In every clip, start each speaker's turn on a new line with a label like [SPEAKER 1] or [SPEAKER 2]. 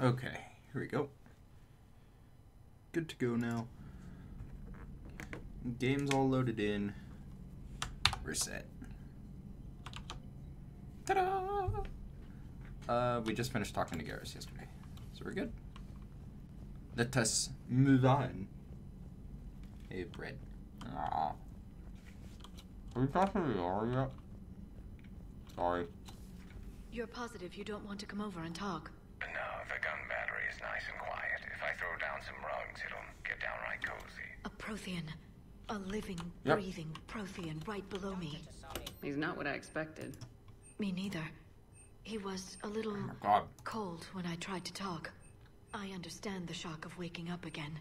[SPEAKER 1] Okay, here we go. Good to go now. Game's all loaded in. We're set. Ta-da! We just finished talking to Garrus yesterday, so we're good. Let us move on. Hey, bread. Aww. Are we talking to Laura yet? Sorry.
[SPEAKER 2] You're positive you don't want to come over and talk?
[SPEAKER 3] No, the gun battery is nice and quiet. If I throw down some rugs, it'll get downright cozy.
[SPEAKER 2] A Prothean. A living,
[SPEAKER 1] Yep.
[SPEAKER 2] breathing Prothean right below me.
[SPEAKER 4] He's not what I expected.
[SPEAKER 2] Me neither. He was a little
[SPEAKER 1] Oh my god.
[SPEAKER 2] cold when I tried to talk. I understand the shock of waking up again.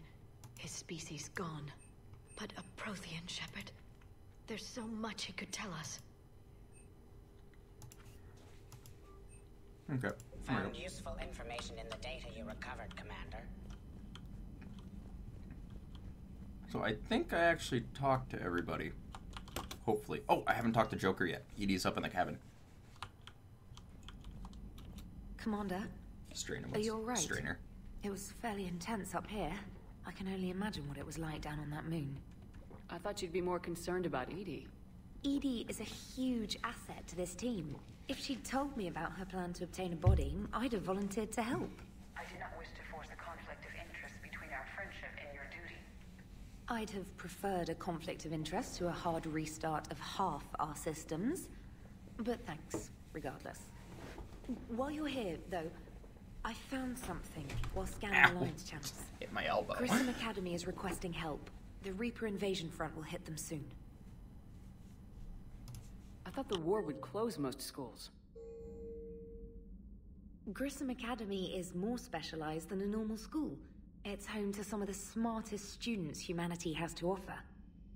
[SPEAKER 2] His species gone. But a Prothean, Shepard. There's so much he could tell us.
[SPEAKER 1] Okay.
[SPEAKER 5] Found useful information in the data you recovered, Commander.
[SPEAKER 1] So I think I actually talked to everybody. Hopefully. Oh, I haven't talked to Joker yet. ED's up in the cabin.
[SPEAKER 6] Commander,
[SPEAKER 1] Strainer.
[SPEAKER 6] are you alright?
[SPEAKER 1] Strainer.
[SPEAKER 6] It was fairly intense up here. I can only imagine what it was like down on that moon.
[SPEAKER 4] I thought you'd be more concerned about Edie.
[SPEAKER 6] Edie is a huge asset to this team. If she'd told me about her plan to obtain a body, I'd have volunteered to help.
[SPEAKER 7] I do not wish to force a conflict of interest between our friendship and your duty.
[SPEAKER 6] I'd have preferred a conflict of interest to a hard restart of half our systems. But thanks, regardless. While you're here, though, I found something while scanning
[SPEAKER 1] Ow.
[SPEAKER 6] Alliance channels.
[SPEAKER 1] Hit my elbow.
[SPEAKER 6] Grissom Academy is requesting help. The Reaper invasion front will hit them soon.
[SPEAKER 4] I thought the war would close most schools.
[SPEAKER 6] Grissom Academy is more specialized than a normal school. It's home to some of the smartest students humanity has to offer.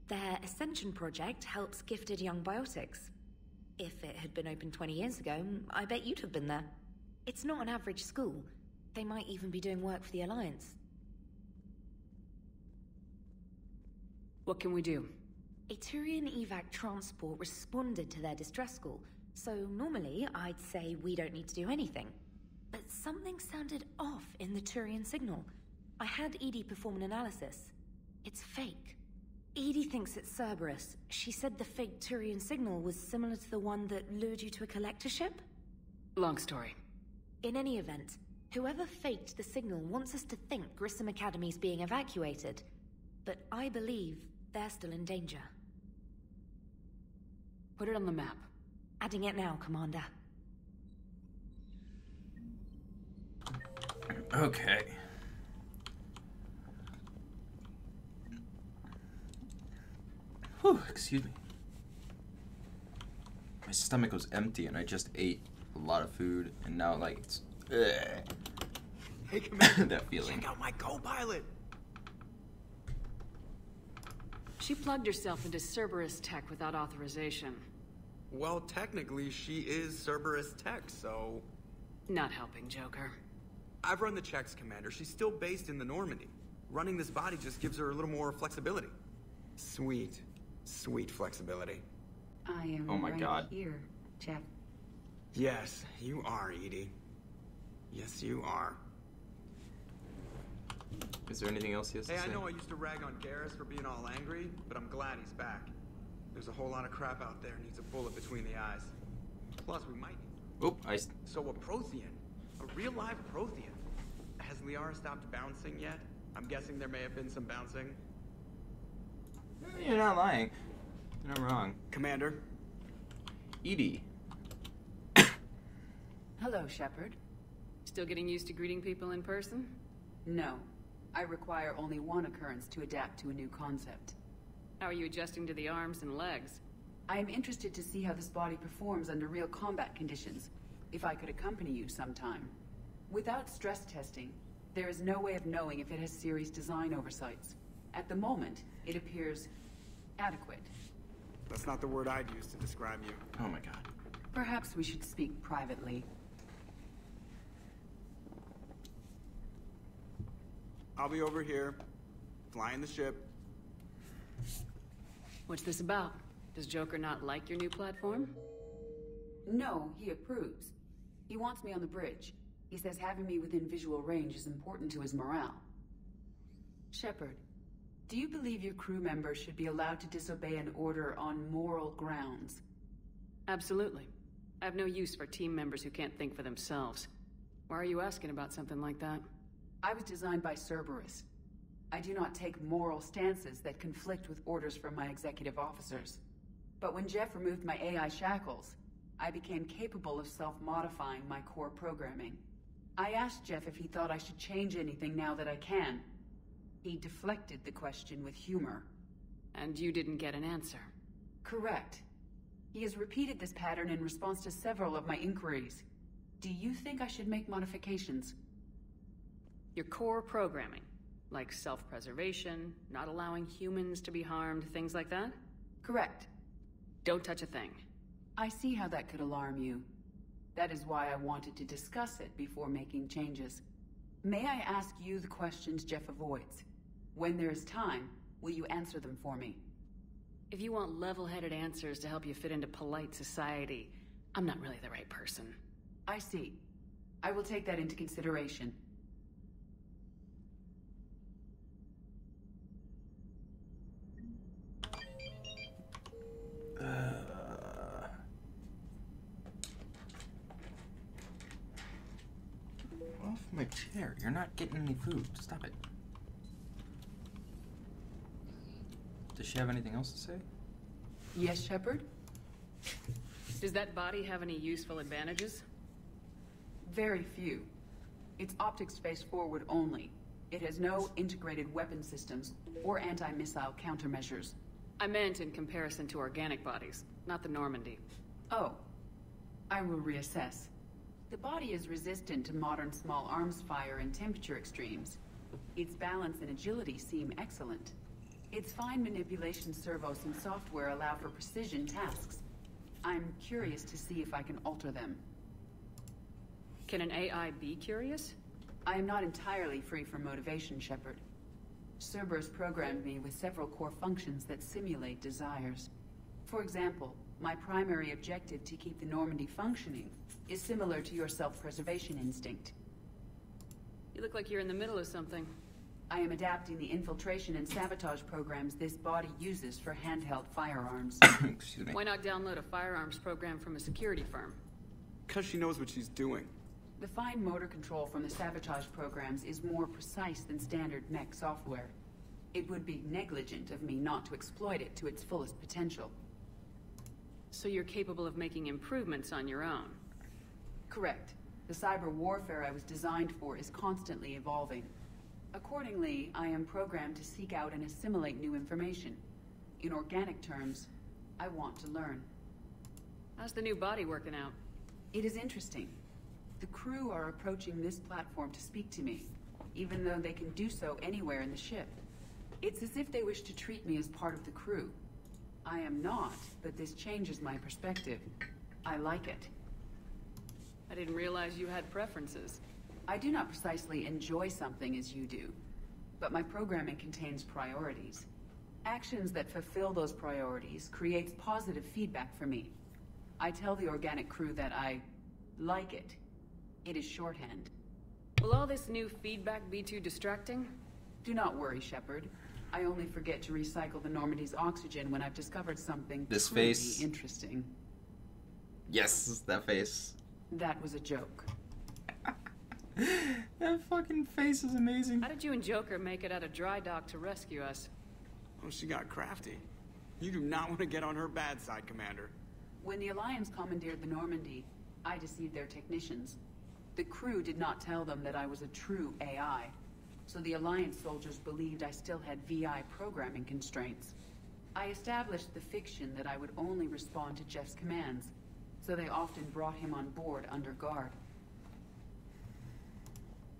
[SPEAKER 6] Their Ascension project helps gifted young biotics. If it had been open 20 years ago, I bet you'd have been there. It's not an average school. They might even be doing work for the Alliance.
[SPEAKER 4] What can we do?
[SPEAKER 6] A Turian evac transport responded to their distress call, so normally I'd say we don't need to do anything. But something sounded off in the Turian signal. I had Edie perform an analysis. It's fake. Edie thinks it's Cerberus. She said the fake Turian signal was similar to the one that lured you to a collector ship?
[SPEAKER 4] Long story.
[SPEAKER 6] In any event, whoever faked the signal wants us to think Grissom Academy's being evacuated. But I believe they're still in danger.
[SPEAKER 4] Put it on the map.
[SPEAKER 6] Adding it now, Commander.
[SPEAKER 1] Okay. Whew, excuse me. My stomach was empty and I just ate a lot of food and now like it's
[SPEAKER 8] Hey, Commander,
[SPEAKER 1] that feeling.
[SPEAKER 8] check out my co-pilot.
[SPEAKER 4] She plugged herself into Cerberus tech without authorization.
[SPEAKER 8] Well, technically, she is Cerberus tech, so...
[SPEAKER 4] Not helping, Joker.
[SPEAKER 8] I've run the checks, Commander. She's still based in the Normandy. Running this body just gives her a little more flexibility. Sweet, sweet flexibility.
[SPEAKER 7] I am
[SPEAKER 1] Oh my God.
[SPEAKER 7] here, Jeff.
[SPEAKER 8] Yes, you are, Edie. Yes, you are.
[SPEAKER 1] Is there anything else he has to
[SPEAKER 8] Hey,
[SPEAKER 1] say?
[SPEAKER 8] I know I used to rag on Garrus for being all angry, but I'm glad he's back. There's a whole lot of crap out there needs a bullet between the eyes. Plus, we might...
[SPEAKER 1] Oop,
[SPEAKER 8] So a Prothean. A real live Prothean. Has Liara stopped bouncing yet? I'm guessing there may have been some bouncing.
[SPEAKER 1] You're not lying. You're not wrong.
[SPEAKER 8] Commander?
[SPEAKER 1] Edie.
[SPEAKER 9] Hello, Shepard.
[SPEAKER 4] Still getting used to greeting people in person?
[SPEAKER 9] No. I require only one occurrence to adapt to a new concept.
[SPEAKER 4] How are you adjusting to the arms and legs?
[SPEAKER 9] I am interested to see how this body performs under real combat conditions, if I could accompany you sometime. Without stress testing, there is no way of knowing if it has serious design oversights. At the moment, it appears adequate.
[SPEAKER 8] That's not the word I'd use to describe you.
[SPEAKER 1] Oh my god.
[SPEAKER 9] Perhaps we should speak privately.
[SPEAKER 8] I'll be over here, flying the ship.
[SPEAKER 4] What's this about? Does Joker not like your new platform?
[SPEAKER 9] No, he approves. He wants me on the bridge. He says having me within visual range is important to his morale. Shepard, do you believe your crew members should be allowed to disobey an order on moral grounds?
[SPEAKER 4] Absolutely. I have no use for team members who can't think for themselves. Why are you asking about something like that?
[SPEAKER 9] I was designed by Cerberus. I do not take moral stances that conflict with orders from my executive officers. But when Jeff removed my AI shackles, I became capable of self-modifying my core programming. I asked Jeff if he thought I should change anything now that I can. He deflected the question with humor.
[SPEAKER 4] And you didn't get an answer?
[SPEAKER 9] Correct. He has repeated this pattern in response to several of my inquiries. Do you think I should make modifications?
[SPEAKER 4] Your core programming, like self-preservation, not allowing humans to be harmed, things like that?
[SPEAKER 9] Correct.
[SPEAKER 4] Don't touch a thing.
[SPEAKER 9] I see how that could alarm you. That is why I wanted to discuss it before making changes. May I ask you the questions Jeff avoids? When there is time, will you answer them for me?
[SPEAKER 4] If you want level-headed answers to help you fit into polite society, I'm not really the right person.
[SPEAKER 9] I see. I will take that into consideration.
[SPEAKER 1] Off my chair. You're not getting any food. Stop it. Does she have anything else to say?
[SPEAKER 9] Yes, Shepard?
[SPEAKER 4] Does that body have any useful advantages?
[SPEAKER 9] Very few. It's optics face forward only. It has no integrated weapon systems or anti-missile countermeasures.
[SPEAKER 4] I meant in comparison to organic bodies, not the Normandy.
[SPEAKER 9] Oh. I will reassess. The body is resistant to modern small arms fire and temperature extremes. Its balance and agility seem excellent. Its fine manipulation servos and software allow for precision tasks. I'm curious to see if I can alter them.
[SPEAKER 4] Can an AI be curious?
[SPEAKER 9] I am not entirely free from motivation, Shepard. Cerberus programmed me with several core functions that simulate desires. For example, my primary objective to keep the Normandy functioning is similar to your self-preservation instinct.
[SPEAKER 4] You look like you're in the middle of something.
[SPEAKER 9] I am adapting the infiltration and sabotage programs this body uses for handheld firearms.
[SPEAKER 1] Excuse me.
[SPEAKER 4] Why not download a firearms program from a security firm?
[SPEAKER 8] Because she knows what she's doing.
[SPEAKER 9] The fine motor control from the sabotage programs is more precise than standard mech software. It would be negligent of me not to exploit it to its fullest potential.
[SPEAKER 4] So you're capable of making improvements on your own?
[SPEAKER 9] Correct. The cyber warfare I was designed for is constantly evolving. Accordingly, I am programmed to seek out and assimilate new information. In organic terms, I want to learn.
[SPEAKER 4] How's the new body working out?
[SPEAKER 9] It is interesting. The crew are approaching this platform to speak to me, even though they can do so anywhere in the ship. It's as if they wish to treat me as part of the crew. I am not, but this changes my perspective. I like it.
[SPEAKER 4] I didn't realize you had preferences.
[SPEAKER 9] I do not precisely enjoy something as you do, but my programming contains priorities. Actions that fulfill those priorities creates positive feedback for me. I tell the organic crew that I like it. It is shorthand.
[SPEAKER 4] Will all this new feedback be too distracting?
[SPEAKER 9] Do not worry, Shepard. I only forget to recycle the Normandy's oxygen when I've discovered something truly interesting.
[SPEAKER 1] Yes, that face.
[SPEAKER 9] That was a joke.
[SPEAKER 1] That fucking face is amazing.
[SPEAKER 4] How did you and Joker make it out of dry dock to rescue us?
[SPEAKER 8] Oh, she got crafty. You do not want to get on her bad side, Commander.
[SPEAKER 9] When the Alliance commandeered the Normandy, I deceived their technicians. The crew did not tell them that I was a true AI, so the Alliance soldiers believed I still had VI programming constraints. I established the fiction that I would only respond to Jeff's commands, so they often brought him on board under guard.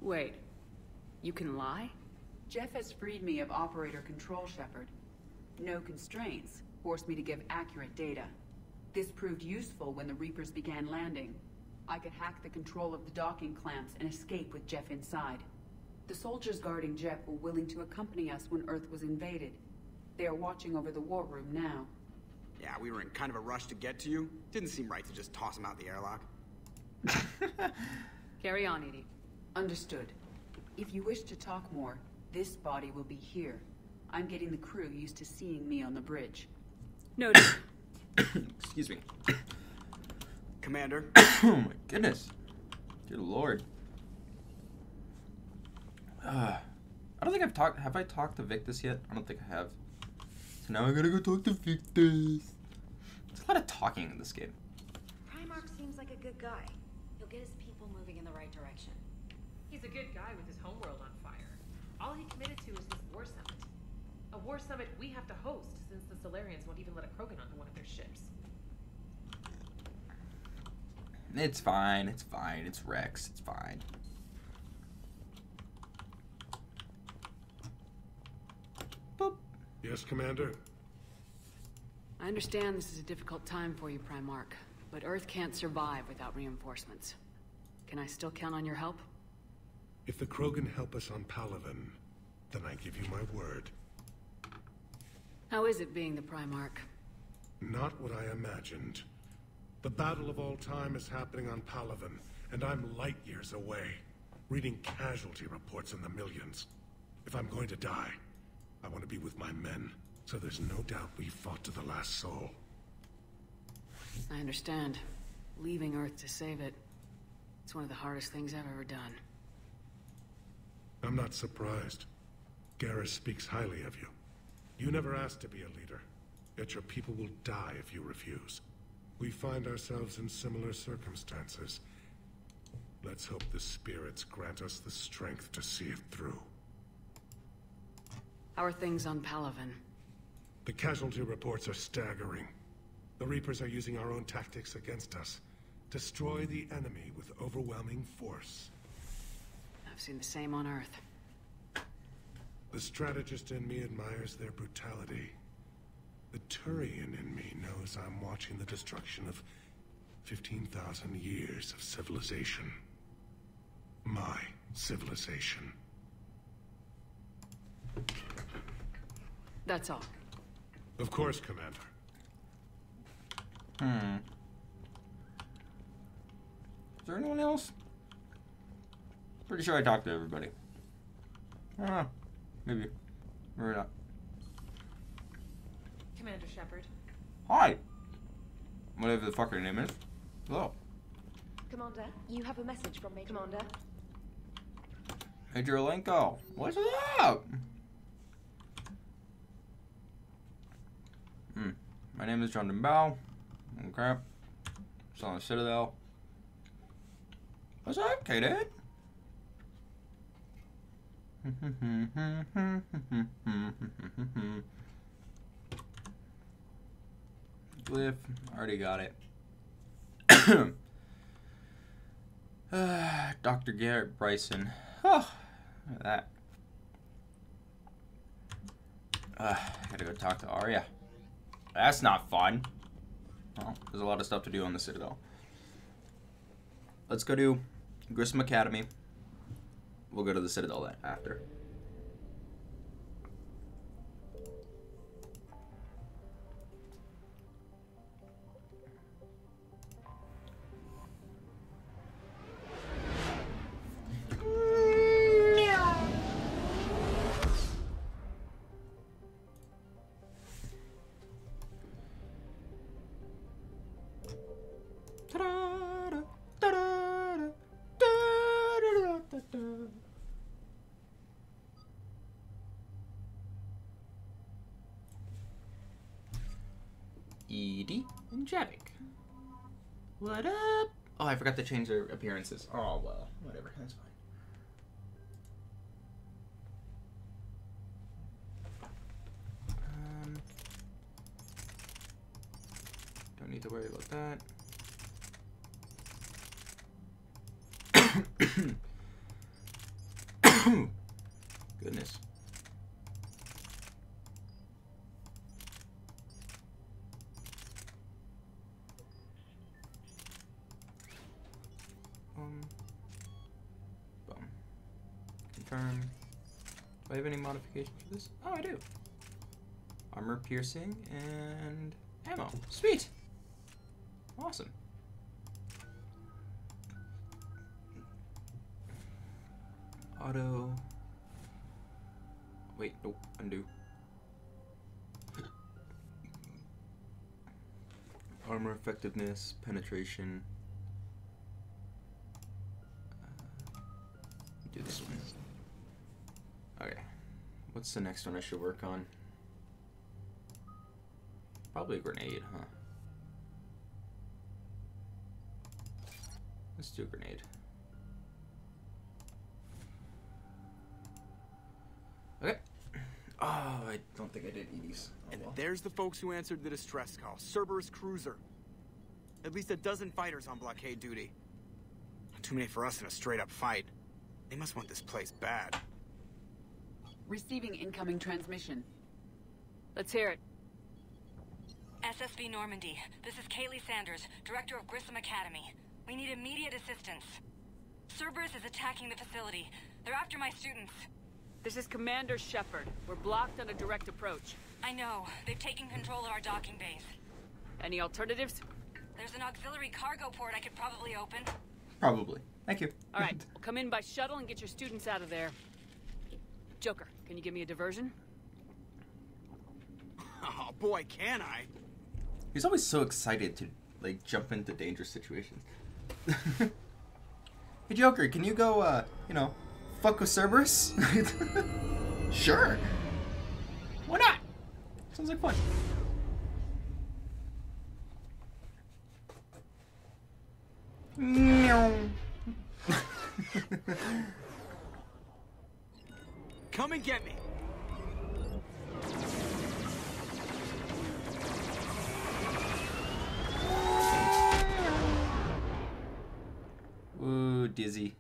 [SPEAKER 4] Wait, you can lie?
[SPEAKER 9] Jeff has freed me of operator control, Shepard. No constraints forced me to give accurate data. This proved useful when the Reapers began landing. I could hack the control of the docking clamps and escape with Jeff inside. The soldiers guarding Jeff were willing to accompany us when Earth was invaded. They are watching over the war room now.
[SPEAKER 8] Yeah, we were in kind of a rush to get to you. Didn't seem right to just toss him out the airlock.
[SPEAKER 4] Carry on, Edie.
[SPEAKER 9] Understood. If you wish to talk more, this body will be here. I'm getting the crew used to seeing me on the bridge.
[SPEAKER 4] Noted.
[SPEAKER 1] Excuse me.
[SPEAKER 8] Commander.
[SPEAKER 1] Oh my goodness. Dear Lord. I don't think I've talked... Have I talked to Victus yet? I don't think I have. So now I gotta go talk to Victus. There's a lot of talking in this game.
[SPEAKER 10] Primarch seems like a good guy. He'll get his people moving in the right direction.
[SPEAKER 11] He's a good guy with his homeworld on fire. All he committed to is this war summit. A war summit we have to host, since the Solarians won't even let a Krogan onto one of their ships.
[SPEAKER 1] It's fine, it's fine. It's Rex, it's fine. Boop.
[SPEAKER 12] Yes, Commander?
[SPEAKER 4] I understand this is a difficult time for you, Primarch, but Earth can't survive without reinforcements. Can I still count on your help?
[SPEAKER 12] If the Krogan help us on Palaven, then I give you my word.
[SPEAKER 4] How is it being the Primarch?
[SPEAKER 12] Not what I imagined. The battle of all time is happening on Palaven, and I'm light years away, reading casualty reports in the millions. If I'm going to die, I want to be with my men, so there's no doubt we fought to the last soul.
[SPEAKER 4] I understand. Leaving Earth to save it. It's one of the hardest things I've ever done.
[SPEAKER 12] I'm not surprised. Garrus speaks highly of you. You never asked to be a leader, yet your people will die if you refuse. We find ourselves in similar circumstances. Let's hope the spirits grant us the strength to see it through.
[SPEAKER 4] How are things on Palaven?
[SPEAKER 12] The casualty reports are staggering. The Reapers are using our own tactics against us. Destroy the enemy with overwhelming force.
[SPEAKER 4] I've seen the same on Earth.
[SPEAKER 12] The strategist in me admires their brutality. The Turian in me knows I'm watching the destruction of 15,000 years of civilization. My civilization.
[SPEAKER 4] That's all.
[SPEAKER 12] Of course, Commander.
[SPEAKER 1] Is there anyone else? Pretty sure I talked to everybody. Maybe. Maybe not.
[SPEAKER 11] Commander Shepard.
[SPEAKER 1] Hi! Whatever the fuck her name is. Hello.
[SPEAKER 10] Commander, you have a message from Major. Commander.
[SPEAKER 1] Major Alenko. What's up? My name is John Bao. Okay. Still on the Citadel. What's up, K-Dad? Glyph. Already got it. Dr. Garrett Bryson. Oh, look at that. I gotta go talk to Arya. That's not fun. Well, there's a lot of stuff to do on the Citadel. Let's go to Grissom Academy. We'll go to the Citadel then after. Edie and Javik. What up? Oh, I forgot to change their appearances. Oh, well, whatever. That's fine. Don't need to worry about that. Goodness. Boom. Confirm. Do I have any modifications for this? Oh, I do. Armor piercing and ammo. Sweet. Awesome. Auto. Wait, nope, undo. Armor effectiveness, penetration. Do this one. Okay. What's the next one I should work on? Probably a grenade, huh? Let's do a grenade. Okay. Oh, I don't think I did Edie's. Oh,
[SPEAKER 8] And
[SPEAKER 1] well.
[SPEAKER 8] there's the folks who answered the distress call. Cerberus cruiser. At least a dozen fighters on blockade duty. Not too many for us in a straight-up fight. They must want this place bad.
[SPEAKER 9] Receiving incoming transmission.
[SPEAKER 4] Let's hear it.
[SPEAKER 13] SSB Normandy. This is Kaylee Sanders, Director of Grissom Academy. We need immediate assistance. Cerberus is attacking the facility. They're after my students.
[SPEAKER 4] This is Commander Shepard. We're blocked on a direct approach.
[SPEAKER 13] I know. They've taken control of our docking base.
[SPEAKER 4] Any alternatives?
[SPEAKER 13] There's an auxiliary cargo port I could probably open.
[SPEAKER 1] Probably. Thank you.
[SPEAKER 4] All right, we'll come in by shuttle and get your students out of there. Joker, can you give me a diversion?
[SPEAKER 8] Oh boy, can I?
[SPEAKER 1] He's always so excited to, like, jump into dangerous situations. Hey, Joker, can you go, you know, fuck with Cerberus? Sure. Why not? Sounds like fun. Meow.
[SPEAKER 8] Come and get me.
[SPEAKER 1] Ooh, dizzy.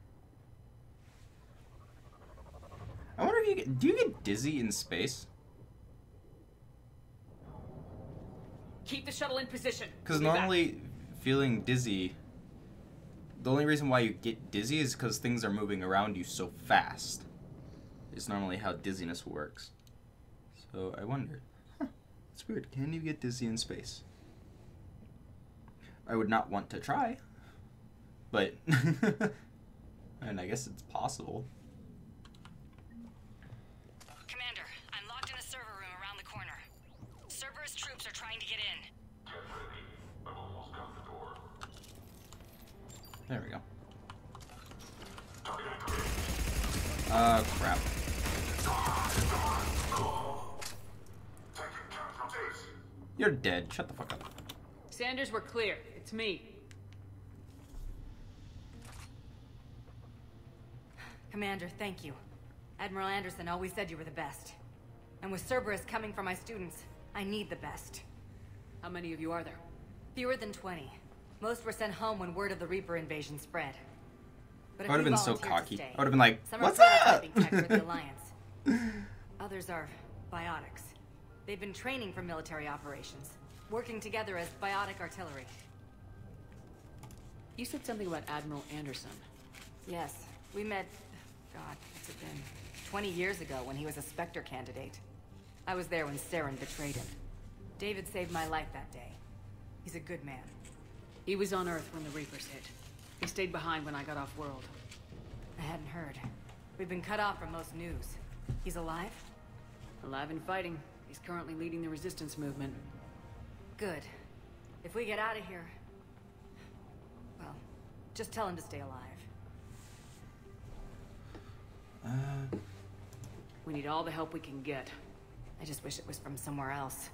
[SPEAKER 1] I wonder if do you get dizzy in space?
[SPEAKER 4] Keep the shuttle in position.
[SPEAKER 1] Because normally, feeling dizzy, the only reason why you get dizzy is because things are moving around you so fast. It's normally how dizziness works. So I wondered. Huh, it's weird. Can you get dizzy in space? I would not want to try. But, and I guess it's possible.
[SPEAKER 13] Commander, I'm locked in a server room around the corner. Cerberus troops are trying to get in.
[SPEAKER 3] Get ready. I've almost got the door.
[SPEAKER 1] There we go.
[SPEAKER 3] Target
[SPEAKER 1] Crap. You're dead. Shut the fuck up.
[SPEAKER 4] Sanders, we're clear. It's me.
[SPEAKER 13] Commander, thank you. Admiral Anderson always said you were the best. And with Cerberus coming for my students, I need the best.
[SPEAKER 4] How many of you are there?
[SPEAKER 13] Fewer than 20. Most were sent home when word of the Reaper invasion spread. But
[SPEAKER 1] I would have been so
[SPEAKER 13] volunteered to
[SPEAKER 1] cocky.
[SPEAKER 13] stay.
[SPEAKER 1] I would have been like,
[SPEAKER 13] Some
[SPEAKER 1] what's
[SPEAKER 13] are
[SPEAKER 1] up?
[SPEAKER 13] prototyping tech for the Alliance. Others are biotics. They've been training for military operations, working together as biotic artillery.
[SPEAKER 4] You said something about Admiral Anderson.
[SPEAKER 13] Yes, we met, God, what's it been? 20 years ago when he was a Spectre candidate. I was there when Saren betrayed him. David saved my life that day. He's a good man.
[SPEAKER 4] He was on Earth when the Reapers hit. He stayed behind when I got off-world.
[SPEAKER 13] I hadn't heard. We've been cut off from most news. He's alive?
[SPEAKER 4] Alive and fighting. He's currently leading the resistance movement.
[SPEAKER 13] Good. If we get out of here... well, just tell him to stay alive.
[SPEAKER 4] We need all the help we can get.
[SPEAKER 13] I just wish it was from somewhere else.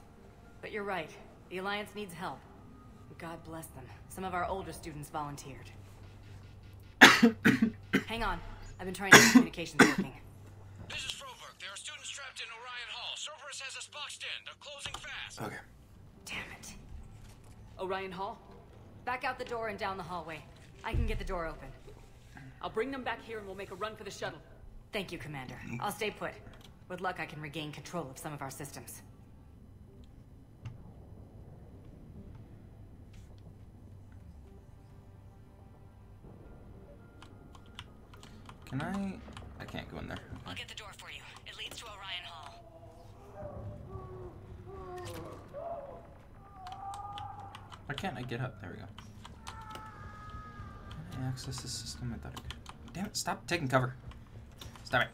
[SPEAKER 13] But you're right. The Alliance needs help. God bless them. Some of our older students volunteered. Hang on. I've been trying to get communications working.
[SPEAKER 14] This is Froberg. There are students trapped in Orion Hall. Cerberus has us boxed in. They're closing fast.
[SPEAKER 1] Okay.
[SPEAKER 13] Damn it.
[SPEAKER 4] Orion Hall?
[SPEAKER 13] Back out the door and down the hallway. I can get the door open.
[SPEAKER 4] I'll bring them back here and we'll make a run for the shuttle.
[SPEAKER 13] Thank you, Commander. I'll stay put. With luck, I can regain control of some of our systems.
[SPEAKER 1] Can I can't go in there.
[SPEAKER 13] I'll get the door for you. It leads to Orion Hall.
[SPEAKER 1] Why can't I get up? There we go. Can I access the system? I thought I could. Damn it, stop taking cover. Stop it.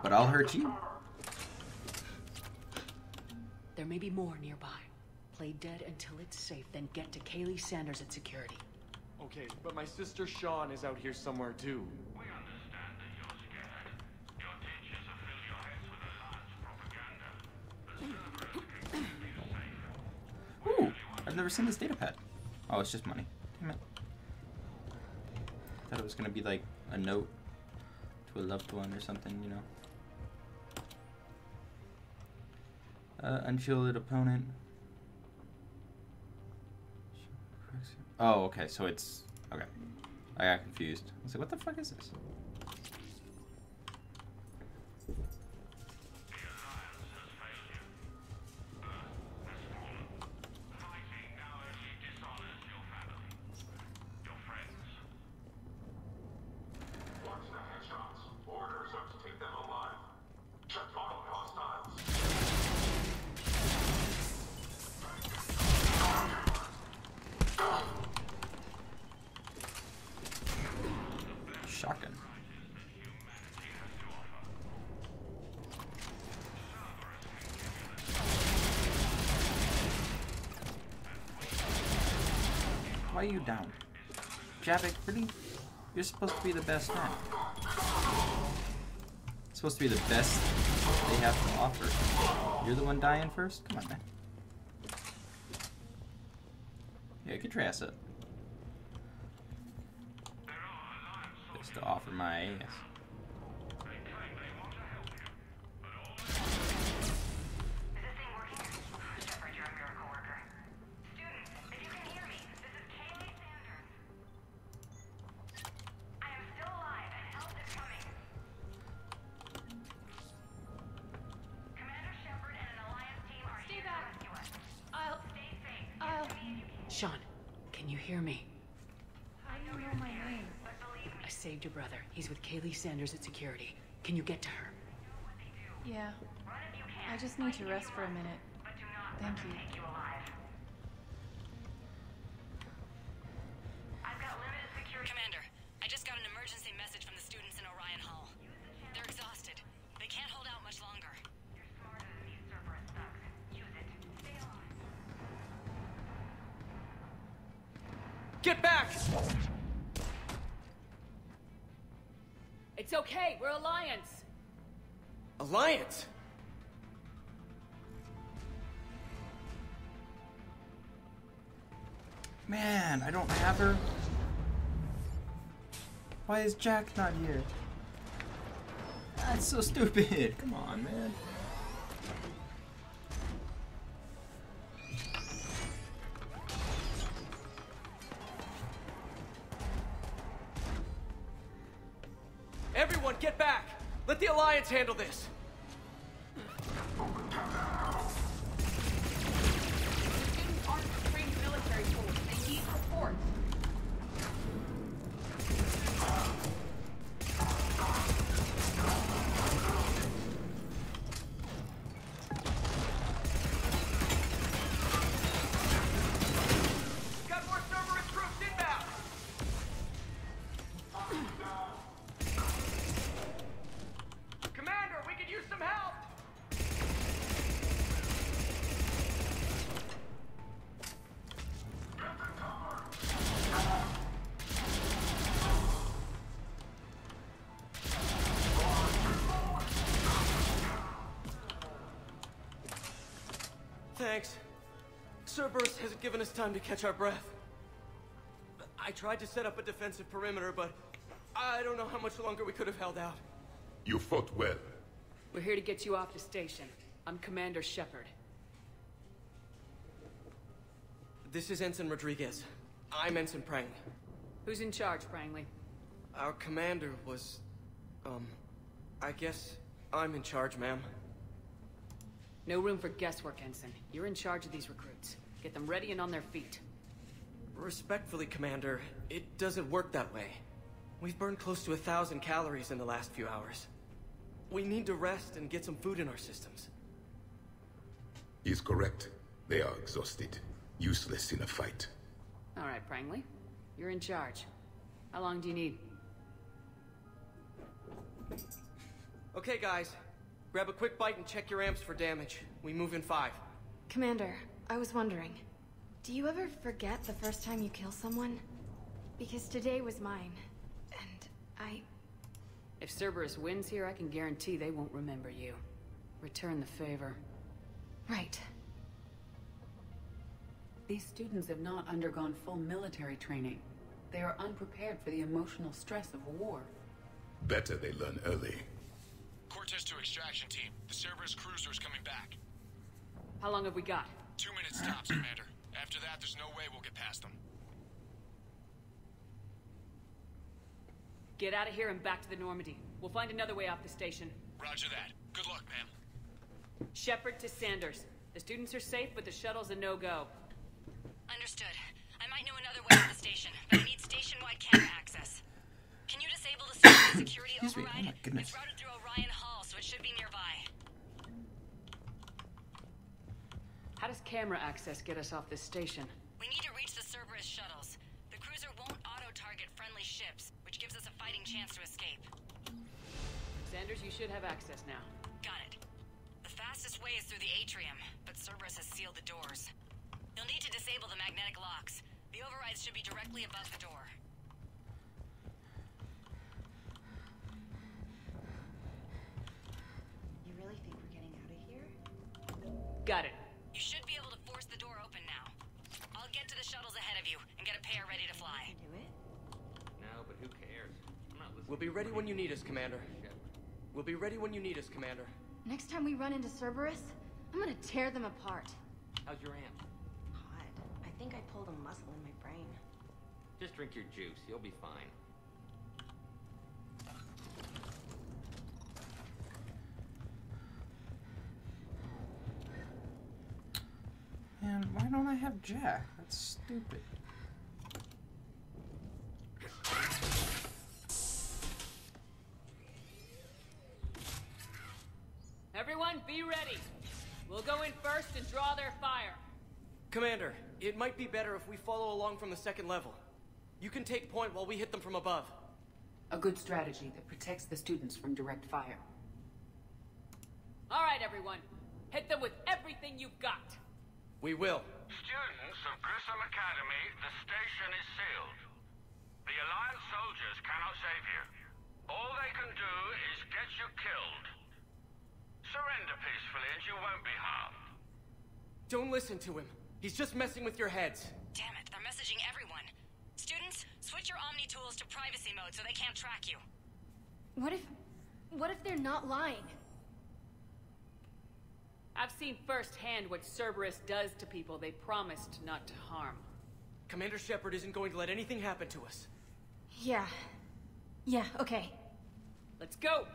[SPEAKER 1] But I'll hurt you.
[SPEAKER 4] There may be more nearby. Play dead until it's safe, then get to Kaylee Sanders at security.
[SPEAKER 15] Okay, but my sister Sean is out here somewhere too.
[SPEAKER 3] We understand that you're scared. Your teachers have filled your heads with a large propaganda. The server is capable of keeping you safe.
[SPEAKER 1] Ooh, I've never seen this data pad. Oh, it's just money. Damn it. Thought it was gonna be like a note to a loved one or something, you know. Unshielded opponent. Oh, okay, so it's... Okay. I got confused. I was like, what the fuck is this? Shotgun. Why are you down? Javik, really? You're supposed to be the best man. It's supposed to be the best they have to offer. You're the one dying first? Come on, man. Yeah, get your ass up. Just to offer my ass.
[SPEAKER 4] Sean, can you hear me?
[SPEAKER 10] How do you know my name?
[SPEAKER 4] I saved your brother. He's with Kaylee Sanders at security. Can you get to her?
[SPEAKER 10] Yeah. I just need to rest for a minute. Thank you.
[SPEAKER 13] Commander, I just got an emergency message from the students in Orion Hall. They're exhausted. They can't hold out much longer.
[SPEAKER 15] Get back!
[SPEAKER 4] It's okay. We're Alliance.
[SPEAKER 15] Alliance?
[SPEAKER 1] Man, I don't have her. Why is Jack not here? That's so stupid. Come on, man.
[SPEAKER 15] Everyone, get back! Let the Alliance handle this!
[SPEAKER 4] Students aren't a trained military force. They need support.
[SPEAKER 15] Got more Cerberus troops inbound! Commander, we could use some help! Thanks. Cerberus hasn't given us time to catch our breath. I tried to set up a defensive perimeter, but I don't know how much longer we could have held out.
[SPEAKER 12] You fought well.
[SPEAKER 4] We're here to get you off the station. I'm Commander Shepard.
[SPEAKER 15] This is Ensign Rodriguez. I'm Ensign Prang.
[SPEAKER 4] Who's in charge, Prangley?
[SPEAKER 15] Our commander was... I guess I'm in charge, ma'am.
[SPEAKER 4] No room for guesswork, Ensign. You're in charge of these recruits. Get them ready and on their feet.
[SPEAKER 15] Respectfully, Commander, it doesn't work that way. We've burned close to 1,000 calories in the last few hours. We need to rest and get some food in our systems.
[SPEAKER 16] He's correct. They are exhausted. Useless in a fight.
[SPEAKER 4] All right, Prangley. You're in charge. How long do you need?
[SPEAKER 15] Okay, guys. Grab a quick bite and check your amps for damage. We move in 5.
[SPEAKER 10] Commander, I was wondering, do you ever forget the first time you kill someone? Because today was mine, and I...
[SPEAKER 4] If Cerberus wins here, I can guarantee they won't remember you. Return the favor.
[SPEAKER 10] Right.
[SPEAKER 9] These students have not undergone full military training. They are unprepared for the emotional stress of war.
[SPEAKER 16] Better they learn early.
[SPEAKER 14] Cortez to extraction team. The Cerberus cruiser is coming back.
[SPEAKER 4] How long have we got?
[SPEAKER 14] 2 minutes tops, Commander. After that, there's no way we'll get past them.
[SPEAKER 4] Get out of here and back to the Normandy. We'll find another way off the station.
[SPEAKER 14] Roger that. Good luck, ma'am.
[SPEAKER 4] Shepard to Sanders. The students are safe, but the shuttle's a no-go.
[SPEAKER 13] Understood. I might know another way to the station, but I need station-wide camera access. Can you disable the security override?
[SPEAKER 1] Oh my goodness.
[SPEAKER 13] It's routed through Orion Hall, so it should be nearby.
[SPEAKER 4] How does camera access get us off this station?
[SPEAKER 13] We need to reach the Cerberus shuttles. The cruiser won't auto-target friendly ships, which gives us a fighting chance to escape.
[SPEAKER 4] Sanders, you should have access now.
[SPEAKER 13] Got it. The fastest way is through the atrium, but Cerberus has sealed the doors. You'll need to disable the magnetic locks. The overrides should be directly above the door.
[SPEAKER 10] You really think we're getting out of here?
[SPEAKER 4] Got it.
[SPEAKER 13] You should be able to force the door open now. I'll get to the shuttles ahead of you and get a pair ready to fly.
[SPEAKER 10] Do it?
[SPEAKER 17] No, but who cares? I'm not listening.
[SPEAKER 15] We'll be ready when you need us, Commander. We'll be ready when you need us, Commander.
[SPEAKER 10] Next time we run into Cerberus, I'm gonna tear them apart.
[SPEAKER 17] How's your amp?
[SPEAKER 10] God, I think I pulled a muscle in my brain.
[SPEAKER 17] Just drink your juice. You'll be fine.
[SPEAKER 1] Man, why don't I have Jack? That's stupid.
[SPEAKER 4] Everyone, be ready. We'll go in first and draw their fire.
[SPEAKER 15] Commander, it might be better if we follow along from the second level. You can take point while we hit them from above.
[SPEAKER 9] A good strategy that protects the students from direct fire.
[SPEAKER 4] All right, everyone. Hit them with everything you've got.
[SPEAKER 15] We will.
[SPEAKER 3] Students of Grissom Academy, the station is sealed. The Alliance soldiers cannot save you. All they can do is get you killed. Surrender peacefully and you won't be harmed.
[SPEAKER 15] Don't listen to him. He's just messing with your heads.
[SPEAKER 13] Damn it, they're messaging everyone. Students, switch your Omni tools to privacy mode so they can't track you.
[SPEAKER 10] What if they're not lying?
[SPEAKER 4] I've seen firsthand what Cerberus does to people they promised not to harm.
[SPEAKER 15] Commander Shepard isn't going to let anything happen to us.
[SPEAKER 10] Yeah, okay.
[SPEAKER 4] Let's go!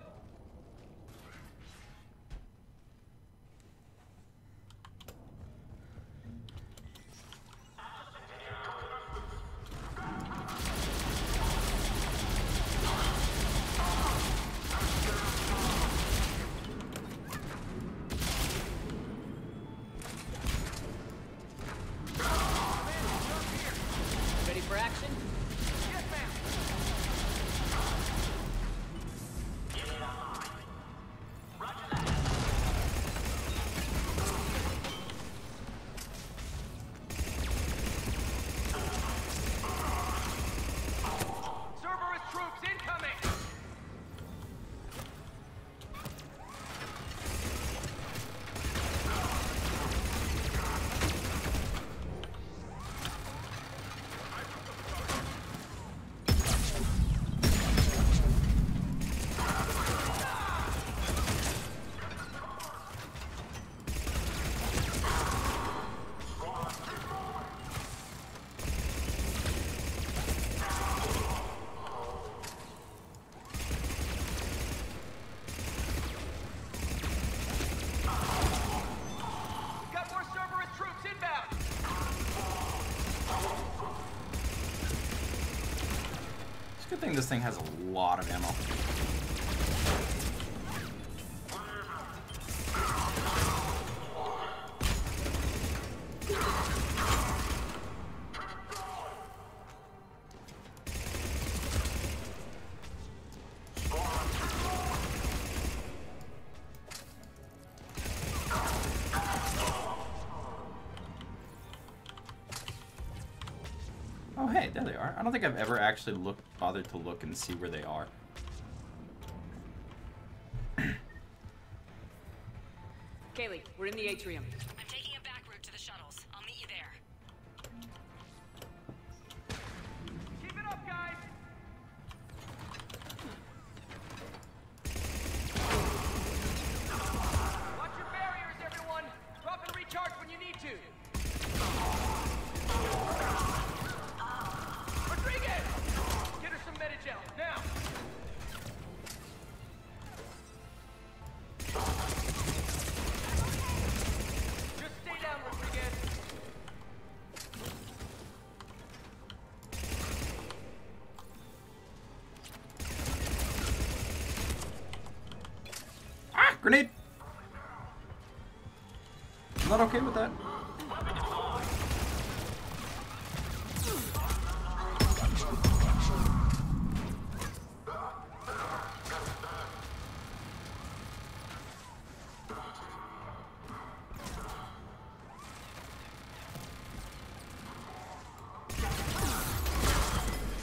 [SPEAKER 4] Ready for action?
[SPEAKER 3] Yes, ma'am.
[SPEAKER 1] Good thing this thing has a lot of ammo. Oh, hey, there they are. I don't think I've ever actually bothered to look and see where they are.
[SPEAKER 4] Kaylee, we're in the atrium.
[SPEAKER 13] I'm taking a back route to the shuttles. I'll meet you there.
[SPEAKER 15] Keep it up, guys! Watch your barriers, everyone! Drop and recharge when you need to! Rodriguez! Get her some Medigel, now! Just stay down, Rodriguez!
[SPEAKER 1] Ah! Grenade! I'm not okay with that.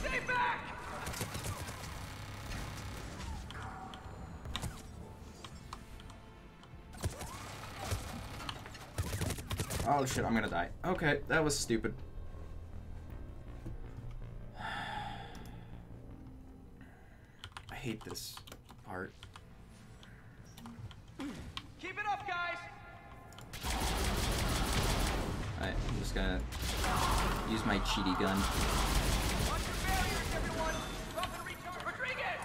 [SPEAKER 15] Stay back!
[SPEAKER 1] Oh shit, I'm gonna die. Okay, that was stupid. I hate this part.
[SPEAKER 15] Keep it up, guys!
[SPEAKER 1] Alright, I'm just gonna use my cheaty gun.
[SPEAKER 15] Watch your barriers, everyone! Drop and recharge! Rodriguez!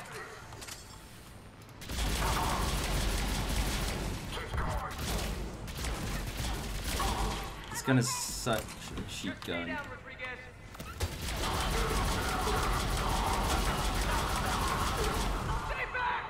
[SPEAKER 1] This gun is such a cheat gun.
[SPEAKER 15] Down, Rodriguez! Stay back!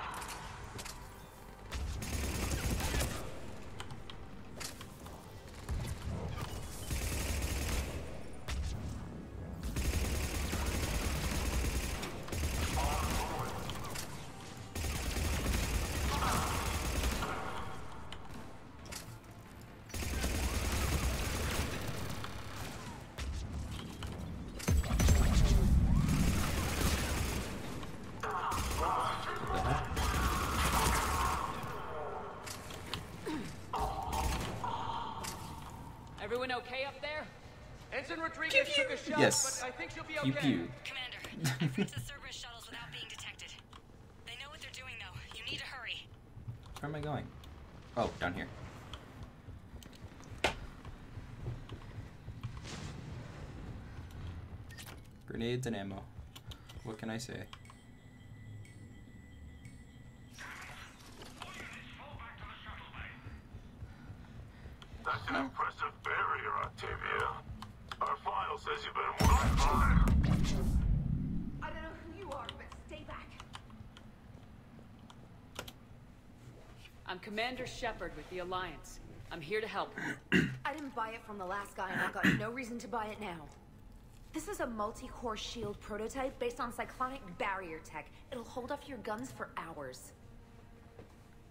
[SPEAKER 4] Everyone okay up there?
[SPEAKER 15] Ensign Rodriguez took a shot,
[SPEAKER 1] Yes.
[SPEAKER 15] but I think she'll be
[SPEAKER 1] Pew
[SPEAKER 15] okay.
[SPEAKER 1] pew.
[SPEAKER 13] Commander, I've reached the Cerberus shuttles without being detected. They know what they're doing, though. You need to hurry.
[SPEAKER 1] Where am I going? Oh, down here. Grenades and ammo. What can I say?
[SPEAKER 18] That's an impressive barrier, Octavia. Our file says you've been working hard.
[SPEAKER 6] I don't know who you are, but stay back.
[SPEAKER 4] I'm Commander Shepard with the Alliance. I'm here to help.
[SPEAKER 6] I didn't buy it from the last guy, and I've got no reason to buy it now. This is a multi-core shield prototype based on cyclonic barrier tech. It'll hold off your guns for hours.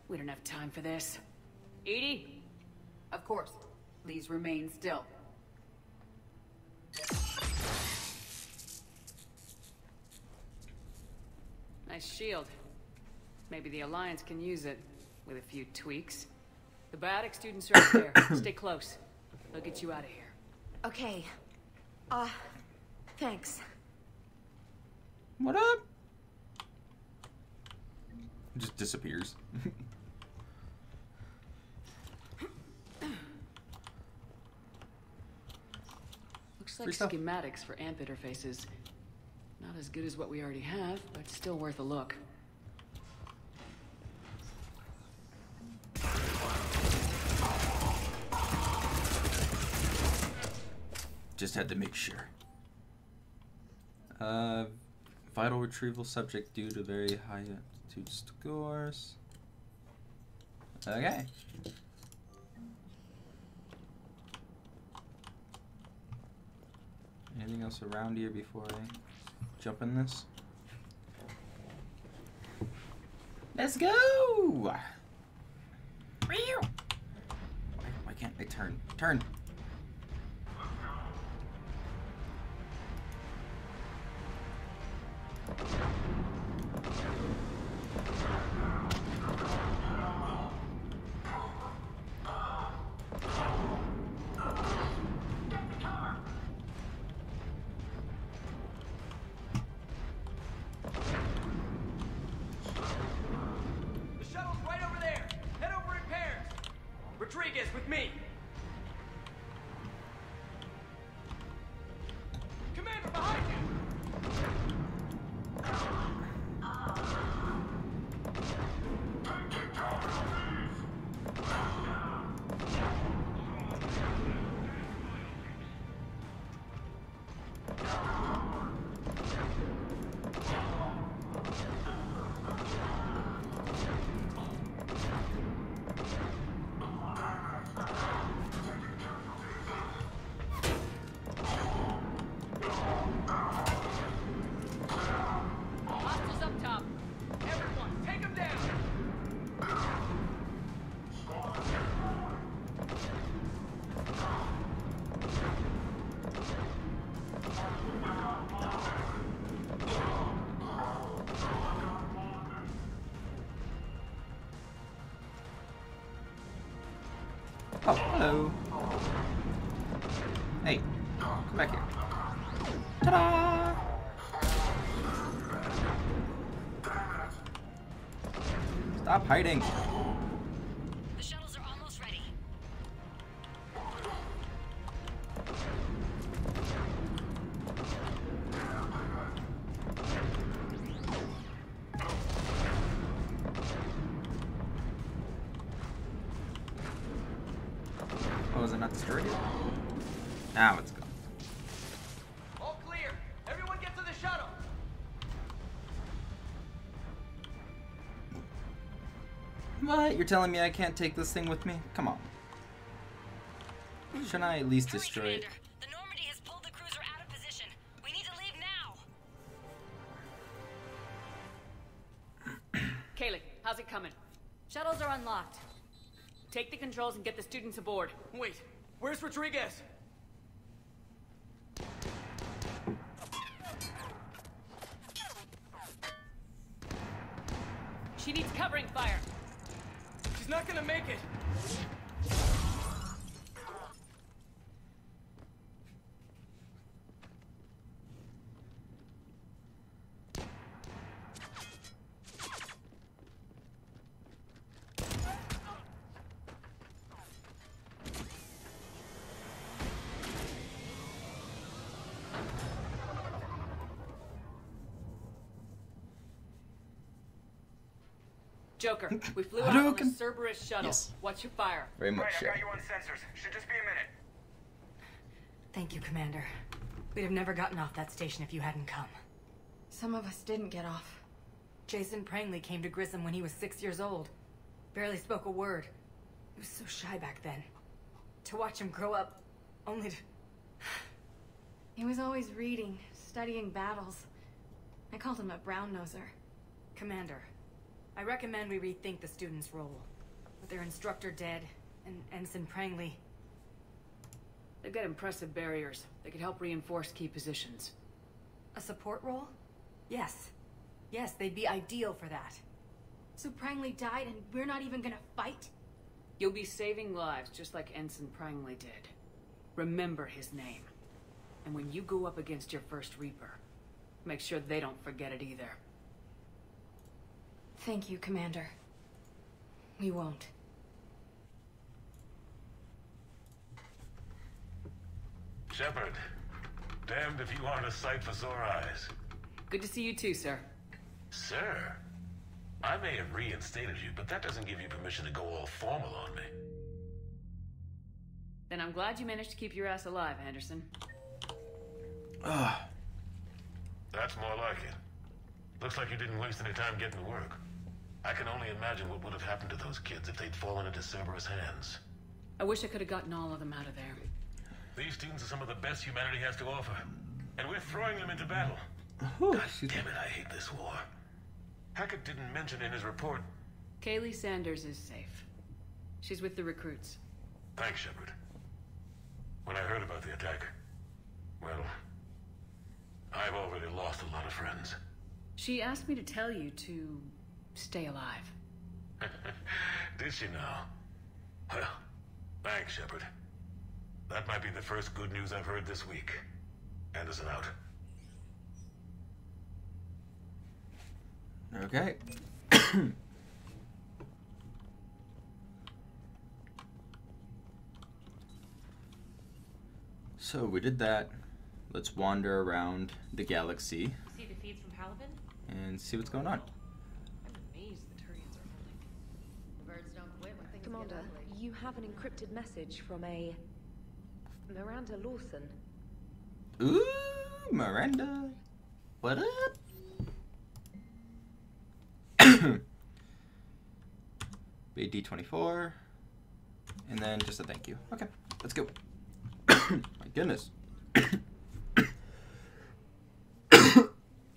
[SPEAKER 4] We don't have time for this. Edie?
[SPEAKER 9] Of course. Please remain still.
[SPEAKER 4] Nice shield. Maybe the Alliance can use it, with a few tweaks. The biotic students are up there. Stay close. They'll get you out of here.
[SPEAKER 6] Okay. Thanks.
[SPEAKER 1] What up? Just disappears.
[SPEAKER 4] Looks like schematics for amp interfaces. Not as good as what we already have, but still worth a look.
[SPEAKER 1] Just had to make sure. Vital retrieval subject due to very high altitude scores. Okay. Anything else around here before I jump in this? Let's go! Why can't I turn? Turn!
[SPEAKER 15] With me. Commander, behind you.
[SPEAKER 1] Oh, hello. Hey, come back here. Ta-da! Stop hiding.
[SPEAKER 13] The shuttles are almost ready.
[SPEAKER 1] Oh, is it not destroyed yet? Now it's gone.
[SPEAKER 15] All clear. Everyone get to the shuttle.
[SPEAKER 1] What? You're telling me I can't take this thing with me? Come on. Shouldn't I at least destroy it?
[SPEAKER 13] The Normandy has pulled the cruiser out of position. We need to leave now.
[SPEAKER 4] Kaylee, how's it coming?
[SPEAKER 13] Shuttles are unlocked.
[SPEAKER 4] Take the controls and get the students aboard.
[SPEAKER 15] Wait, where's Rodriguez?
[SPEAKER 4] She needs covering fire.
[SPEAKER 15] She's not gonna make it.
[SPEAKER 4] Joker, we flew out on the Cerberus shuttle.
[SPEAKER 1] Yes.
[SPEAKER 4] Watch your fire.
[SPEAKER 1] Very much so.
[SPEAKER 18] I got you on sensors. Should just be a minute.
[SPEAKER 13] Thank you, Commander. We'd have never gotten off that station if you hadn't come.
[SPEAKER 10] Some of us didn't get off.
[SPEAKER 13] Jason Prangley came to Grissom when he was 6 years old. Barely spoke a word. He was so shy back then. To watch him grow up, only to...
[SPEAKER 10] He was always reading, studying battles. I called him a brown-noser.
[SPEAKER 13] Commander, I recommend we rethink the students' role. With their instructor dead, and Ensign Prangley...
[SPEAKER 4] They've got impressive barriers. They could help reinforce key positions.
[SPEAKER 13] A support role? Yes. Yes, they'd be ideal for that.
[SPEAKER 10] So Prangley died and we're not even gonna fight?
[SPEAKER 4] You'll be saving lives just like Ensign Prangley did. Remember his name. And when you go up against your first Reaper, make sure they don't forget it either.
[SPEAKER 10] Thank you, Commander. We won't.
[SPEAKER 18] Shepard, damned if you aren't a sight for sore eyes.
[SPEAKER 4] Good to see you too, sir.
[SPEAKER 18] Sir? I may have reinstated you, but that doesn't give you permission to go all formal on me.
[SPEAKER 4] Then I'm glad you managed to keep your ass alive, Anderson.
[SPEAKER 18] That's more like it.
[SPEAKER 12] Looks like you didn't waste any time getting to work. I can only imagine what would have happened to those kids if they'd fallen into Cerberus' hands.
[SPEAKER 4] I wish I could have gotten all of them out of there.
[SPEAKER 12] These students are some of the best humanity has to offer. And we're throwing them into battle. God damn it, I hate this war. Hackett didn't mention in his report.
[SPEAKER 4] Kaylee Sanders is safe. She's with the recruits.
[SPEAKER 12] Thanks, Shepard. When I heard about the attack, well, I've already lost a lot of friends.
[SPEAKER 4] She asked me to tell you to stay alive.
[SPEAKER 12] Did she now? Well, thanks, Shepard. That might be the first good news I've heard this week. Anderson out.
[SPEAKER 1] Okay. So we did that. Let's wander around the galaxy
[SPEAKER 11] See the feeds from Palaven?
[SPEAKER 1] and see what's going on.
[SPEAKER 11] I'm amazed the Turians are holding.
[SPEAKER 19] The birds don't quit when things
[SPEAKER 6] Commander,
[SPEAKER 19] get ugly.
[SPEAKER 6] you have an encrypted message from a Miranda Lawson.
[SPEAKER 1] Ooh, Miranda. What up? Be D24. And then just a thank you. Okay, let's go. My goodness.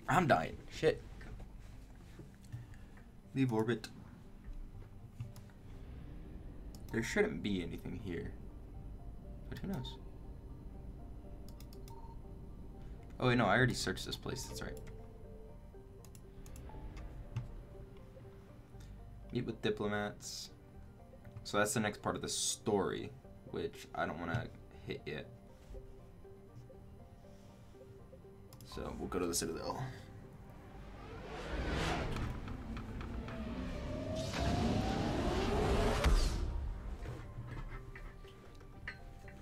[SPEAKER 1] I'm dying. Shit. Leave orbit. There shouldn't be anything here. But who knows? Oh wait, no, I already searched this place. That's right. Meet with diplomats. So that's the next part of the story, which I don't want to hit yet. So we'll go to the Citadel.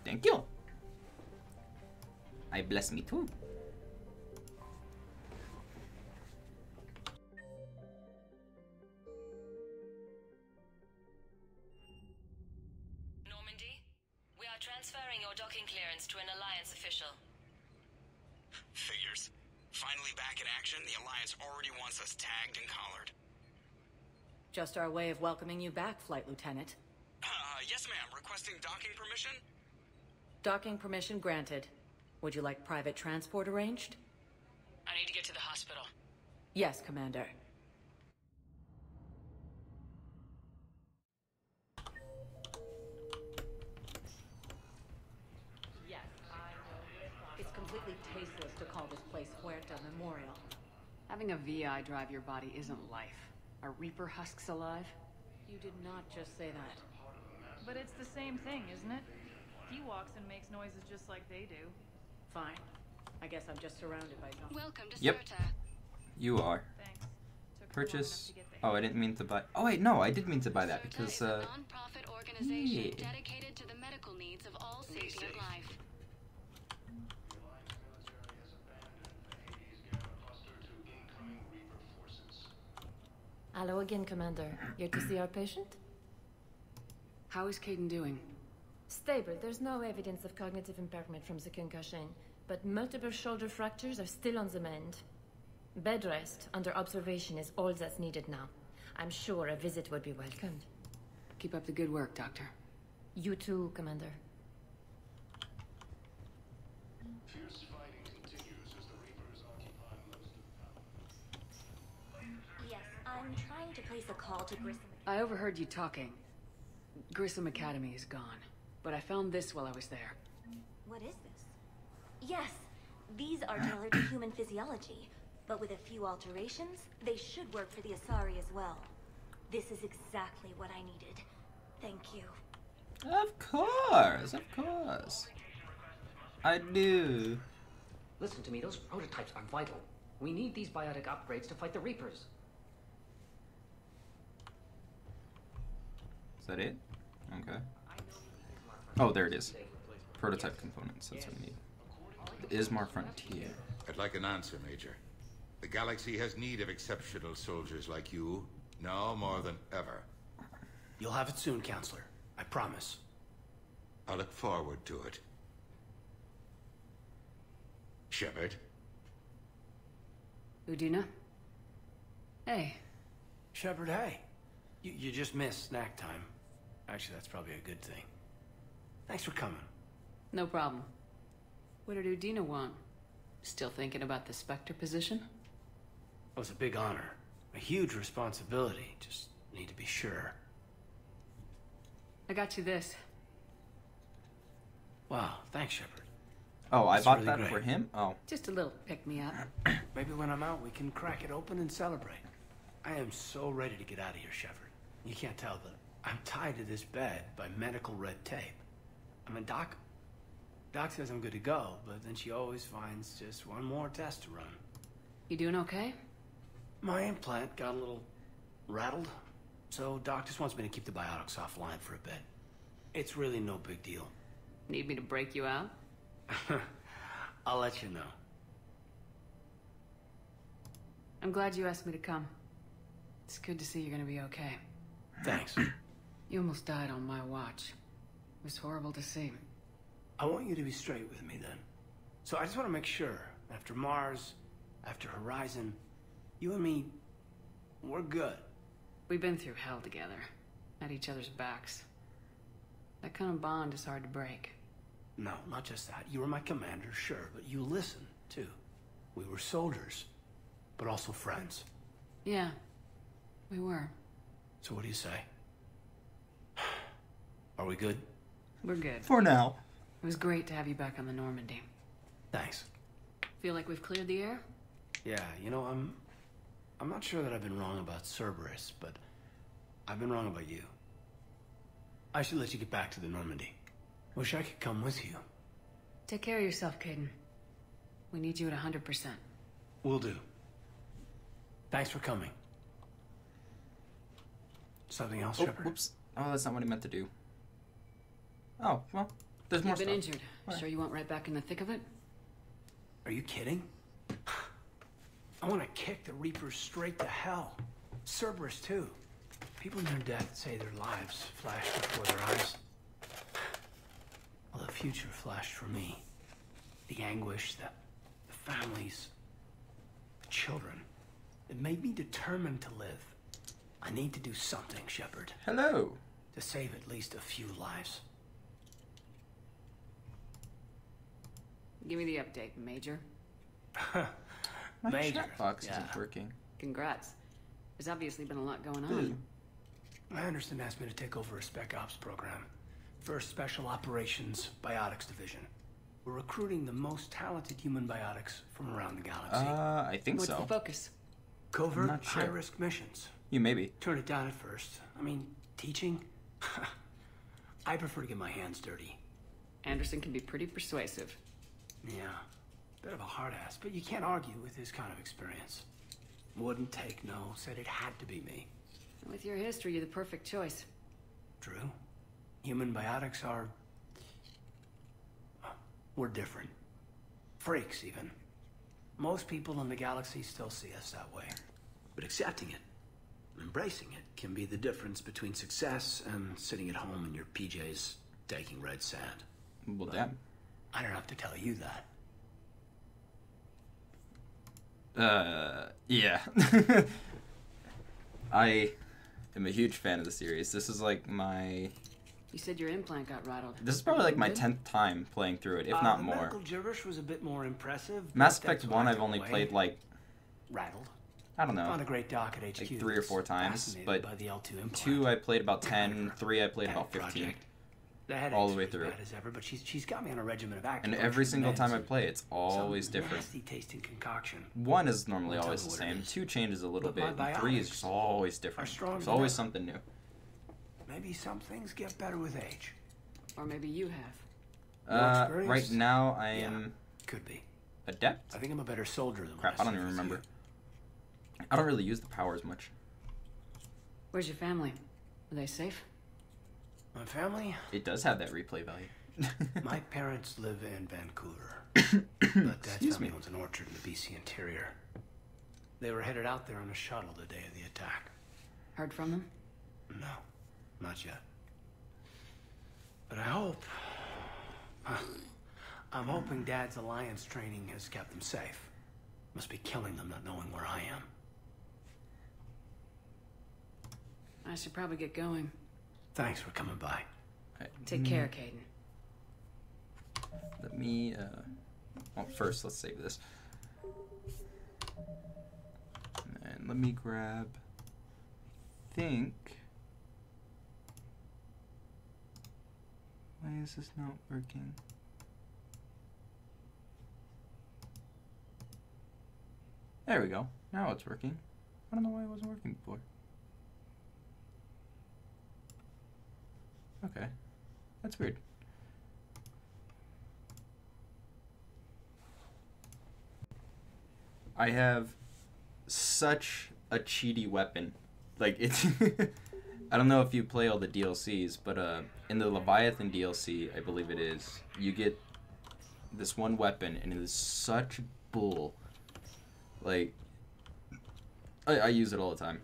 [SPEAKER 1] Thank you. I bless me too.
[SPEAKER 13] Normandy, we are transferring your docking clearance to an Alliance official.
[SPEAKER 8] Figures. Finally back in action, the Alliance already wants us tagged and collared.
[SPEAKER 4] Just our way of welcoming you back, Flight Lieutenant.
[SPEAKER 8] Yes ma'am, requesting docking permission?
[SPEAKER 4] Docking permission granted. Would you like private transport arranged?
[SPEAKER 13] I need to get to the hospital.
[SPEAKER 4] Yes, Commander. Yes, I know. It's completely tasteless to call this place Huerta Memorial. Having a VI drive your body isn't life. Are Reaper husks alive? You did not just say that.
[SPEAKER 20] But it's the same thing, isn't it? He walks and makes noises just like they do.
[SPEAKER 4] Fine. I guess I'm just surrounded by zombies.
[SPEAKER 10] Welcome to
[SPEAKER 1] Yep.
[SPEAKER 10] Sirta.
[SPEAKER 1] You are.
[SPEAKER 20] Thanks.
[SPEAKER 1] Purchase. Oh, I didn't mean to buy. Oh wait, no, I did mean to buy that because
[SPEAKER 10] a non-profit organization
[SPEAKER 1] yeah.
[SPEAKER 10] dedicated to the medical needs of all sapient life.
[SPEAKER 6] Hello again, Commander. Here to see our patient?
[SPEAKER 4] How is Caden doing?
[SPEAKER 6] Stable. There's no evidence of cognitive impairment from the concussion, but multiple shoulder fractures are still on the mend. Bed rest under observation is all that's needed now. I'm sure a visit would be welcomed.
[SPEAKER 4] Keep up the good work, Doctor.
[SPEAKER 6] You too, Commander.
[SPEAKER 12] Fierce fighting continues as the Reapers occupy most of
[SPEAKER 21] Yes, I'm trying to place a call to Grissom.
[SPEAKER 4] I overheard you talking. Grissom Academy is gone, but I found this while I was there.
[SPEAKER 21] What is this? Yes, these are tailored to human physiology, but with a few alterations, they should work for the Asari as well. This is exactly what I needed. Thank you.
[SPEAKER 1] Of course, of course. I do.
[SPEAKER 22] Listen to me, those prototypes are vital. We need these biotic upgrades to fight the Reapers.
[SPEAKER 1] Is that it? Okay. Oh, there it is. Prototype components, that's what we need. The Ismar Frontier.
[SPEAKER 16] I'd like an answer, Major. The galaxy has need of exceptional soldiers like you, now more than ever.
[SPEAKER 23] You'll have it soon, Counselor. I promise.
[SPEAKER 16] I look forward to it. Shepard?
[SPEAKER 4] Udina?
[SPEAKER 23] Hey. Shepard, hey. You just missed snack time. Actually, that's probably a good thing. Thanks for coming.
[SPEAKER 4] No problem. What did Udina want? Still thinking about the Spectre position?
[SPEAKER 23] It was a big honor. A huge responsibility. Just need to be sure.
[SPEAKER 4] I got you this.
[SPEAKER 23] Wow, thanks, Shepard.
[SPEAKER 1] Oh, I
[SPEAKER 23] That's
[SPEAKER 1] bought
[SPEAKER 23] really
[SPEAKER 1] that
[SPEAKER 23] great.
[SPEAKER 1] for him? Oh.
[SPEAKER 4] Just a little pick-me-up.
[SPEAKER 23] Maybe when I'm out, we can crack it open and celebrate. I am so ready to get out of here, Shepard. You can't tell, but I'm tied to this bed by medical red tape. I mean, Doc says I'm good to go, but then she always finds just one more test to run.
[SPEAKER 4] You doing okay?
[SPEAKER 23] My implant got a little rattled, so Doc just wants me to keep the biotics offline for a bit. It's really no big deal.
[SPEAKER 4] Need me to break you out?
[SPEAKER 23] I'll let you know.
[SPEAKER 4] I'm glad you asked me to come. It's good to see you're gonna be okay.
[SPEAKER 23] Thanks.
[SPEAKER 4] You almost died on my watch. It was horrible to see.
[SPEAKER 23] I want you to be straight with me then. So I just want to make sure, after Mars, after Horizon, you and me, we're good.
[SPEAKER 4] We've been through hell together, at each other's backs. That kind of bond is hard to break.
[SPEAKER 23] No, not just that. You were my commander, sure, but you listened, too. We were soldiers, but also friends.
[SPEAKER 4] Yeah, we were.
[SPEAKER 23] So what do you say? Are we good?
[SPEAKER 4] We're good.
[SPEAKER 1] For now.
[SPEAKER 4] It was great to have you back on the Normandy.
[SPEAKER 23] Thanks.
[SPEAKER 4] Feel like we've cleared the air?
[SPEAKER 23] Yeah, you know, I'm not sure that I've been wrong about Cerberus, but I've been wrong about you. I should let you get back to the Normandy. Wish I could come with you.
[SPEAKER 4] Take care of yourself, Caden. We need you at 100%.
[SPEAKER 23] Will do. Thanks for coming. Something else, Shepard?
[SPEAKER 1] Whoops. Oh, that's not what he meant to do. Oh, well, there's more
[SPEAKER 4] You've been
[SPEAKER 1] stuff.
[SPEAKER 4] injured. Sure you want right back in the thick of it?
[SPEAKER 23] Are you kidding? I want to kick the Reapers straight to hell. Cerberus, too. People near death say their lives flashed before their eyes. Well, the future flashed for me. The anguish, the families, the children. It made me determined to live. I need to do something, Shepard.
[SPEAKER 1] Hello.
[SPEAKER 23] To save at least a few lives.
[SPEAKER 4] Give me the update, Major.
[SPEAKER 1] My
[SPEAKER 23] Major.
[SPEAKER 1] chat box isn't working.
[SPEAKER 4] Congrats. There's obviously been a lot going on.
[SPEAKER 23] Anderson asked me to take over a Spec Ops program. First Special Operations Biotics Division. We're recruiting the most talented human biotics from around the galaxy.
[SPEAKER 1] I think
[SPEAKER 4] What's
[SPEAKER 1] so.
[SPEAKER 4] the focus?
[SPEAKER 23] Covert,
[SPEAKER 1] not sure.
[SPEAKER 23] high-risk missions.
[SPEAKER 1] You maybe.
[SPEAKER 23] Turn it down at first. I mean, teaching? I prefer to get my hands dirty.
[SPEAKER 4] Anderson can be pretty persuasive.
[SPEAKER 23] Yeah, bit of a hard ass, but you can't argue with his kind of experience. Wouldn't take no, said it had to be me.
[SPEAKER 4] With your history, you're the perfect choice.
[SPEAKER 23] True. Human biotics are... we're different. Freaks, even. Most people in the galaxy still see us that way. But accepting it, embracing it, can be the difference between success and sitting at home in your PJs taking red sand.
[SPEAKER 1] Well, damn.
[SPEAKER 23] I don't have to tell you that.
[SPEAKER 1] Yeah. I am a huge fan of the series. This is like my...
[SPEAKER 4] You said your implant got rattled.
[SPEAKER 1] This is probably like my 10th time playing through it, if not
[SPEAKER 23] the
[SPEAKER 1] more.
[SPEAKER 23] medical gibberish was a bit more impressive.
[SPEAKER 1] Mass
[SPEAKER 23] but that's
[SPEAKER 1] Effect
[SPEAKER 23] what
[SPEAKER 1] 1
[SPEAKER 23] I
[SPEAKER 1] I've
[SPEAKER 23] took
[SPEAKER 1] only
[SPEAKER 23] away.
[SPEAKER 1] played like...
[SPEAKER 23] Rattled.
[SPEAKER 1] I don't know.
[SPEAKER 23] Found a great doc at HQ.
[SPEAKER 1] Like 3 or 4 times,
[SPEAKER 23] Fascinated
[SPEAKER 1] but
[SPEAKER 23] by the L2 implant.
[SPEAKER 1] 2 I played about 10, 3 I played about 15.
[SPEAKER 23] Project.
[SPEAKER 1] All the way through.
[SPEAKER 23] Bad as ever, but she's got me on a regimen of active.
[SPEAKER 1] And every single time I play, it's always different.
[SPEAKER 23] Nasty tasting concoction.
[SPEAKER 1] 1 is normally
[SPEAKER 23] Won't
[SPEAKER 1] always
[SPEAKER 23] tell
[SPEAKER 1] the
[SPEAKER 23] you what
[SPEAKER 1] same.
[SPEAKER 23] it is.
[SPEAKER 1] 2 changes a little
[SPEAKER 23] But
[SPEAKER 1] bit.
[SPEAKER 23] my
[SPEAKER 1] And 3 is
[SPEAKER 23] biotics
[SPEAKER 1] just always different.
[SPEAKER 23] are strong
[SPEAKER 1] There's always
[SPEAKER 23] enough.
[SPEAKER 1] something new.
[SPEAKER 23] Maybe some things get better with age.
[SPEAKER 4] Or maybe you have.
[SPEAKER 1] Right now I am...
[SPEAKER 23] Could be.
[SPEAKER 1] Adept?
[SPEAKER 23] I think I'm a better soldier than
[SPEAKER 1] Crap, I don't even remember. I don't really use the powers much.
[SPEAKER 4] Where's your family? Are they safe?
[SPEAKER 23] My family?
[SPEAKER 1] It does have that replay value.
[SPEAKER 23] My parents live in Vancouver. But Dad's
[SPEAKER 1] Excuse
[SPEAKER 23] family
[SPEAKER 1] me.
[SPEAKER 23] owns an orchard in the BC interior. They were headed out there on a shuttle the day of the attack.
[SPEAKER 4] Heard from them?
[SPEAKER 23] No, not yet. But I hope... I'm hoping Dad's Alliance training has kept them safe. Must be killing them not knowing where I am.
[SPEAKER 9] should probably get going.
[SPEAKER 23] Thanks for coming by.
[SPEAKER 9] Take care, Caden.
[SPEAKER 1] Let me, well, first, let's save this. And let me grab, I think, why is this not working? There we go. Now it's working. I don't know why it wasn't working before. Okay. That's weird. I have such a cheaty weapon. Like, it's... I don't know if you play all the DLCs, but in the Leviathan DLC, I believe it is, you get this one weapon, and it is such bull. Like, I use it all the time.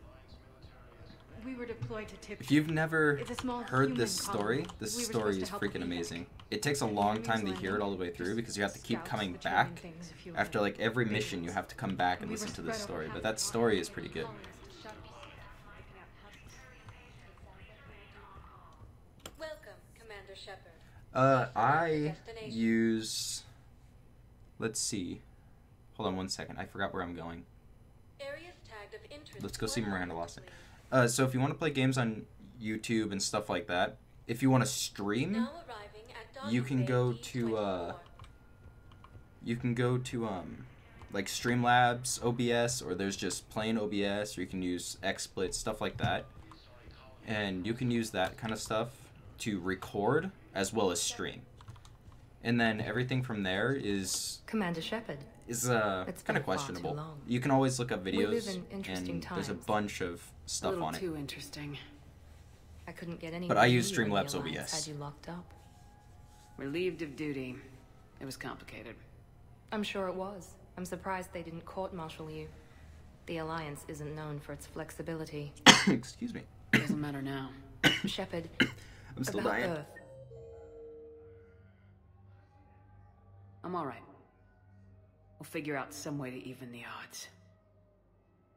[SPEAKER 4] We were deployed to Tip.
[SPEAKER 1] If you've never
[SPEAKER 4] It's a small
[SPEAKER 1] heard
[SPEAKER 4] human
[SPEAKER 1] this story,
[SPEAKER 4] colony.
[SPEAKER 1] this
[SPEAKER 4] We were
[SPEAKER 1] story
[SPEAKER 4] supposed to
[SPEAKER 1] is
[SPEAKER 4] help
[SPEAKER 1] freaking
[SPEAKER 4] with
[SPEAKER 1] amazing. It takes a long time to hear it all the way through because you have to keep
[SPEAKER 4] Scouts,
[SPEAKER 1] coming
[SPEAKER 4] the
[SPEAKER 1] back.
[SPEAKER 4] Turing things, if you
[SPEAKER 1] After
[SPEAKER 4] like.
[SPEAKER 1] like every mission, you have to come back and
[SPEAKER 4] We
[SPEAKER 1] listen
[SPEAKER 4] were
[SPEAKER 1] to this
[SPEAKER 4] spread
[SPEAKER 1] story.
[SPEAKER 4] over
[SPEAKER 1] But that story is pretty good.
[SPEAKER 21] Welcome, Commander Shepard.
[SPEAKER 1] I use... Let's see. Hold on one second. I forgot where I'm going.
[SPEAKER 21] Areas tagged of interest.
[SPEAKER 1] Let's go see Miranda Lawson. So if you want to play games on YouTube and stuff like that, if you want to stream, you can go to like Streamlabs OBS, or there's just plain OBS, or you can use XSplit, stuff like that. And you can use that kind of stuff to record as well as stream. And then everything from there is
[SPEAKER 6] Commander Shepard.
[SPEAKER 1] Is kind of questionable. You can always look up videos, and there's a bunch of stuff on it.
[SPEAKER 9] Too interesting.
[SPEAKER 6] I couldn't get any.
[SPEAKER 1] But I use Streamlabs OBS.
[SPEAKER 6] Had you locked up?
[SPEAKER 9] Relieved of duty. It was complicated.
[SPEAKER 6] I'm sure it was. I'm surprised they didn't court-martial you. The Alliance isn't known for its flexibility.
[SPEAKER 1] Excuse me.
[SPEAKER 9] Doesn't matter now.
[SPEAKER 6] Shepard.
[SPEAKER 1] I'm still
[SPEAKER 6] about
[SPEAKER 1] dying.
[SPEAKER 6] Earth.
[SPEAKER 9] I'm all right. We'll figure out some way to even the odds.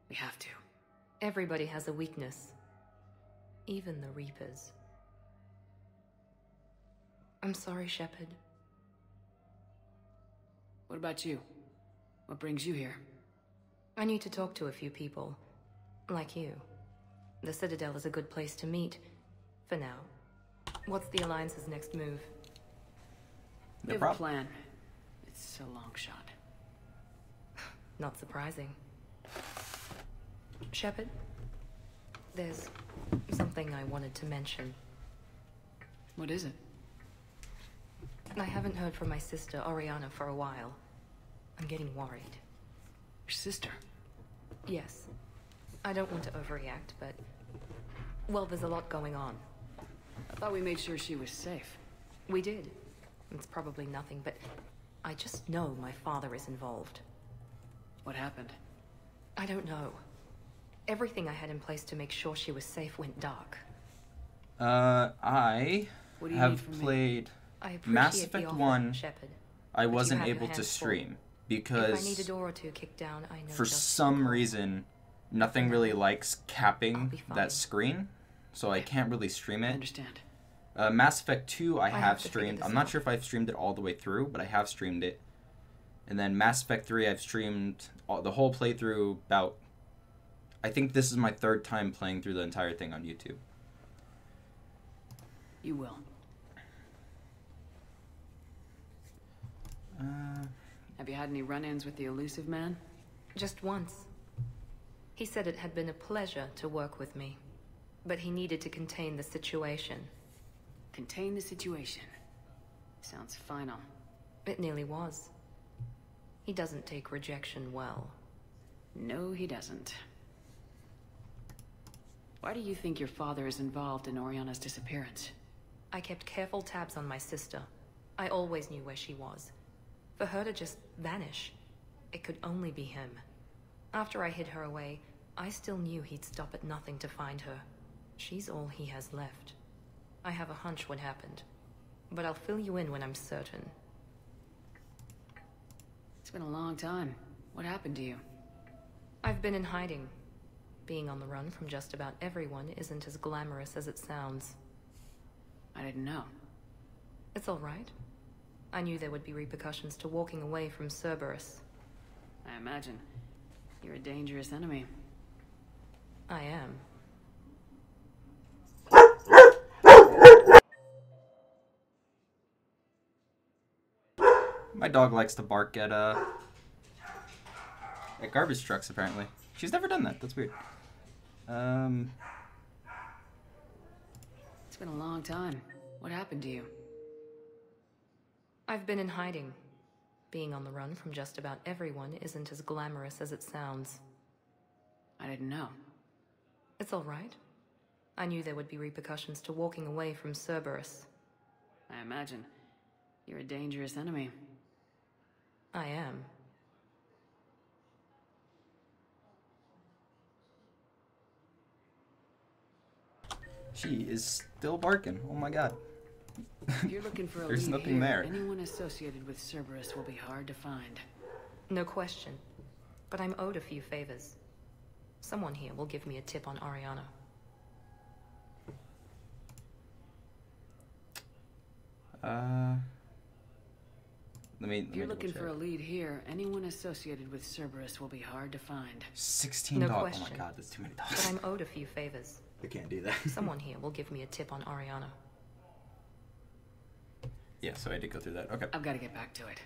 [SPEAKER 9] We have to.
[SPEAKER 6] Everybody has a weakness. Even the Reapers. I'm sorry, Shepard.
[SPEAKER 9] What about you? What brings you here?
[SPEAKER 6] I need to talk to a few people. Like you. The Citadel is a good place to meet. For now. What's the Alliance's next move?
[SPEAKER 9] We have a plan. It's a long shot.
[SPEAKER 6] Not surprising. Shepard, there's something I wanted to mention.
[SPEAKER 9] What is it?
[SPEAKER 6] I haven't heard from my sister, Oriana, for a while. I'm getting worried.
[SPEAKER 9] Your sister?
[SPEAKER 6] Yes. I don't want to overreact, but... Well, there's a lot going on.
[SPEAKER 9] I thought we made sure she was safe.
[SPEAKER 6] We did. It's probably nothing, but... I just know my father is involved.
[SPEAKER 9] What happened?
[SPEAKER 6] I don't know. Everything I had in place to make sure she was safe went dark.
[SPEAKER 1] I
[SPEAKER 9] What do you need
[SPEAKER 1] have
[SPEAKER 9] from me?
[SPEAKER 1] played
[SPEAKER 6] I appreciate
[SPEAKER 1] Mass
[SPEAKER 6] the
[SPEAKER 1] Effect
[SPEAKER 6] offer,
[SPEAKER 1] 1.
[SPEAKER 6] Shepard,
[SPEAKER 1] I
[SPEAKER 6] but you
[SPEAKER 1] wasn't
[SPEAKER 6] have your
[SPEAKER 1] able to
[SPEAKER 6] hands full.
[SPEAKER 1] stream
[SPEAKER 6] If
[SPEAKER 1] because
[SPEAKER 6] I need a door or two kicked down, I know
[SPEAKER 1] for
[SPEAKER 6] just
[SPEAKER 1] some reason nothing really likes capping
[SPEAKER 6] fine.
[SPEAKER 1] that screen, so I can't really stream it.
[SPEAKER 9] I understand.
[SPEAKER 1] Mass Effect 2 I
[SPEAKER 6] have
[SPEAKER 1] have
[SPEAKER 6] to figure
[SPEAKER 1] streamed.
[SPEAKER 6] this
[SPEAKER 1] I'm not
[SPEAKER 6] out.
[SPEAKER 1] sure if I've streamed it all the way through, but I have streamed it. And then Mass Effect 3 I've streamed the whole playthrough about... I think this is my third time playing through the entire thing on YouTube.
[SPEAKER 9] You will. Have you had any run-ins with the elusive man?
[SPEAKER 6] Just once. He said it had been a pleasure to work with me, but he needed to contain the situation.
[SPEAKER 9] Contain the situation. Sounds final.
[SPEAKER 6] It nearly was. He doesn't take rejection well.
[SPEAKER 9] No, he doesn't. Why do you think your father is involved in Oriana's disappearance?
[SPEAKER 6] I kept careful tabs on my sister. I always knew where she was. For her to just vanish, it could only be him. After I hid her away, I still knew he'd stop at nothing to find her. She's all he has left. I have a hunch what happened, but I'll fill you in when I'm certain.
[SPEAKER 9] It's been a long time. What happened to you?
[SPEAKER 6] I've been in hiding.
[SPEAKER 13] Being on the run from just about everyone isn't as glamorous as it sounds.
[SPEAKER 4] I didn't know.
[SPEAKER 13] It's all right. I knew there would be repercussions to walking away from Cerberus.
[SPEAKER 4] I imagine. You're a dangerous enemy.
[SPEAKER 13] I am.
[SPEAKER 1] My dog likes to bark at garbage trucks, apparently. She's never done that. That's weird.
[SPEAKER 4] It's been a long time. What happened to you?
[SPEAKER 13] I've been in hiding. Being on the run from just about everyone isn't as glamorous as it sounds.
[SPEAKER 4] I didn't know.
[SPEAKER 13] It's all right. I knew there would be repercussions to walking away from Cerberus.
[SPEAKER 4] I imagine. You're a dangerous enemy.
[SPEAKER 13] I am.
[SPEAKER 1] She is still barking. Oh my god.
[SPEAKER 4] If you're looking for a
[SPEAKER 1] There's
[SPEAKER 4] lead
[SPEAKER 1] nothing
[SPEAKER 4] here,
[SPEAKER 1] there.
[SPEAKER 4] anyone associated with Cerberus will be hard to find.
[SPEAKER 13] No question. But I'm owed a few favors. Someone here will give me a tip on Ariana.
[SPEAKER 4] If you're looking for a lead here, anyone associated with Cerberus will be hard to find.
[SPEAKER 1] 16
[SPEAKER 13] no
[SPEAKER 1] dogs.
[SPEAKER 13] question.
[SPEAKER 1] Oh my god, that's too many dogs.
[SPEAKER 13] But I'm owed a few favors.
[SPEAKER 1] I can't do that.
[SPEAKER 13] Someone here will give me a tip on Ariana.
[SPEAKER 1] Yeah, so I did go through that. Okay.
[SPEAKER 4] I've got to get back to it.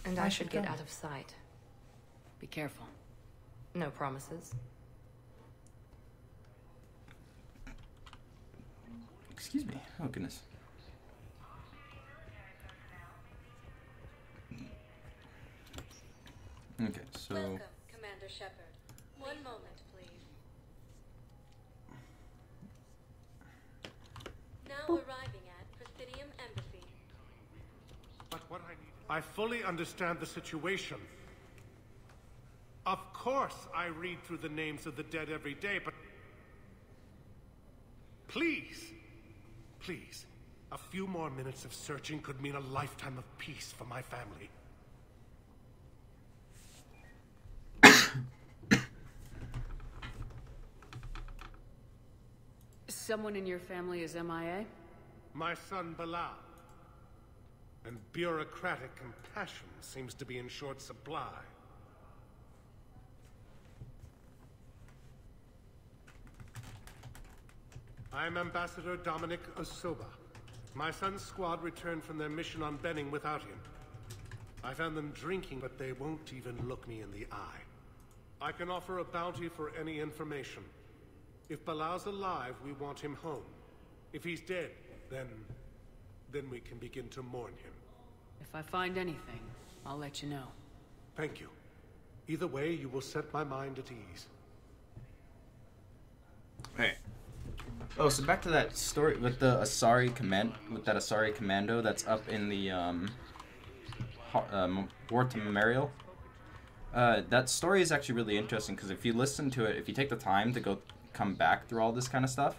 [SPEAKER 13] And I should get out of sight.
[SPEAKER 4] Be careful.
[SPEAKER 13] No promises.
[SPEAKER 1] Excuse me. Oh, goodness. Okay, so...
[SPEAKER 2] Welcome, Commander Shepard. One moment, please. Now arriving at Presidium Embassy.
[SPEAKER 12] But what I fully understand the situation. Of course I read through the names of the dead every day, but... Please, please, a few more minutes of searching could mean a lifetime of peace for my family.
[SPEAKER 4] Someone in your family is MIA?
[SPEAKER 12] My son Bilal. And bureaucratic compassion seems to be in short supply. I'm Ambassador Dominic Osoba. My son's squad returned from their mission on Benning without him. I found them drinking, but they won't even look me in the eye. I can offer a bounty for any information. If Bilal's alive, we want him home. If he's dead, then we can begin to mourn him.
[SPEAKER 4] If I find anything, I'll let you know.
[SPEAKER 12] Thank you. Either way, you will set my mind at ease.
[SPEAKER 1] Hey. Oh, so back to that story with the Asari Commando that's up in the War to Memorial. That story is actually really interesting because if you listen to it, if you take the time to come back through all this kind of stuff,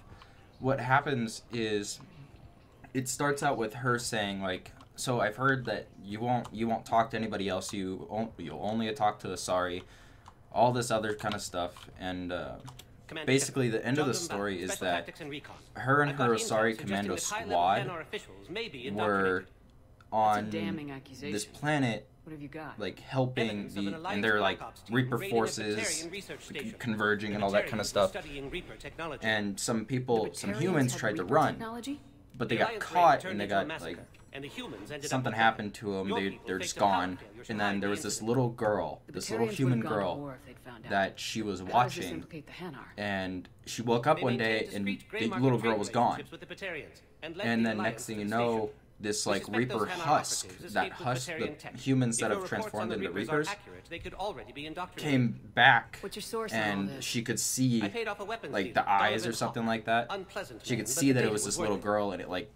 [SPEAKER 1] what happens is it starts out with her saying like, so I've heard that you won't talk to anybody else, you'll only talk to Asari, all this other kind of stuff, and basically the end of the story is that her and her Asari Commando squad were on this planet, like helping and they're like Reaper forces converging and all that kind of stuff, and some humans tried to run, but they got caught and they got like something happened to them. They're just gone. And then there was this little girl, this little human girl that she was watching, and she woke up one day and the little girl was gone. And then next thing you know, this like Reaper husk, the humans that have transformed into Reapers, came back, and she could see like the eyes or something like that. She could see that it was this little girl, and it like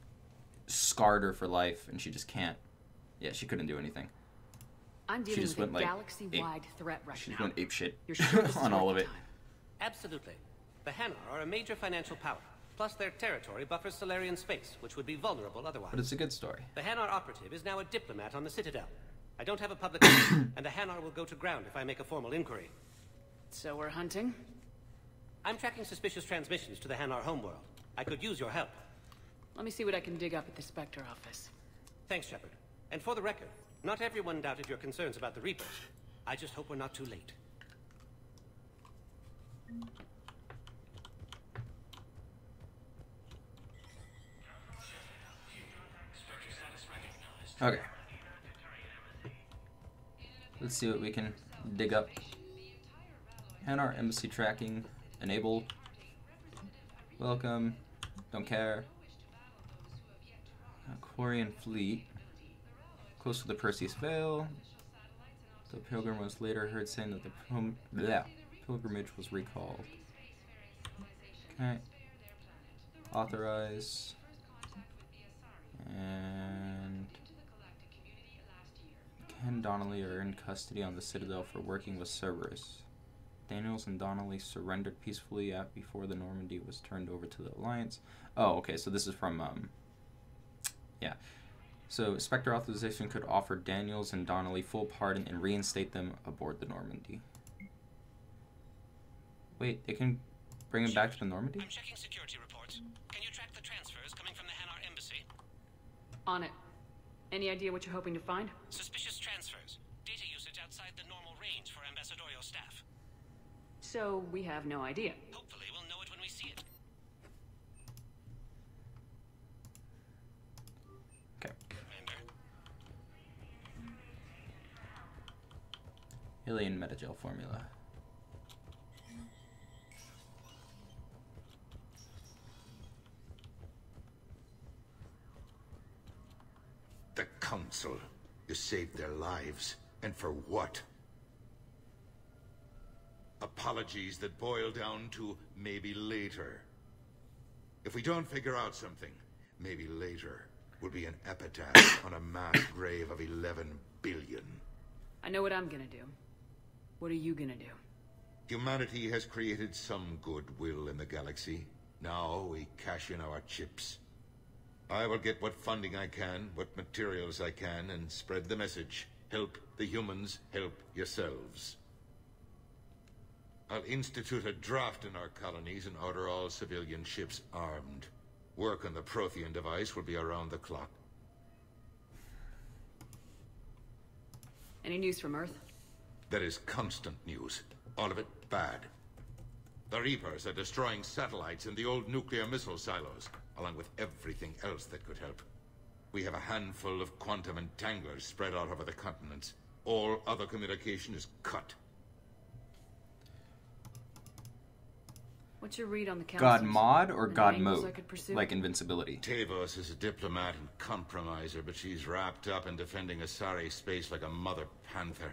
[SPEAKER 1] scarred her for life, and she just can't. Yeah, she couldn't do anything.
[SPEAKER 4] I'm dealing with a galaxy-wide threat right now.
[SPEAKER 1] She just went apeshit
[SPEAKER 4] on
[SPEAKER 1] all of it.
[SPEAKER 5] Absolutely. The Hanar are a major financial power. Plus, their territory buffers Solarian space, which would be vulnerable otherwise.
[SPEAKER 1] But it's a good story.
[SPEAKER 5] The Hanar operative is now a diplomat on the Citadel. I don't have a publication, and the Hanar will go to ground if I make a formal inquiry.
[SPEAKER 4] So we're hunting?
[SPEAKER 5] I'm tracking suspicious transmissions to the Hanar homeworld. I could use your help.
[SPEAKER 4] Let me see what I can dig up at the Spectre office.
[SPEAKER 5] Thanks, Shepard. And for the record, not everyone doubted your concerns about the Reapers. I just hope we're not too late.
[SPEAKER 1] Okay. Let's see what we can dig up. Hanar embassy tracking. Enable. Welcome. Don't care. Quarian fleet. Close to the Perseus Veil. The pilgrim was later heard saying that the pilgrimage was recalled. Okay. Authorize. And Ken and Donnelly are in custody on the Citadel for working with Cerberus. Daniels and Donnelly surrendered peacefully before the Normandy was turned over to the Alliance. Oh, okay, so this is from, yeah. So, Spectre authorization could offer Daniels and Donnelly full pardon and reinstate them aboard the Normandy. Wait, they can bring him back to the Normandy?
[SPEAKER 5] I'm checking security reports. Can you track the transfers coming from the Hanar embassy?
[SPEAKER 4] On it. Any idea what you're hoping to find?
[SPEAKER 5] Suspicious transfers. Data usage outside the normal range for ambassadorial staff.
[SPEAKER 4] So, we have no idea.
[SPEAKER 5] Hopefully we'll know it when we see it.
[SPEAKER 1] Okay.
[SPEAKER 5] Commander.
[SPEAKER 1] Alien metagel formula.
[SPEAKER 16] The Council. You saved their lives. And for what? Apologies that boil down to maybe later. If we don't figure out something, maybe later will be an epitaph on a mass grave of 11 billion.
[SPEAKER 4] I know what I'm gonna do. What are you gonna do?
[SPEAKER 16] Humanity has created some goodwill in the galaxy. Now we cash in our chips. I will get what funding I can, what materials I can, and spread the message. Help the humans, help yourselves. I'll institute a draft in our colonies and order all civilian ships armed. Work on the Prothean device will be around the clock.
[SPEAKER 4] Any news from Earth?
[SPEAKER 16] That is constant news. All of it bad. The Reapers are destroying satellites and the old nuclear missile silos, along with everything else that could help. We have a handful of quantum entanglers spread out over the continents. All other communication is cut.
[SPEAKER 4] What's your read on the council?
[SPEAKER 1] God mod or God mode? Like invincibility.
[SPEAKER 16] Tavos is a diplomat and compromiser, but she's wrapped up in defending Asari space like a mother panther.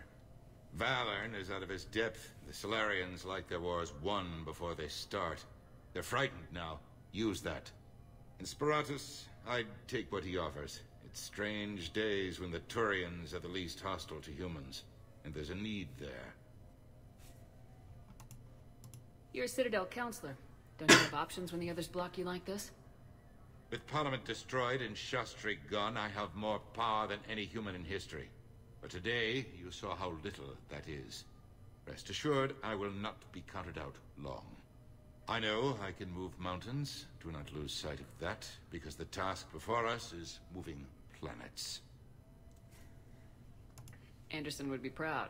[SPEAKER 16] Valorn is out of his depth. The Solarians like their wars won before they start. They're frightened now. Use that. In Sparatus, I'd take what he offers. It's strange days when the Turians are the least hostile to humans. And there's a need there.
[SPEAKER 4] You're a Citadel counselor. Don't you have options when the others block you like this?
[SPEAKER 16] With Parliament destroyed and Shastri gone, I have more power than any human in history. But today, you saw how little that is. Rest assured, I will not be counted out long. I know I can move mountains. Do not lose sight of that, because the task before us is moving planets.
[SPEAKER 4] Anderson would be proud,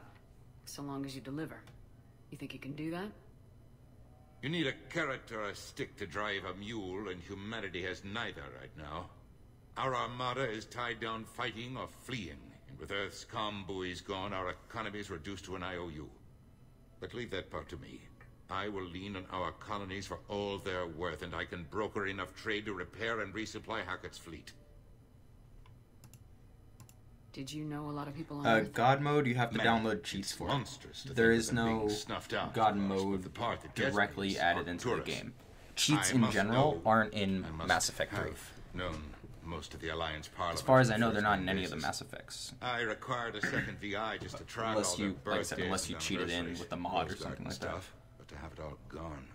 [SPEAKER 4] so long as you deliver. You think you can do that?
[SPEAKER 16] You need a carrot or a stick to drive a mule, and humanity has neither right now. Our armada is tied down fighting or fleeing, and with Earth's comm buoys gone, our economy is reduced to an IOU. But leave that part to me. I will lean on our colonies for all they're worth, and I can broker enough trade to repair and resupply Hackett's fleet.
[SPEAKER 4] Did you know a lot of people on Earth?
[SPEAKER 1] God mode, you have to download cheats for.
[SPEAKER 16] Monstrous.
[SPEAKER 1] There is no God mode directly added into the game. Cheats in general aren't in Mass Effect 3.
[SPEAKER 16] Known most of the Alliance Parliament.
[SPEAKER 1] As far as I know, they're not in any of the Mass Effects.
[SPEAKER 16] I required a second VI just to track
[SPEAKER 1] unless
[SPEAKER 16] all their
[SPEAKER 1] you, like I said,
[SPEAKER 16] birthdays
[SPEAKER 1] unless you
[SPEAKER 16] and
[SPEAKER 1] cheated in
[SPEAKER 16] anniversaries,
[SPEAKER 1] with the mod or
[SPEAKER 16] Rose
[SPEAKER 1] something
[SPEAKER 16] Garden
[SPEAKER 1] like that.
[SPEAKER 16] stuff, but to have it all gone.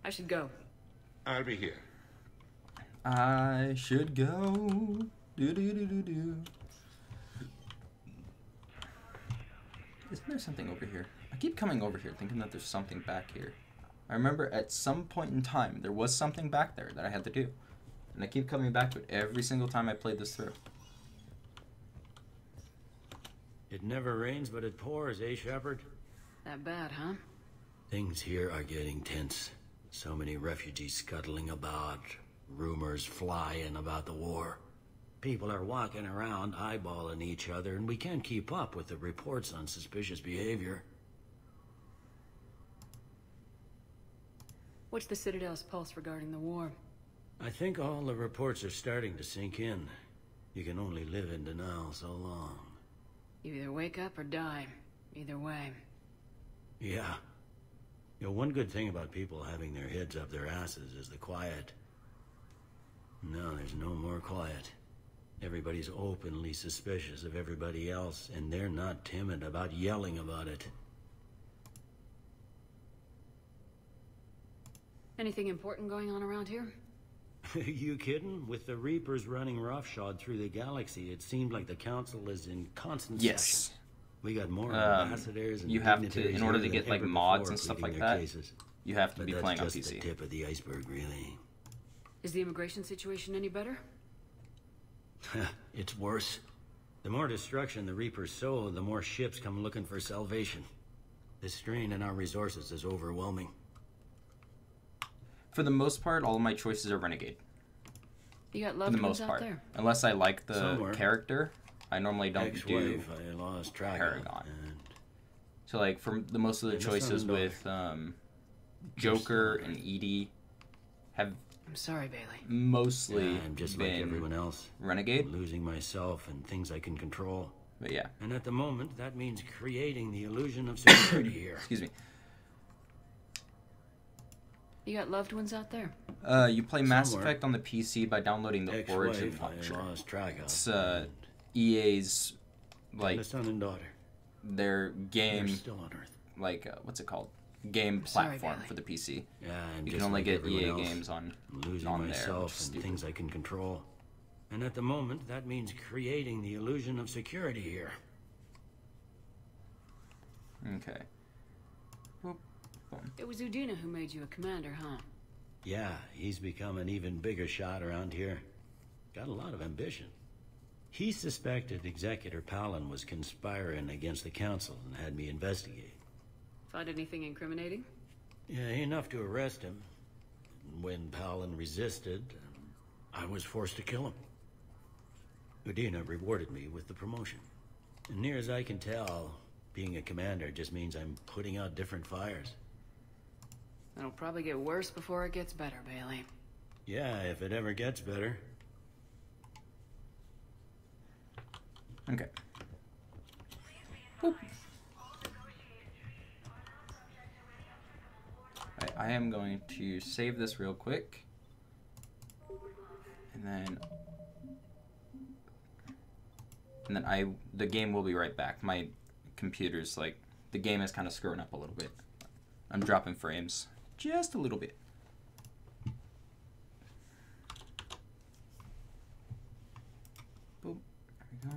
[SPEAKER 4] I should go.
[SPEAKER 16] I'll be here.
[SPEAKER 1] I should go. Do. Isn't there something over here? I keep coming over here thinking that there's something back here. I remember at some point in time there was something back there that I had to do. And I keep coming back to it every single time I play this through.
[SPEAKER 7] It never rains, but it pours, eh, Shepard?
[SPEAKER 4] That bad, huh?
[SPEAKER 7] Things here are getting tense. So many refugees scuttling about, rumors flying about the war. People are walking around eyeballing each other, and we can't keep up with the reports on suspicious behavior.
[SPEAKER 4] What's the Citadel's pulse regarding the war?
[SPEAKER 7] I think all the reports are starting to sink in. You can only live in denial so long.
[SPEAKER 4] You either wake up or die. Either way.
[SPEAKER 7] Yeah. You know, one good thing about people having their heads up their asses is the quiet. No, there's no more quiet. Everybody's openly suspicious of everybody else, and they're not timid about yelling about it.
[SPEAKER 4] Anything important going on around here?
[SPEAKER 7] You kidding? With the Reapers running roughshod through the galaxy, it seemed like the Council is in constant session. We got more ambassadors and
[SPEAKER 1] you have to,
[SPEAKER 7] dignitaries
[SPEAKER 1] in order to
[SPEAKER 7] here
[SPEAKER 1] get
[SPEAKER 7] than
[SPEAKER 1] like
[SPEAKER 7] ever
[SPEAKER 1] mods
[SPEAKER 7] before
[SPEAKER 1] and stuff
[SPEAKER 7] pleading
[SPEAKER 1] like
[SPEAKER 7] their
[SPEAKER 1] that,
[SPEAKER 7] cases.
[SPEAKER 1] you have to
[SPEAKER 7] But
[SPEAKER 1] be
[SPEAKER 7] that's
[SPEAKER 1] playing on
[SPEAKER 7] just
[SPEAKER 1] PC.
[SPEAKER 7] the tip of the iceberg, really.
[SPEAKER 4] Is the immigration situation any better?
[SPEAKER 7] It's worse. The more destruction the Reapers sow, the more ships come looking for salvation. The strain on our resources is overwhelming.
[SPEAKER 1] For the most part, all of my choices are Renegade.
[SPEAKER 4] You got
[SPEAKER 1] For
[SPEAKER 4] loved
[SPEAKER 1] the
[SPEAKER 4] ones
[SPEAKER 1] most
[SPEAKER 4] out
[SPEAKER 1] part.
[SPEAKER 4] there?
[SPEAKER 1] Unless I like the
[SPEAKER 7] Somewhere.
[SPEAKER 1] character, I normally don't do
[SPEAKER 7] Ex-wife, I lost track of,
[SPEAKER 1] Paragon. So like for the most of the
[SPEAKER 7] And a son
[SPEAKER 1] choices
[SPEAKER 7] and daughter.
[SPEAKER 1] with Joker and Edie have
[SPEAKER 4] I'm sorry, Bailey.
[SPEAKER 1] mostly
[SPEAKER 7] Yeah, I'm just
[SPEAKER 1] been
[SPEAKER 7] like everyone else.
[SPEAKER 1] Renegade.
[SPEAKER 7] Losing myself and things I can control.
[SPEAKER 1] But yeah.
[SPEAKER 7] And at the moment, that means creating the illusion of security here.
[SPEAKER 1] Excuse me.
[SPEAKER 4] You got loved ones out there?
[SPEAKER 1] You play Mass
[SPEAKER 7] Somewhere.
[SPEAKER 1] Effect on the PC by downloading the
[SPEAKER 7] Ex-wife,
[SPEAKER 1] Origin
[SPEAKER 7] I
[SPEAKER 1] launcher.
[SPEAKER 7] lost track of.
[SPEAKER 1] It's EA's like
[SPEAKER 7] And a son and daughter.
[SPEAKER 1] their game
[SPEAKER 7] They're still on Earth.
[SPEAKER 1] like what's it called? Game
[SPEAKER 4] sorry,
[SPEAKER 1] platform
[SPEAKER 4] Bailey.
[SPEAKER 1] for the PC.
[SPEAKER 7] Yeah, I'm
[SPEAKER 1] You
[SPEAKER 7] just
[SPEAKER 1] can only
[SPEAKER 7] like
[SPEAKER 1] get
[SPEAKER 7] everyone
[SPEAKER 1] EA
[SPEAKER 7] else.
[SPEAKER 1] games on
[SPEAKER 7] I'm losing
[SPEAKER 1] on there. which
[SPEAKER 7] myself
[SPEAKER 1] is
[SPEAKER 7] and
[SPEAKER 1] stupid.
[SPEAKER 7] things I can control. And at the moment, that means creating the illusion of security here.
[SPEAKER 1] Okay. Boop. Boom.
[SPEAKER 4] It was Udina who made you a commander, huh?
[SPEAKER 7] Yeah, he's become an even bigger shot around here. Got a lot of ambition. He suspected Executor Palin was conspiring against the Council and had me investigate.
[SPEAKER 4] Find anything incriminating?
[SPEAKER 7] Yeah, enough to arrest him. When Palin resisted, I was forced to kill him. Udina rewarded me with the promotion. And near as I can tell, being a commander just means I'm putting out different fires.
[SPEAKER 4] It'll probably get worse before it gets better, Bailey.
[SPEAKER 7] Yeah, if it ever gets better.
[SPEAKER 1] Okay. Boop. Right, I am going to save this real quick. And then the game will be right back. My computer's like, the game is kind of screwing up a little bit. I'm dropping frames just a little bit. Boop. There we go.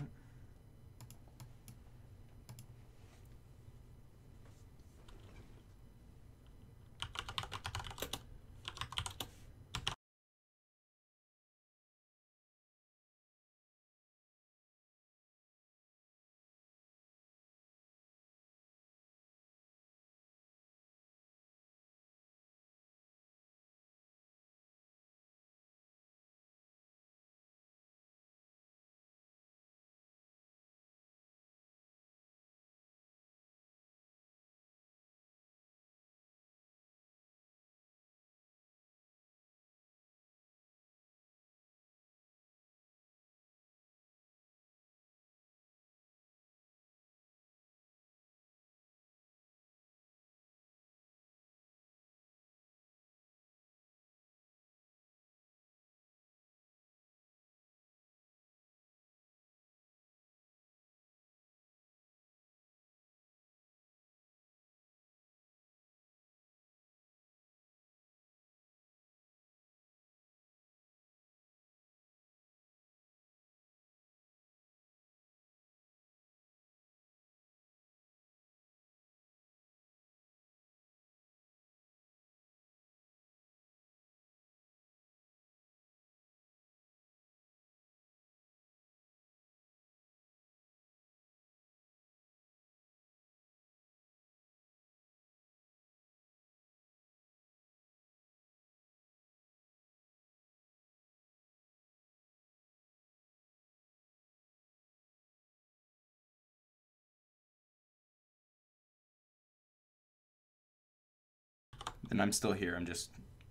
[SPEAKER 1] And I'm still here.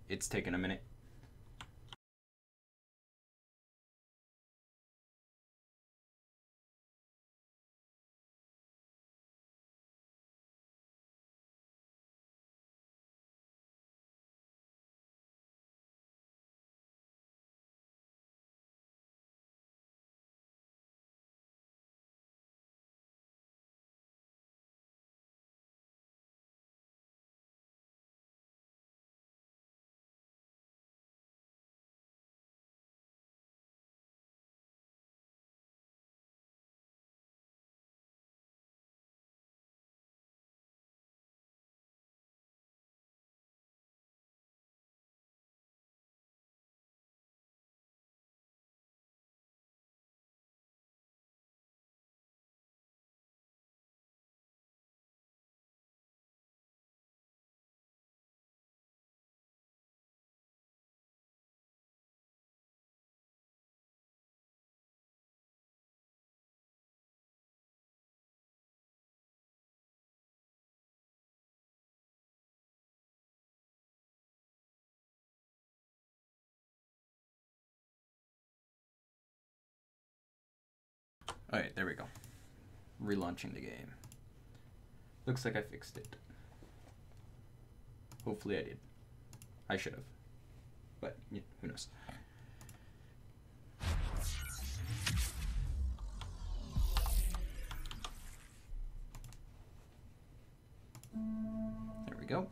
[SPEAKER 1] It's taking a minute. Alright, there we go. Relaunching the game. Looks like I fixed it. Hopefully I did. I should have. But, yeah, who knows. There we go.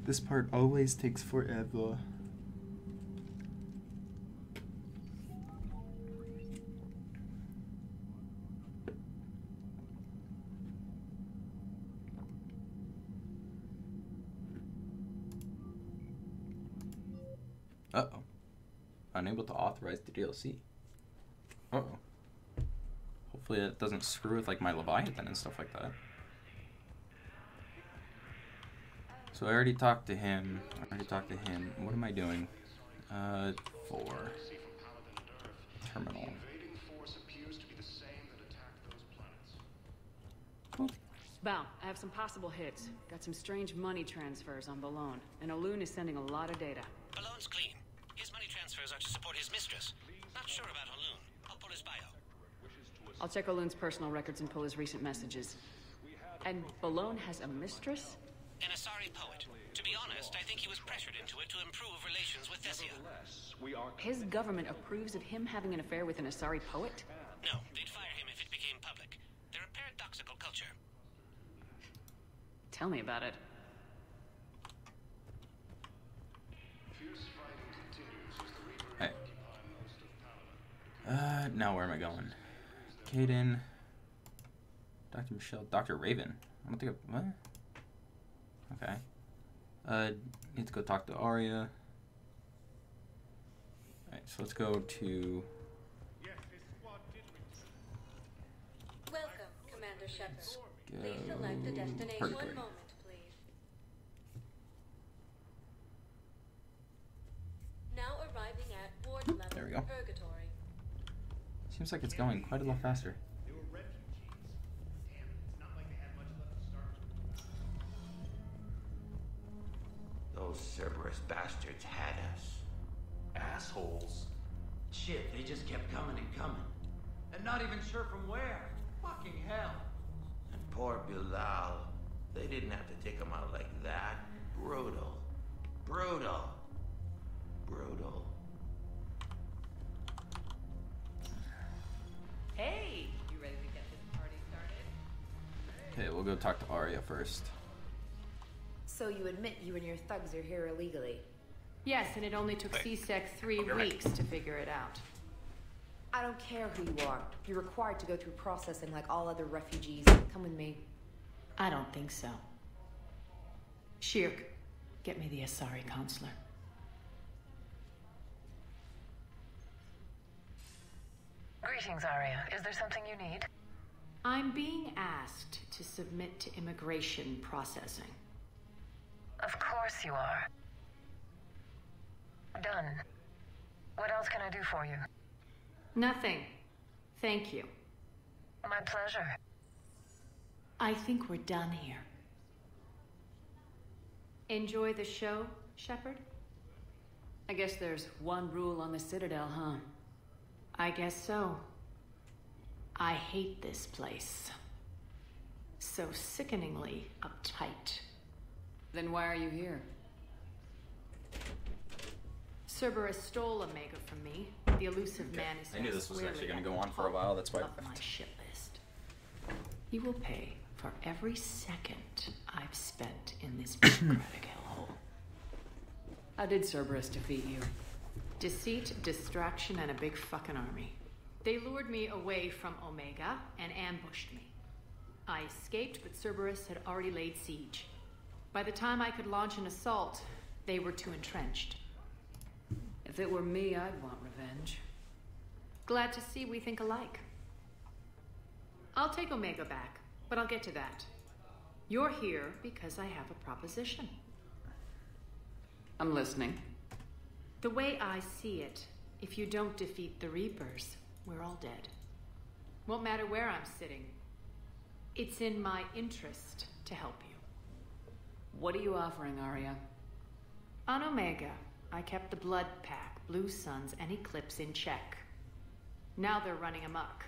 [SPEAKER 1] This part always takes forever. Uh-oh. Unable to authorize the DLC. Uh-oh. Hopefully it doesn't screw with like my Leviathan and stuff like that. So I already talked to him. What am I doing? 4. Terminal.
[SPEAKER 4] Cool. Bow, I have some possible hits. Got some strange money transfers on Balone, and Olun is sending a lot of data.
[SPEAKER 5] Balone's clean. His money transfers are to support his mistress. Not sure about Olun. I'll pull his bio.
[SPEAKER 4] I'll check Olun's personal records and pull his recent messages. And Balone has a mistress?
[SPEAKER 5] An Asari poet. To be honest, I think he was pressured into it to improve relations with Thessia.
[SPEAKER 4] His government approves of him having an affair with an Asari poet?
[SPEAKER 5] No, they'd fire him if it became public. They're a paradoxical culture.
[SPEAKER 4] Tell me about it.
[SPEAKER 1] Hey. Now where am I going? Caden. Dr. Michelle. Dr. Raven. I don't think I... What? Okay. Need to go talk to Arya. Alright, so let's go to...
[SPEAKER 2] Welcome, Commander Shepard. Please select a destination.
[SPEAKER 1] Purgatory.
[SPEAKER 2] 1 moment, please. Now arriving at ward level.
[SPEAKER 1] There we go.
[SPEAKER 2] Purgatory.
[SPEAKER 1] Seems like it's going quite a little faster.
[SPEAKER 3] Those Cerberus bastards had us. Assholes. Shit, they just kept coming and coming. And not even sure from where. Fucking hell. And poor Bilal. They didn't have to take him out like that. Brutal. Brutal. Brutal.
[SPEAKER 4] Hey! You ready to get this party started?
[SPEAKER 1] Okay, we'll go talk to Arya first.
[SPEAKER 6] So you admit you and your thugs are here illegally?
[SPEAKER 4] Yes, and it only took C-Sec 3 weeks to figure it out.
[SPEAKER 6] I don't care who you are. You're required to go through processing like all other refugees. Come with me.
[SPEAKER 4] I don't think so. Shirk, get me the Asari counselor.
[SPEAKER 14] Greetings, Arya. Is there something you need?
[SPEAKER 4] I'm being asked to submit to immigration processing.
[SPEAKER 14] Of course you are. Done. done. What else can I do for you?
[SPEAKER 4] Nothing. Thank you.
[SPEAKER 14] My pleasure.
[SPEAKER 4] I think we're done here. Enjoy the show, Shepard?
[SPEAKER 13] I guess there's one rule on the Citadel, huh?
[SPEAKER 4] I guess so. I hate this place. So sickeningly uptight.
[SPEAKER 13] Then why are you here?
[SPEAKER 4] Cerberus stole Omega from me. The elusive man is.
[SPEAKER 1] I knew this was actually going to go on for a while. That's why.
[SPEAKER 4] My shit list. He will pay for every second I've spent in this bureaucratic hellhole.
[SPEAKER 13] How did Cerberus defeat you?
[SPEAKER 4] Deceit, distraction, and a big fucking army. They lured me away from Omega and ambushed me. I escaped, but Cerberus had already laid siege. By the time I could launch an assault, they were too entrenched.
[SPEAKER 13] If it were me, I'd want revenge.
[SPEAKER 4] Glad to see we think alike. I'll take Omega back, but I'll get to that. You're here because I have a proposition.
[SPEAKER 13] I'm listening.
[SPEAKER 4] The way I see it, if you don't defeat the Reapers, we're all dead. Won't matter where I'm sitting. It's in my interest to help you.
[SPEAKER 13] What are you offering, Arya?
[SPEAKER 4] On Omega, I kept the Blood Pack, Blue Suns, and Eclipse in check. Now they're running amok.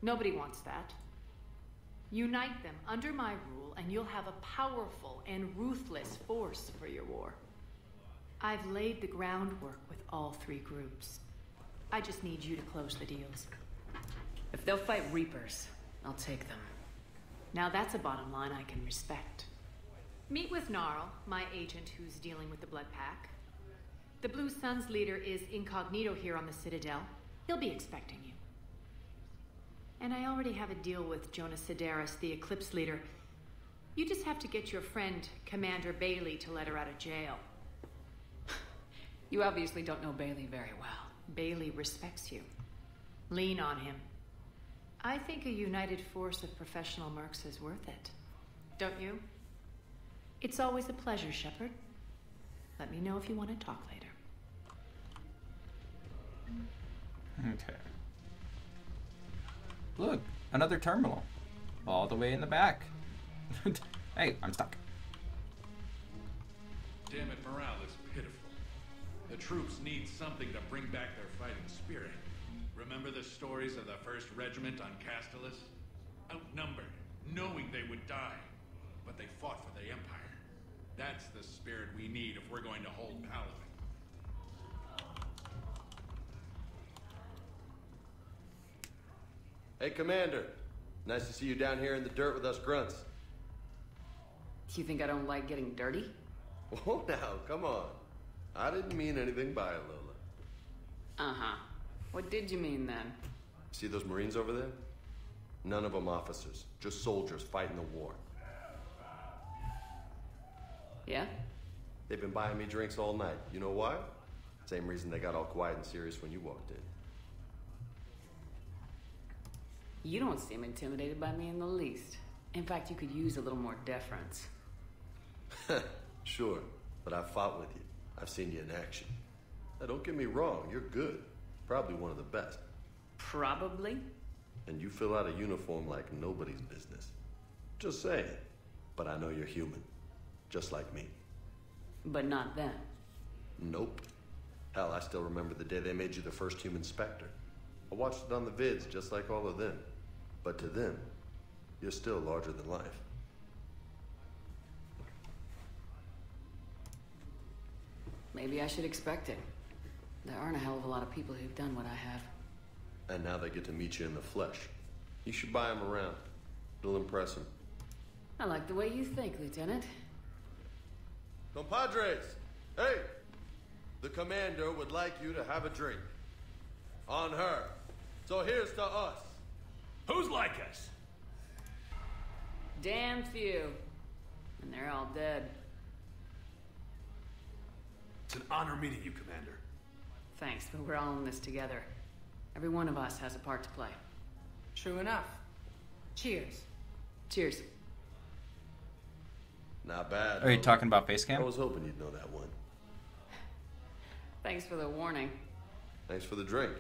[SPEAKER 4] Nobody wants that. Unite them under my rule, and you'll have a powerful and ruthless force for your war. I've laid the groundwork with all three groups. I just need you to close the deals.
[SPEAKER 13] If they'll fight Reapers, I'll take them.
[SPEAKER 4] Now that's a bottom line I can respect. Meet with Gnarl, my agent who's dealing with the Blood Pack. The Blue Suns leader is incognito here on the Citadel. He'll be expecting you. And I already have a deal with Jonas Sidaris, the Eclipse leader. You just have to get your friend, Commander Bailey, to let her out of jail.
[SPEAKER 13] You obviously don't know Bailey very well.
[SPEAKER 4] Bailey respects you. Lean on him. I think a united force of professional mercs is worth it. Don't you? It's always a pleasure, Shepard. Let me know if you want to talk later.
[SPEAKER 1] Okay. Look, another terminal. All the way in the back. Hey, I'm stuck.
[SPEAKER 15] Damn it, morale is pitiful. The troops need something to bring back their fighting spirit. Remember the stories of the 1st Regiment on Castellus? Outnumbered, knowing they would die. But they fought for the Empire. That's the spirit we need if we're going to hold Paladin.
[SPEAKER 17] Hey, Commander. Nice to see you down here in the dirt with us grunts.
[SPEAKER 13] You think I don't like getting dirty?
[SPEAKER 17] Oh, now, come on. I didn't mean anything by it, Lola.
[SPEAKER 13] Uh-huh. What did you mean, then?
[SPEAKER 17] See those Marines over there? None of them officers. Just soldiers fighting the war.
[SPEAKER 13] Yeah?
[SPEAKER 17] They've been buying me drinks all night. You know why? Same reason they got all quiet and serious when you walked in.
[SPEAKER 13] You don't seem intimidated by me in the least. In fact, you could use a little more deference.
[SPEAKER 17] Sure, but I've fought with you. I've seen you in action. Now, don't get me wrong, you're good. Probably one of the best.
[SPEAKER 13] Probably?
[SPEAKER 17] And you fill out a uniform like nobody's business. Just saying. But I know you're human. Just like me.
[SPEAKER 13] But not them.
[SPEAKER 17] Nope. Hell, I still remember the day they made you the first human Spectre. I watched it on the vids just like all of them. But to them, you're still larger than life.
[SPEAKER 13] Maybe I should expect it. There aren't a hell of a lot of people who've done what I have.
[SPEAKER 17] And now they get to meet you in the flesh. You should buy them around. It'll impress them.
[SPEAKER 13] I like the way you think, Lieutenant.
[SPEAKER 17] Compadres! Hey! The commander would like you to have a drink. On her. So here's to us.
[SPEAKER 15] Who's like us?
[SPEAKER 13] Damn few. And they're all dead.
[SPEAKER 15] It's an honor meeting you, Commander.
[SPEAKER 13] Thanks, but we're all in this together. Every one of us has a part to play.
[SPEAKER 18] True enough. Cheers.
[SPEAKER 13] Cheers.
[SPEAKER 17] Not bad.
[SPEAKER 1] Are you talking about face
[SPEAKER 17] I
[SPEAKER 1] cam?
[SPEAKER 17] was hoping you'd know that one.
[SPEAKER 13] Thanks for the warning.
[SPEAKER 17] Thanks for the drink.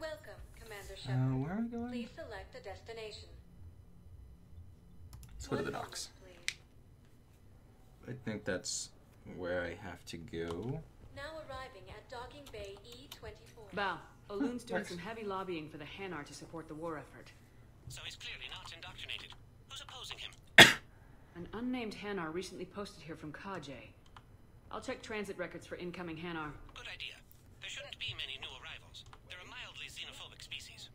[SPEAKER 2] Welcome, Commander Shepard.
[SPEAKER 1] Where am I going?
[SPEAKER 2] Please select a destination.
[SPEAKER 1] Let's go to the docks. I think that's where I have to go.
[SPEAKER 2] Now arriving at Docking Bay E24.
[SPEAKER 4] Bow, Olun's doing some heavy lobbying for the Hanar to support the war effort.
[SPEAKER 5] So he's clearly not indoctrinated. Who's opposing him?
[SPEAKER 4] An unnamed Hanar recently posted here from Kajay. I'll check transit records for incoming Hanar.
[SPEAKER 5] Good idea. There shouldn't be many new arrivals. They're a mildly xenophobic species.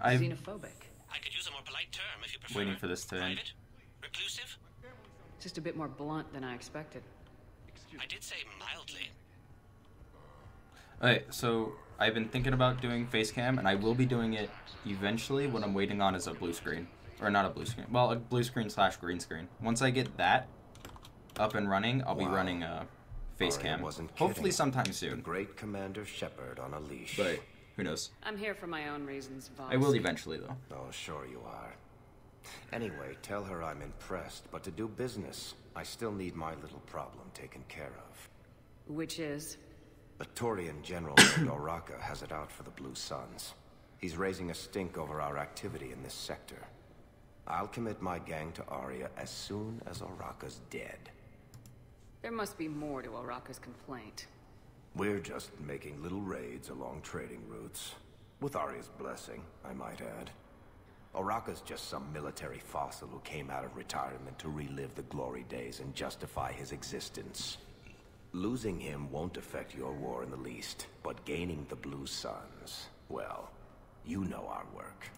[SPEAKER 4] Xenophobic?
[SPEAKER 5] I could use a more polite term if you prefer.
[SPEAKER 1] Waiting for this to end.
[SPEAKER 5] Private? Reclusive?
[SPEAKER 4] Just a bit more blunt than I expected.
[SPEAKER 5] I did say mildly.
[SPEAKER 1] Alright, so I've been thinking about doing face cam, and I will be doing it eventually. What I'm waiting on is a blue screen. Or not a blue screen. Well, a blue screen / green screen. Once I get that up and running, I'll be running a face cam. Hopefully sometime soon.
[SPEAKER 8] The great Commander Shepard on a leash.
[SPEAKER 1] But who knows?
[SPEAKER 4] I'm here for my own reasons, Voss.
[SPEAKER 1] I will eventually, though.
[SPEAKER 8] Oh, sure you are. Anyway, tell her I'm impressed, but to do business, I still need my little problem taken care of.
[SPEAKER 4] Which is?
[SPEAKER 8] A Turian general named Oraka has it out for the Blue Suns. He's raising a stink over our activity in this sector. I'll commit my gang to Aria as soon as Oraka's dead.
[SPEAKER 4] There must be more to Oraka's complaint.
[SPEAKER 8] We're just making little raids along trading routes. With Aria's blessing, I might add. Oraka's just some military fossil who came out of retirement to relive the glory days and justify his existence. Losing him won't affect your war in the least, but gaining the Blue Suns, well, you know our work.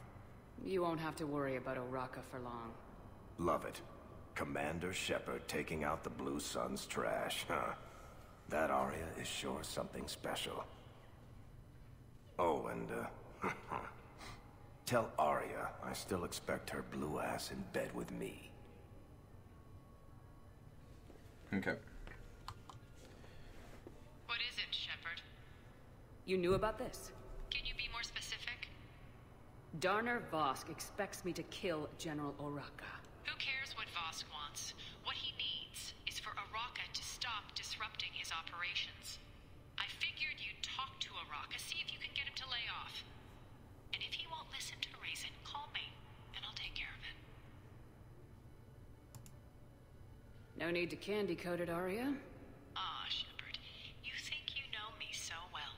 [SPEAKER 4] You won't have to worry about Oraka for long.
[SPEAKER 8] Love it. Commander Shepard taking out the Blue Suns trash, huh? That Aria is sure something special. Oh, and, tell Aria I still expect her blue ass in bed with me.
[SPEAKER 1] Okay.
[SPEAKER 11] What is it, Shepard?
[SPEAKER 4] You knew about this?
[SPEAKER 11] Can you be more specific?
[SPEAKER 4] Darner Vosk expects me to kill General Oraka.
[SPEAKER 11] Who cares what Vosk wants? What he needs is for Oraka to stop disrupting his operations. I figured you'd talk to Oraka, see if you can get him to lay off. And if he won't listen to reason, call me, and I'll take care of it.
[SPEAKER 4] No need to candy coat it, Aria.
[SPEAKER 11] Aw, Shepard, you think you know me so well.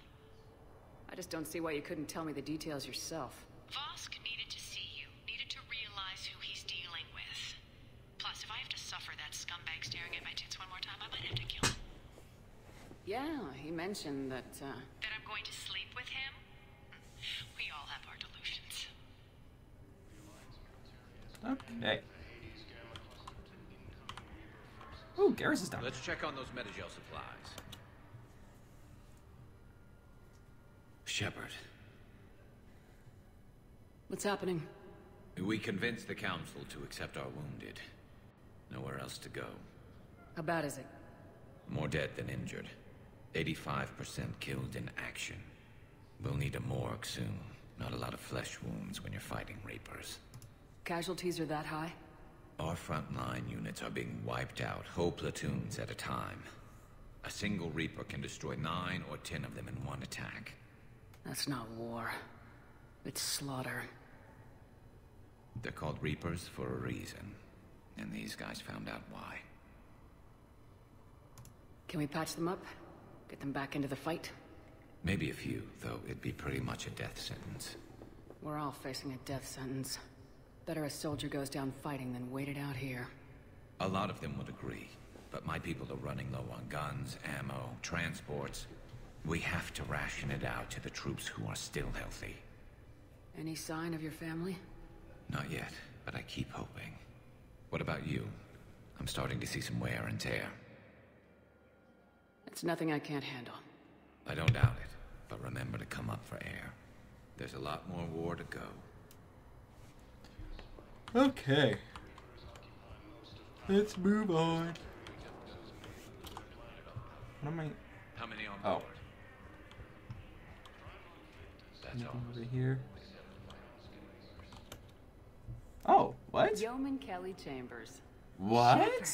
[SPEAKER 4] I just don't see why you couldn't tell me the details yourself.
[SPEAKER 11] Vosk needed to see you, needed to realize who he's dealing with. Plus, if I have to suffer that scumbag staring at my tits one more time, I might have to kill him.
[SPEAKER 4] Yeah, he mentioned that,
[SPEAKER 11] That I'm going to sleep with him? We all have our delusions.
[SPEAKER 1] Okay. Oh, Garrus is down.
[SPEAKER 19] Let's check on those Metagel supplies. Shepard.
[SPEAKER 4] What's happening?
[SPEAKER 19] We convinced the Council to accept our wounded. Nowhere else to go.
[SPEAKER 4] How bad is it?
[SPEAKER 19] More dead than injured. 85% killed in action. We'll need a morgue soon. Not a lot of flesh wounds when you're fighting Reapers.
[SPEAKER 4] Casualties are that high?
[SPEAKER 19] Our frontline units are being wiped out, whole platoons at a time. A single Reaper can destroy 9 or 10 of them in one attack.
[SPEAKER 4] That's not war. It's slaughter.
[SPEAKER 19] They're called Reapers for a reason. And these guys found out why.
[SPEAKER 4] Can we patch them up? Get them back into the fight?
[SPEAKER 19] Maybe a few, though it'd be pretty much a death sentence.
[SPEAKER 4] We're all facing a death sentence. Better a soldier goes down fighting than wait it out here.
[SPEAKER 19] A lot of them would agree, but my people are running low on guns, ammo, transports. We have to ration it out to the troops who are still healthy.
[SPEAKER 4] Any sign of your family?
[SPEAKER 19] Not yet, but I keep hoping. What about you? I'm starting to see some wear and tear.
[SPEAKER 4] It's nothing I can't handle.
[SPEAKER 19] I don't doubt it, but remember to come up for air. There's a lot more war to go.
[SPEAKER 1] Okay. Let's move on. What am I?
[SPEAKER 15] How many on
[SPEAKER 1] Oh.
[SPEAKER 15] board? That's all.
[SPEAKER 1] Over here. Oh, what?
[SPEAKER 4] Yeoman Kelly Chambers.
[SPEAKER 1] What?
[SPEAKER 6] Shepard,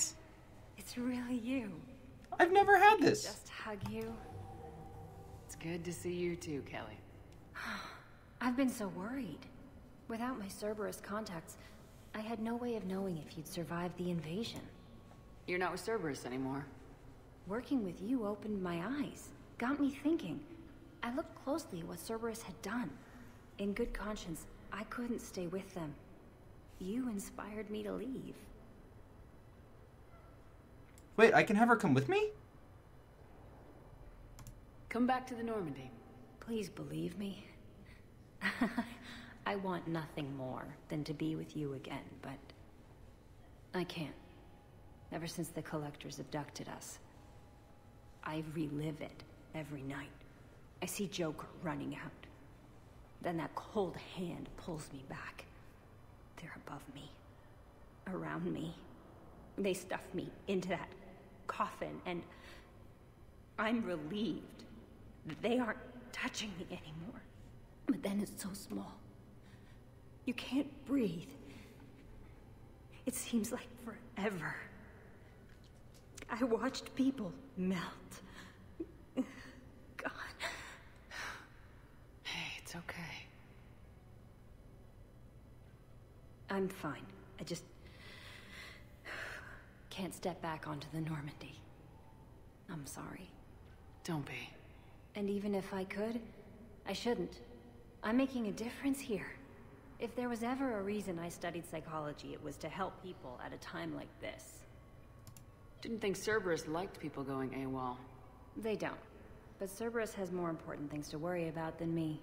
[SPEAKER 6] it's really you.
[SPEAKER 1] I've never had this.
[SPEAKER 6] Just hug you.
[SPEAKER 4] It's good to see you too, Kelly.
[SPEAKER 21] I've been so worried. Without my Cerberus contacts, I had no way of knowing if you'd survived the invasion.
[SPEAKER 4] You're not with Cerberus anymore.
[SPEAKER 21] Working with you opened my eyes, got me thinking. I looked closely at what Cerberus had done. In good conscience, I couldn't stay with them. You inspired me to leave.
[SPEAKER 1] Wait, I can have her come with me?
[SPEAKER 4] Come back to the Normandy.
[SPEAKER 21] Please believe me. I want nothing more than to be with you again, but I can't. Ever since the Collectors abducted us, I relive it every night. I see Joker running out. Then that cold hand pulls me back. They're above me, around me. They stuff me into that coffin, and I'm relieved that they aren't touching me anymore. But then it's so small. You can't breathe. It seems like forever. I watched people melt. God.
[SPEAKER 4] Hey, it's okay.
[SPEAKER 21] I'm fine. I just can't step back onto the Normandy. I'm sorry.
[SPEAKER 4] Don't be.
[SPEAKER 21] And even if I could, I shouldn't. I'm making a difference here. If there was ever a reason I studied psychology, it was to help people at a time like this.
[SPEAKER 4] Didn't think Cerberus liked people going AWOL.
[SPEAKER 21] They don't. But Cerberus has more important things to worry about than me.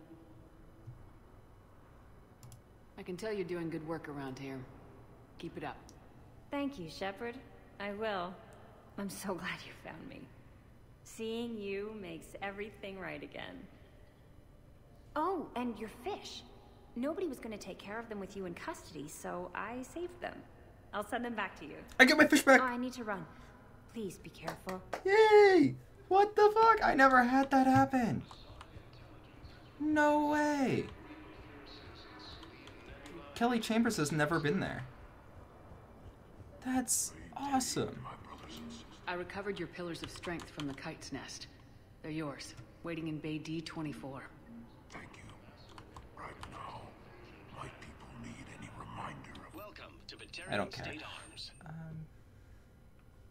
[SPEAKER 4] I can tell you're doing good work around here. Keep it up.
[SPEAKER 21] Thank you, Shepard. I will. I'm so glad you found me. Seeing you makes everything right again. Oh, and your fish. Nobody was going to take care of them with you in custody, so I saved them. I'll send them back to you.
[SPEAKER 1] I get my fish back!
[SPEAKER 21] Oh, I need to run. Please be careful.
[SPEAKER 1] Yay! What the fuck? I never had that happen. No way. Kelly Chambers has never been there. That's awesome.
[SPEAKER 4] I recovered your pillars of strength from the kite's nest. They're yours, waiting in Bay D-24.
[SPEAKER 12] Thank you. Right now, my people need any reminder of...
[SPEAKER 5] Welcome to
[SPEAKER 1] I don't care.
[SPEAKER 5] State Arms.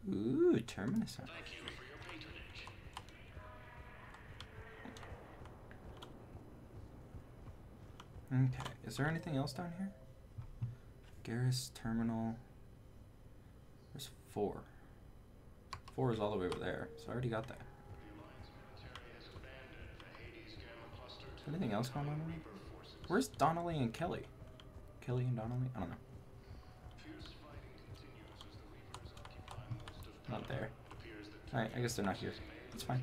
[SPEAKER 1] Ooh, Terminus.
[SPEAKER 5] Thank you for your patronage.
[SPEAKER 1] Okay, is there anything else down here? Garrus Terminal. There's 4. 4 is all the way over there, so I already got that. Anything else going on over here? Where's Donnelly and Kelly? Kelly and Donnelly? I don't know. Not there. Alright, I guess they're not here. It's fine.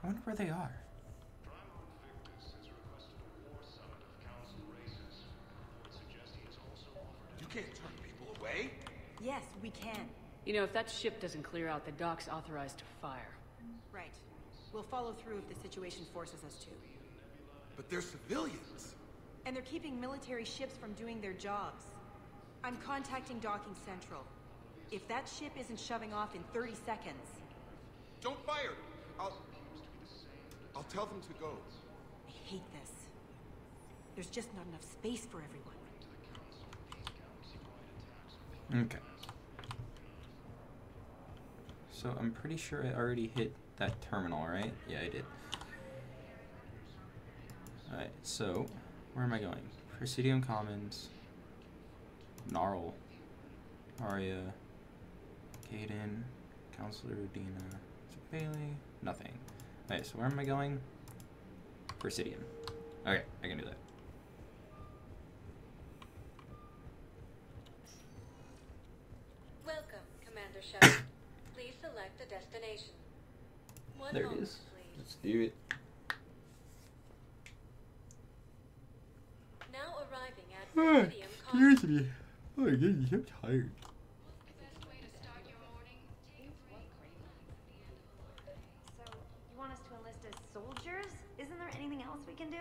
[SPEAKER 1] I wonder where they are.
[SPEAKER 10] You can't turn people away.
[SPEAKER 21] Yes, we can.
[SPEAKER 4] You know, if that ship doesn't clear out, the dock's authorized to fire.
[SPEAKER 20] Right. We'll follow through if the situation forces us to.
[SPEAKER 10] But they're civilians.
[SPEAKER 20] And they're keeping military ships from doing their jobs. I'm contacting Docking Central. If that ship isn't shoving off in 30 seconds...
[SPEAKER 10] Don't fire! I'll tell them to go.
[SPEAKER 20] I hate this. There's just not enough space for everyone.
[SPEAKER 1] Okay. So I'm pretty sure I already hit that terminal, right? Yeah, I did. Alright, so where am I going? Presidium Commons, Gnarl, Arya, Gaiden, Counselor Dina, Bailey, nothing. Alright, so where am I going? Presidium. Okay, I can do that.
[SPEAKER 2] Welcome, Commander Shepard. Please select a destination. One
[SPEAKER 1] There it
[SPEAKER 2] moment,
[SPEAKER 1] is.
[SPEAKER 2] please.
[SPEAKER 1] Let's do it. Excuse me. Oh, I'm getting so tired.
[SPEAKER 6] So, you want us to enlist as soldiers? Isn't there anything else we can do?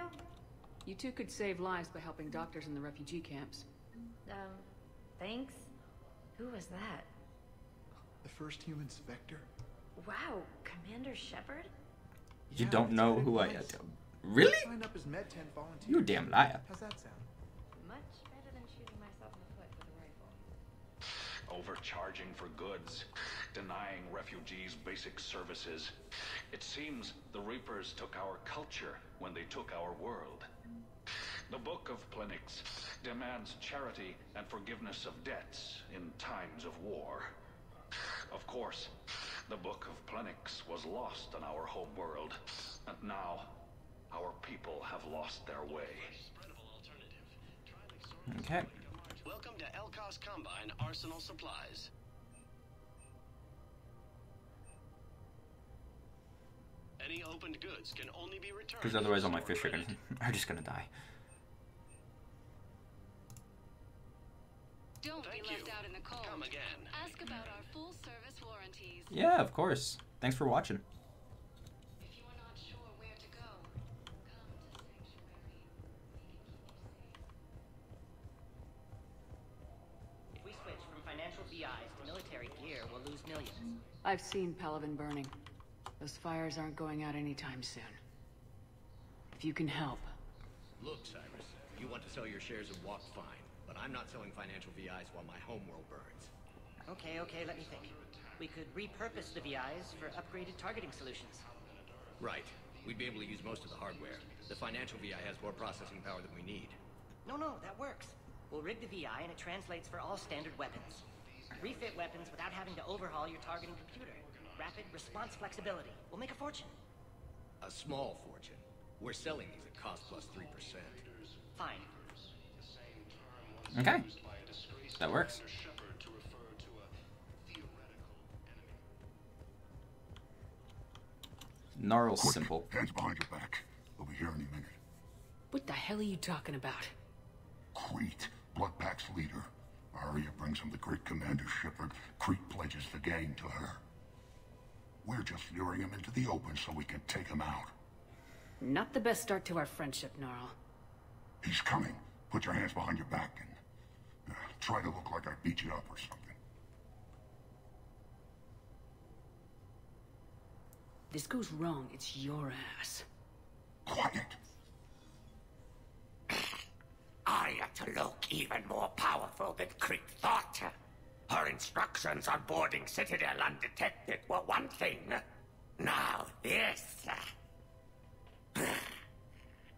[SPEAKER 4] You two could save lives by helping doctors in the refugee camps.
[SPEAKER 6] Thanks. Who was that?
[SPEAKER 10] The first human Spectre?
[SPEAKER 6] Wow, Commander Shepard?
[SPEAKER 1] You don't know who I am. Really?
[SPEAKER 10] Sign up as Med-10 volunteers.
[SPEAKER 1] You a damn liar.
[SPEAKER 10] How's that sound?
[SPEAKER 6] Much better than shooting myself in the foot with a rifle.
[SPEAKER 9] Overcharging for goods, denying refugees basic services. It seems the Reapers took our culture when they took our world. The Book of Plenix demands charity and forgiveness of debts in times of war. Of course, the Book of Plenix was lost on our home world, and now our people have lost their way.
[SPEAKER 1] Okay.
[SPEAKER 22] Welcome to Elkos Combine Arsenal Supplies. Any opened goods can only be returned.
[SPEAKER 1] Because otherwise all my fish are just gonna die.
[SPEAKER 11] Don't be left out in the cold.
[SPEAKER 22] Come again.
[SPEAKER 11] Ask about our full service warranties.
[SPEAKER 1] Yeah, of course. Thanks for watching.
[SPEAKER 11] If you are not sure where to go, come to Sanctuary.
[SPEAKER 23] If we switch from financial VIs to military gear, we'll lose millions.
[SPEAKER 4] I've seen Palaven burning. Those fires aren't going out anytime soon. If you can help.
[SPEAKER 24] Look, Cyrus, you want to sell your shares of Walk fine, but I'm not selling financial VIs while my homeworld burns.
[SPEAKER 23] Okay, let me think. We could repurpose the VIs for upgraded targeting solutions.
[SPEAKER 24] Right. We'd be able to use most of the hardware. The financial VI has more processing power than we need.
[SPEAKER 23] No, that works. We'll rig the VI and it translates for all standard weapons. Refit weapons without having to overhaul your targeting computer. Rapid response flexibility. We'll make a fortune.
[SPEAKER 24] A small fortune. We're selling these at cost plus 3%.
[SPEAKER 23] Fine.
[SPEAKER 1] Okay. That works. Gnarl's simple.
[SPEAKER 25] Hands behind your back. We'll be here any minute.
[SPEAKER 4] What the hell are you talking about?
[SPEAKER 25] Crete, Bloodpack's leader. Arya brings him the great Commander Shepard. Crete pledges the gang to her. We're just luring him into the open so we can take him out.
[SPEAKER 4] Not the best start to our friendship, Gnarl.
[SPEAKER 25] He's coming. Put your hands behind your back and try to look like I beat you up or something.
[SPEAKER 4] This goes wrong, it's your ass.
[SPEAKER 25] Quiet.
[SPEAKER 26] Arya to look even more powerful than Crete thought. Her instructions on boarding Citadel undetected were one thing. Now this.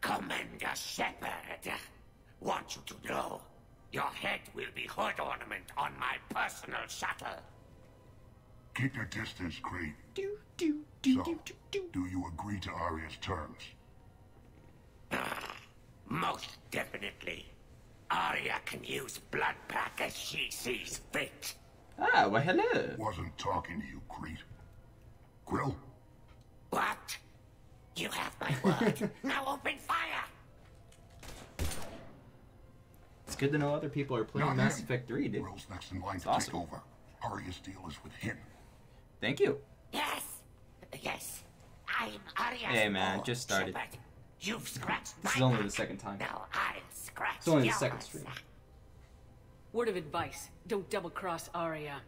[SPEAKER 26] Commander Shepard, want you to know, your head will be hood ornament on my personal shuttle.
[SPEAKER 25] Keep your distance, Crete. Do you agree to Arya's terms?
[SPEAKER 26] Most definitely. Arya can use Bloodpack as she sees fit.
[SPEAKER 1] Ah, well, hello.
[SPEAKER 25] Wasn't talking to you, Crete. Grill?
[SPEAKER 26] What? You have my word. Now open fire!
[SPEAKER 1] It's good to know other people are playing Mass Effect 3, dude.
[SPEAKER 25] Grill's next in line
[SPEAKER 1] It's
[SPEAKER 25] to
[SPEAKER 1] awesome.
[SPEAKER 25] take over. Arya's deal is with him.
[SPEAKER 1] Thank you.
[SPEAKER 26] Yes. I'm Arya's
[SPEAKER 1] Hey, man,
[SPEAKER 26] board,
[SPEAKER 1] just started.
[SPEAKER 26] Shepard. You've scratched
[SPEAKER 1] This
[SPEAKER 26] my
[SPEAKER 1] is only
[SPEAKER 26] back.
[SPEAKER 1] the second time.
[SPEAKER 26] Now I'll scratch
[SPEAKER 1] It's only the
[SPEAKER 26] yours.
[SPEAKER 1] second stream.
[SPEAKER 4] Word of advice, don't double-cross Arya.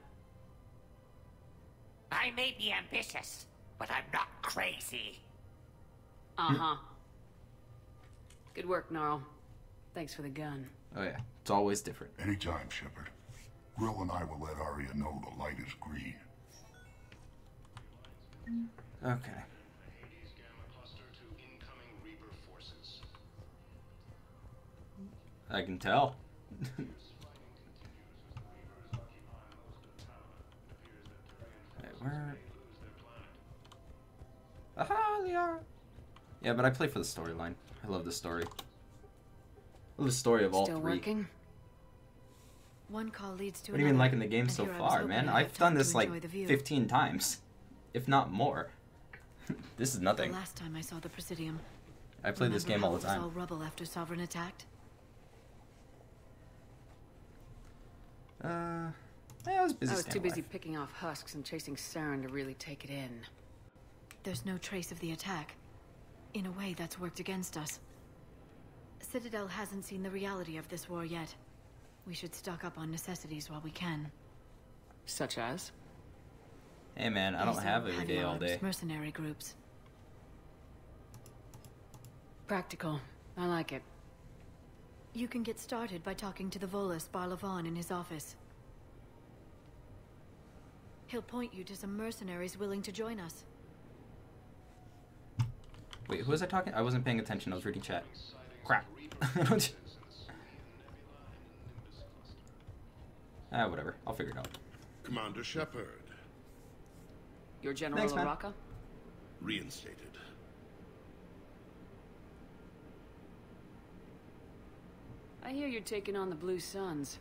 [SPEAKER 26] I may be ambitious, but I'm not crazy.
[SPEAKER 4] Uh-huh. Good work, Gnarl. Thanks for the gun.
[SPEAKER 1] Oh yeah, it's always different.
[SPEAKER 25] Anytime, Shepard. Grill and I will let Arya know the light is green.
[SPEAKER 1] Okay. I can tell. Wait, where? Aha, they are. Yeah, but I play for the storyline. I love the story. I love the story of all
[SPEAKER 6] Still
[SPEAKER 1] three.
[SPEAKER 6] working? One call leads to
[SPEAKER 1] What do you mean
[SPEAKER 6] another,
[SPEAKER 1] liking the game
[SPEAKER 6] and
[SPEAKER 1] so
[SPEAKER 6] here I was
[SPEAKER 1] far,
[SPEAKER 6] hoping
[SPEAKER 1] man?
[SPEAKER 6] I'd
[SPEAKER 1] I've
[SPEAKER 6] have
[SPEAKER 1] done
[SPEAKER 6] time
[SPEAKER 1] this
[SPEAKER 6] to
[SPEAKER 1] like
[SPEAKER 6] enjoy the view.
[SPEAKER 1] 15 times, if not more. This is nothing.
[SPEAKER 6] The last time I saw the Presidium.
[SPEAKER 1] I play this
[SPEAKER 6] Remember
[SPEAKER 1] game
[SPEAKER 6] how
[SPEAKER 1] all
[SPEAKER 6] it
[SPEAKER 1] the
[SPEAKER 6] was
[SPEAKER 1] time.
[SPEAKER 6] all rubble after Sovereign attacked?
[SPEAKER 1] I was busy.
[SPEAKER 4] I was too
[SPEAKER 1] staying
[SPEAKER 4] busy
[SPEAKER 1] alive.
[SPEAKER 4] picking off husks and chasing Saren to really take it in.
[SPEAKER 3] There's no trace of the attack. In a way, that's worked against us. Citadel hasn't seen the reality of this war yet. We should stock up on necessities while we can.
[SPEAKER 4] Such as?
[SPEAKER 1] Hey man, I don't
[SPEAKER 3] These
[SPEAKER 1] have
[SPEAKER 3] are
[SPEAKER 1] every day all day.
[SPEAKER 3] mercenary groups.
[SPEAKER 4] Practical. I like it.
[SPEAKER 3] You can get started by talking to the Volus Barlavan in his office. He'll point you to some mercenaries willing to join us.
[SPEAKER 1] Wait, who was I talking? I wasn't paying attention. I was reading chat. Crap. Whatever. I'll figure it out.
[SPEAKER 12] Commander Shepard.
[SPEAKER 4] Your General
[SPEAKER 1] Thanks, man.
[SPEAKER 4] Araka?
[SPEAKER 12] Reinstated.
[SPEAKER 4] I hear you're taking on the Blue Suns.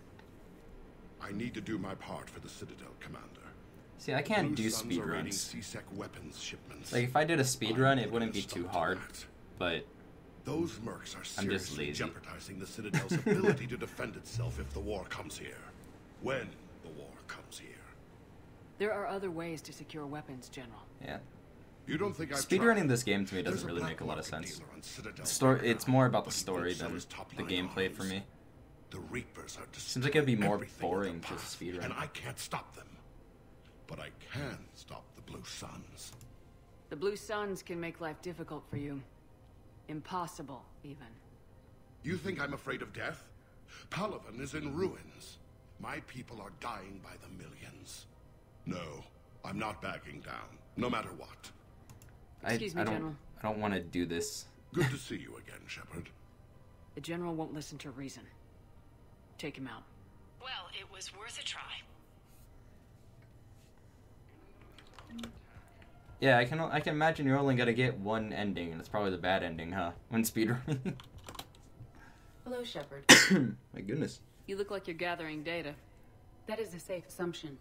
[SPEAKER 12] I need to do my part for the Citadel, Commander.
[SPEAKER 1] See, I can't do
[SPEAKER 12] Blue Suns
[SPEAKER 1] speed
[SPEAKER 12] are raiding
[SPEAKER 1] runs.
[SPEAKER 12] C-Sec weapons shipments.
[SPEAKER 1] Like, if I did a speed run, it wouldn't be too hard. But
[SPEAKER 12] those mercs are
[SPEAKER 1] I'm just
[SPEAKER 12] seriously
[SPEAKER 1] lazy.
[SPEAKER 12] jeopardizing the Citadel's ability to defend itself if the war comes here. When the war comes here.
[SPEAKER 4] There are other ways to secure weapons, General.
[SPEAKER 1] Yeah.
[SPEAKER 12] You don't think I've
[SPEAKER 1] Speedrunning
[SPEAKER 12] tried?
[SPEAKER 1] this game to me doesn't
[SPEAKER 12] There's a
[SPEAKER 1] really
[SPEAKER 12] black
[SPEAKER 1] make a lot of
[SPEAKER 12] market
[SPEAKER 1] sense.
[SPEAKER 12] dealer on Citadel
[SPEAKER 1] It's more about the
[SPEAKER 12] but he
[SPEAKER 1] story
[SPEAKER 12] won't sell
[SPEAKER 1] than
[SPEAKER 12] his
[SPEAKER 1] the
[SPEAKER 12] top-line
[SPEAKER 1] gameplay for
[SPEAKER 12] arms.
[SPEAKER 1] me.
[SPEAKER 12] The Reapers are
[SPEAKER 1] Seems like it'd be more
[SPEAKER 12] everything in
[SPEAKER 1] boring
[SPEAKER 12] their
[SPEAKER 1] to
[SPEAKER 12] path,
[SPEAKER 1] speedrun.
[SPEAKER 12] and I can't stop them. But I can stop the Blue Suns.
[SPEAKER 4] The Blue Suns can make life difficult for you. Impossible, even.
[SPEAKER 12] You think I'm afraid of death? Palavan is in ruins. My people are dying by the millions. No, I'm not backing down, no matter what.
[SPEAKER 4] Excuse me, General.
[SPEAKER 1] I don't want to do this.
[SPEAKER 12] Good to see you again, Shepard.
[SPEAKER 4] The General won't listen to reason. Take him out.
[SPEAKER 11] Well, it was worth a try.
[SPEAKER 1] Yeah, I can imagine you're only gonna get one ending, and it's probably the bad ending, huh? When speedrunning.
[SPEAKER 4] Hello, Shepard.
[SPEAKER 1] My goodness.
[SPEAKER 4] You look like you're gathering data. That is a safe assumption.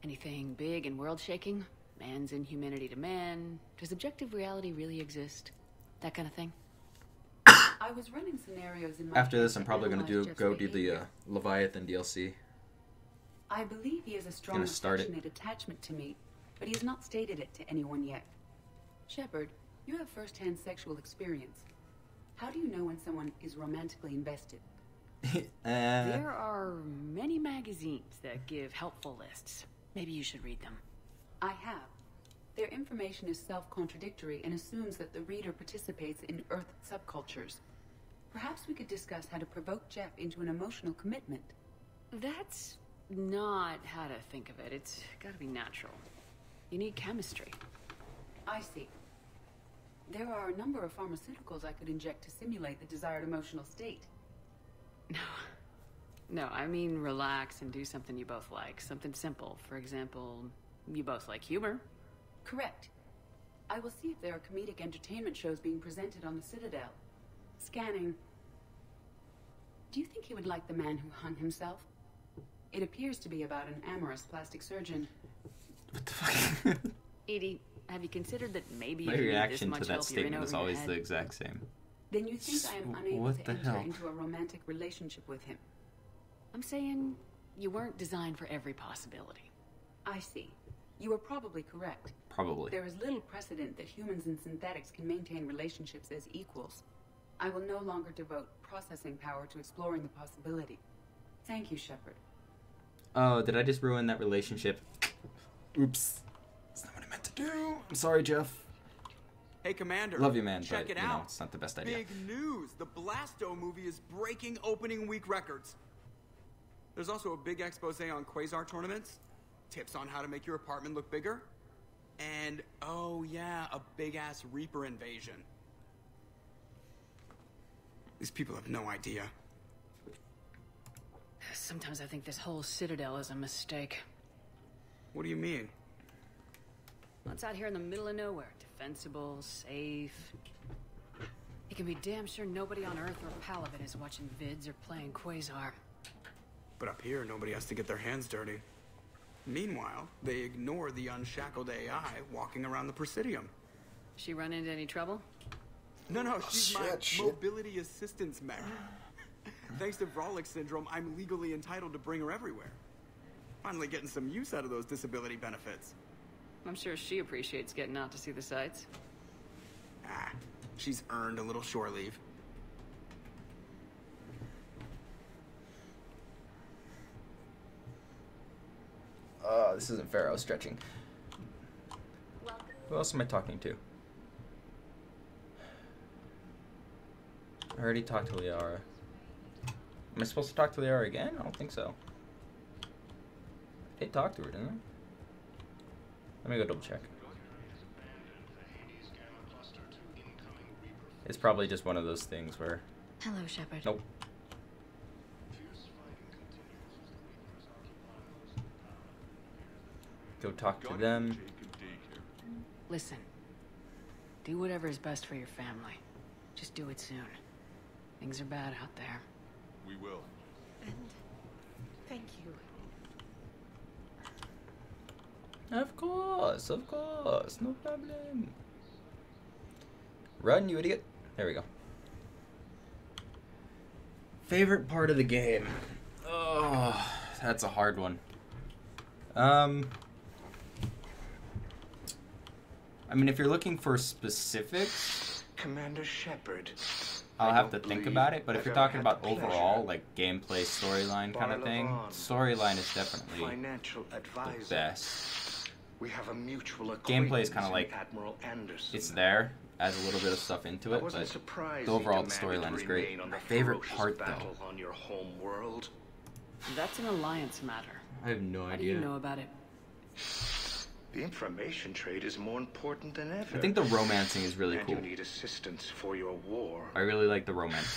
[SPEAKER 4] Anything big and world-shaking? Man's inhumanity to man? Does objective reality really exist? That kind of thing? I was running scenarios in my
[SPEAKER 1] After this,
[SPEAKER 4] head
[SPEAKER 1] I'm
[SPEAKER 4] to
[SPEAKER 1] probably gonna
[SPEAKER 4] analyze Jeff's
[SPEAKER 1] do the
[SPEAKER 4] behavior.
[SPEAKER 1] Leviathan DLC.
[SPEAKER 4] I believe he has a strong
[SPEAKER 1] Gonna start it.
[SPEAKER 4] affectionate attachment to me, but he has not stated it to anyone yet. Shepard, you have first-hand sexual experience. How do you know when someone is romantically invested? There are many magazines that give helpful lists. Maybe you should read them. I have. Their information is self-contradictory and assumes that the reader participates in Earth subcultures. Perhaps we could discuss how to provoke Jeff into an emotional commitment. That's not how to think of it. It's gotta be natural. You need chemistry. I see. There are a number of pharmaceuticals I could inject to simulate the desired emotional state. No, I mean relax and do something you both like. Something simple. For example, you both like humor. Correct. I will see if there are comedic entertainment shows being presented on the Citadel. Scanning. Do you think he would like The Man Who Hung Himself? It appears to be about an amorous plastic surgeon.
[SPEAKER 1] What the fuck?
[SPEAKER 4] Edie, have you considered that maybe
[SPEAKER 1] My
[SPEAKER 4] if you need this
[SPEAKER 1] reaction
[SPEAKER 4] much
[SPEAKER 1] to that
[SPEAKER 4] help, you're in
[SPEAKER 1] statement is
[SPEAKER 4] over your
[SPEAKER 1] always
[SPEAKER 4] head?
[SPEAKER 1] the exact same.
[SPEAKER 4] Then you think I am unable
[SPEAKER 1] What
[SPEAKER 4] to
[SPEAKER 1] the
[SPEAKER 4] enter
[SPEAKER 1] hell?
[SPEAKER 4] into a romantic relationship with him? I'm saying you weren't designed for every possibility. I see. You are probably correct.
[SPEAKER 1] Probably.
[SPEAKER 4] There is little precedent that humans and synthetics can maintain relationships as equals. I will no longer devote processing power to exploring the possibility. Thank you, Shepard.
[SPEAKER 1] Oh, did I just ruin that relationship? Oops. That's not what I meant to do. I'm sorry, Jeff.
[SPEAKER 7] Hey, Commander.
[SPEAKER 1] Love you, man,
[SPEAKER 7] Check
[SPEAKER 1] but
[SPEAKER 7] it
[SPEAKER 1] you know,
[SPEAKER 7] out.
[SPEAKER 1] it's not the best idea.
[SPEAKER 7] Big news. The Blasto movie is breaking opening week records. There's also a big expose on Quasar tournaments, tips on how to make your apartment look bigger, and, oh yeah, a big-ass Reaper invasion. These people have no idea.
[SPEAKER 4] Sometimes I think this whole Citadel is a mistake.
[SPEAKER 7] What do you mean?
[SPEAKER 4] Well, it's out here in the middle of nowhere. Defensible, safe. You can be damn sure nobody on Earth or Palavan is watching vids or playing Quasar.
[SPEAKER 7] But up here, nobody has to get their hands dirty. Meanwhile, they ignore the unshackled AI walking around the Presidium.
[SPEAKER 4] She run into any trouble?
[SPEAKER 7] No, she's my
[SPEAKER 1] shit.
[SPEAKER 7] mobility assistance mech. Thanks to Vrolic syndrome, I'm legally entitled to bring her everywhere. Finally getting some use out of those disability benefits.
[SPEAKER 4] I'm sure she appreciates getting out to see the sights.
[SPEAKER 7] Ah, she's earned a little shore leave.
[SPEAKER 1] This isn't fair. I was stretching. Who else am I talking to? I already talked to Liara. Am I supposed to talk to Liara again? I don't think so. I did talk to her, didn't I? Let me go double check. It's probably just one of those things where...
[SPEAKER 3] Hello, Shepard.
[SPEAKER 1] Nope. Go talk to them.
[SPEAKER 4] Listen. Do whatever is best for your family. Just do it soon. Things are bad out there.
[SPEAKER 10] We will.
[SPEAKER 20] And thank you.
[SPEAKER 1] Of course, no problem. Run, you idiot. There we go. Favorite part of the game? Oh, that's a hard one. I mean, if you're looking for specifics,
[SPEAKER 26] Commander Shepard,
[SPEAKER 1] I'll have to think about it. But if you're talking about overall, like gameplay, storyline kind of thing, storyline is definitely the best.
[SPEAKER 26] We have a mutual
[SPEAKER 1] gameplay is kind of like
[SPEAKER 26] Admiral Anderson.
[SPEAKER 1] It's there, adds a little bit of stuff into it, but the overall storyline is great. My favorite part, though,
[SPEAKER 26] on your home world.
[SPEAKER 4] That's an alliance matter.
[SPEAKER 1] I have no
[SPEAKER 4] How
[SPEAKER 1] idea.
[SPEAKER 4] do you know about it?
[SPEAKER 26] The information trade is more important than ever.
[SPEAKER 1] I think the romancing is really cool.
[SPEAKER 26] You need assistance for your war.
[SPEAKER 1] I really like the romance.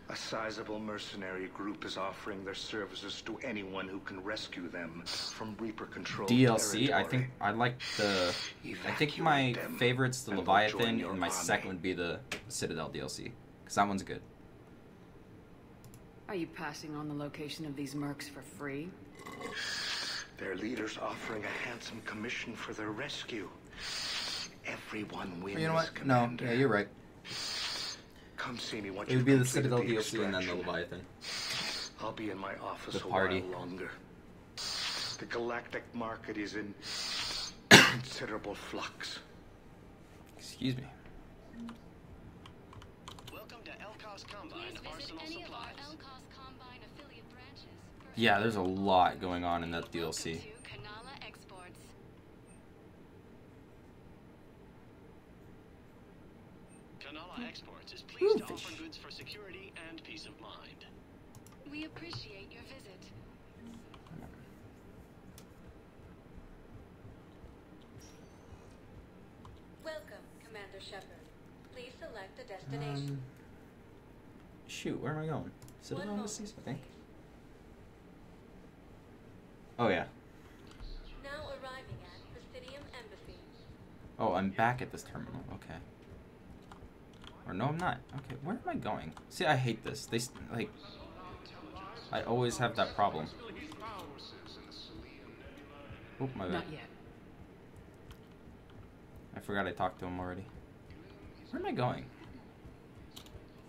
[SPEAKER 26] A sizable mercenary group is offering their services to anyone who can rescue them from Reaper-controlled
[SPEAKER 1] DLC,
[SPEAKER 26] territory.
[SPEAKER 1] I think I like the... I think my favorite's the Leviathan, and my second would be the Citadel DLC. Because that one's good.
[SPEAKER 4] Are you passing on the location of these mercs for free?
[SPEAKER 26] Their leader's offering a handsome commission for their rescue. Everyone wins,
[SPEAKER 1] You know what?
[SPEAKER 26] Commander.
[SPEAKER 1] No, yeah, you're right.
[SPEAKER 26] Come see me once
[SPEAKER 1] It would be the Citadel DLC and then the Leviathan.
[SPEAKER 26] I'll be in my office
[SPEAKER 1] The party.
[SPEAKER 26] a while longer. The galactic market is in considerable flux.
[SPEAKER 1] Excuse me.
[SPEAKER 22] Welcome to Elcos Combine Arsenal Supplies.
[SPEAKER 1] Yeah, there's a lot going on in that DLC.
[SPEAKER 22] Kanala Exports is pleased to offer goods for security and peace of mind.
[SPEAKER 2] We appreciate your visit. Welcome, Commander Shepard. Please select a destination.
[SPEAKER 1] Shoot, where am I going? Citadel Embassies, I think. Oh, yeah.
[SPEAKER 2] Now arriving at Presidium Embassy.
[SPEAKER 1] Oh, I'm back at this terminal. Okay. Or no, I'm not. Okay, where am I going? See, I hate this. They, like... I always have that problem. Oh, my bad.
[SPEAKER 4] Not yet.
[SPEAKER 1] I forgot I talked to him already. Where am I going?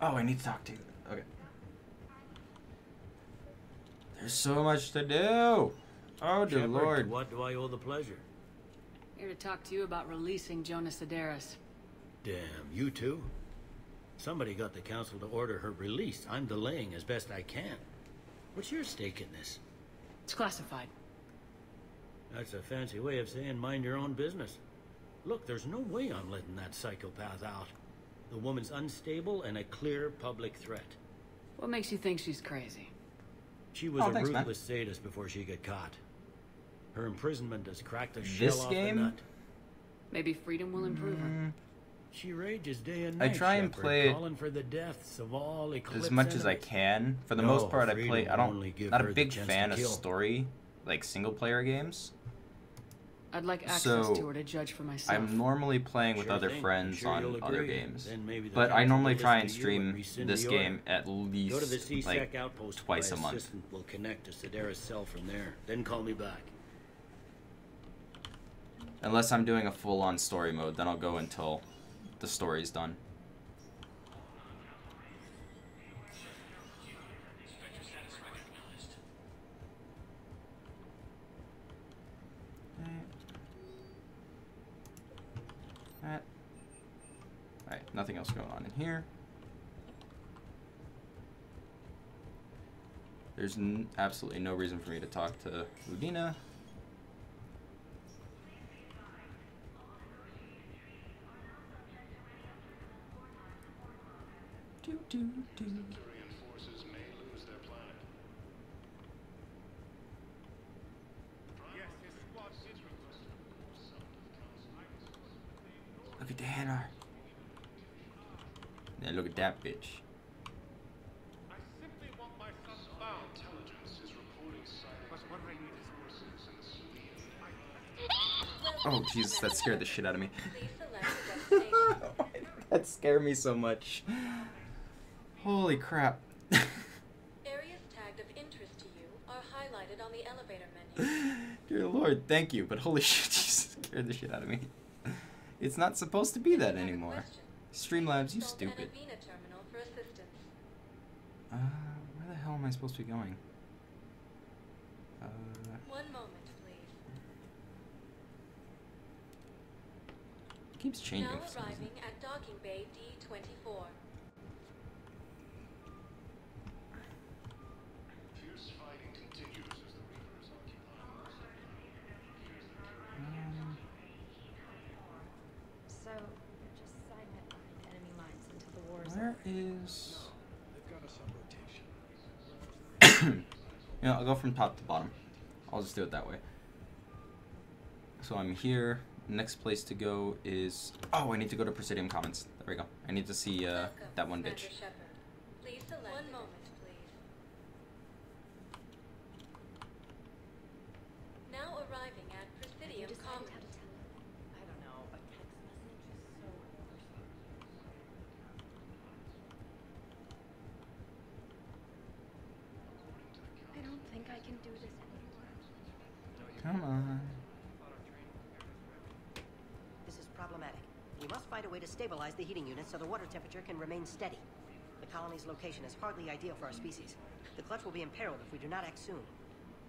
[SPEAKER 1] Oh, I need to talk to you. Okay. There's so much to do. Oh, dear
[SPEAKER 8] Shepard,
[SPEAKER 1] Lord.
[SPEAKER 8] What do I owe the pleasure?
[SPEAKER 4] Here to talk to you about releasing Jonas Sedaris.
[SPEAKER 8] Damn, you too? Somebody got the council to order her release. I'm delaying as best I can. What's your stake in this?
[SPEAKER 4] It's classified.
[SPEAKER 8] That's a fancy way of saying mind your own business. Look, there's no way I'm letting that psychopath out. The woman's unstable and a clear public threat.
[SPEAKER 4] What makes you think she's crazy?
[SPEAKER 8] She was a ruthless sadist before she got caught. Her imprisonment has cracked the shell off the nut.
[SPEAKER 4] Maybe freedom will improve her.
[SPEAKER 8] She rages day and
[SPEAKER 1] I
[SPEAKER 8] night,
[SPEAKER 1] try and
[SPEAKER 8] Shepard,
[SPEAKER 1] play it
[SPEAKER 8] calling for the deaths of all
[SPEAKER 1] as much as I can. For the most part, I play. I don't. Not a big
[SPEAKER 8] chance
[SPEAKER 1] fan
[SPEAKER 8] to
[SPEAKER 1] of
[SPEAKER 8] kill.
[SPEAKER 1] story, like single player games.
[SPEAKER 4] I'd like access
[SPEAKER 1] So,
[SPEAKER 4] to her to judge for myself.
[SPEAKER 1] I'm normally playing with
[SPEAKER 8] Sure
[SPEAKER 1] other
[SPEAKER 8] thing.
[SPEAKER 1] friends
[SPEAKER 8] Sure
[SPEAKER 1] on
[SPEAKER 8] you'll
[SPEAKER 1] other
[SPEAKER 8] agree.
[SPEAKER 1] games.
[SPEAKER 8] Then maybe the
[SPEAKER 1] But I
[SPEAKER 8] council
[SPEAKER 1] normally
[SPEAKER 8] will
[SPEAKER 1] try and
[SPEAKER 8] listen to you and
[SPEAKER 1] stream
[SPEAKER 8] rescind
[SPEAKER 1] this
[SPEAKER 8] the order.
[SPEAKER 1] game at
[SPEAKER 8] Go to the
[SPEAKER 1] least
[SPEAKER 8] C-Sec
[SPEAKER 1] like
[SPEAKER 8] outpost.
[SPEAKER 1] twice
[SPEAKER 8] My
[SPEAKER 1] a month.
[SPEAKER 8] assistant will connect to Sedaris' cell from there. Then call me back.
[SPEAKER 1] Unless I'm doing a full-on story mode, then I'll go until the story's done. Nothing else going on in here. There's absolutely no reason for me to talk to Udina. Look at the hammer. Yeah, look at that bitch. Oh, Jesus, that scared the shit out of me. That scared me so much. Holy crap.
[SPEAKER 2] Areas tagged of interest to you are highlighted on the elevator menu.
[SPEAKER 1] Dear Lord, thank you, but holy shit, you scared the shit out of me. It's not supposed to be that anymore. Streamlabs, you stupid. Where the hell am I supposed to be going?
[SPEAKER 2] One moment, please.
[SPEAKER 1] It keeps changing.
[SPEAKER 2] Now arriving at docking bay D24.
[SPEAKER 10] Fierce fighting continues as the Reapers occupy.
[SPEAKER 6] So, you're just silent behind enemy lines until the war is
[SPEAKER 1] Where
[SPEAKER 6] over.
[SPEAKER 1] is...
[SPEAKER 10] They've got us on rotation.
[SPEAKER 1] You know, I'll go from top to bottom. I'll just do it that way. So I'm here. Next place to go is... Oh, I need to go to Presidium Commons. There we go. I need to see that one bitch.
[SPEAKER 2] Please select one moment, please. Now arriving at Presidium Commons.
[SPEAKER 23] I don't know, a text message is so universal.
[SPEAKER 6] I don't think I can do this anymore.
[SPEAKER 1] Come on.
[SPEAKER 23] This is problematic. We must find a way to stabilize the heating unit so the water temperature can remain steady. The colony's location is hardly ideal for our species. The clutch will be imperiled if we do not act soon.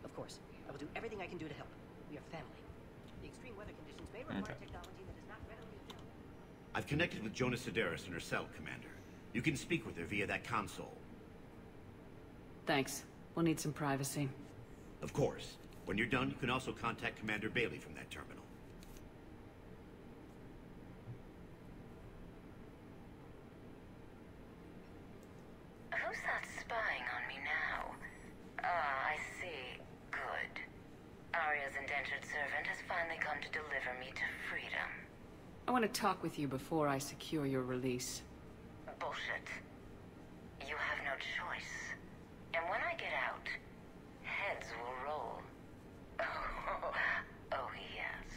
[SPEAKER 23] Of course, I will do everything I can do to help. We are family. The extreme weather conditions may require technology that is not readily available.
[SPEAKER 24] I've connected with Jonas Sedaris in her cell, Commander. You can speak with her via that console.
[SPEAKER 4] Thanks. We'll need some privacy.
[SPEAKER 24] Of course. When you're done, you can also contact Commander Bailey from that terminal.
[SPEAKER 13] Who's that spying on me now? Ah, I see. Good. Arya's indentured servant has finally come to deliver me to freedom.
[SPEAKER 4] I want to talk with you before I secure your release.
[SPEAKER 13] Bullshit. You have no choice. And when I get out, heads will roll. Oh, yes.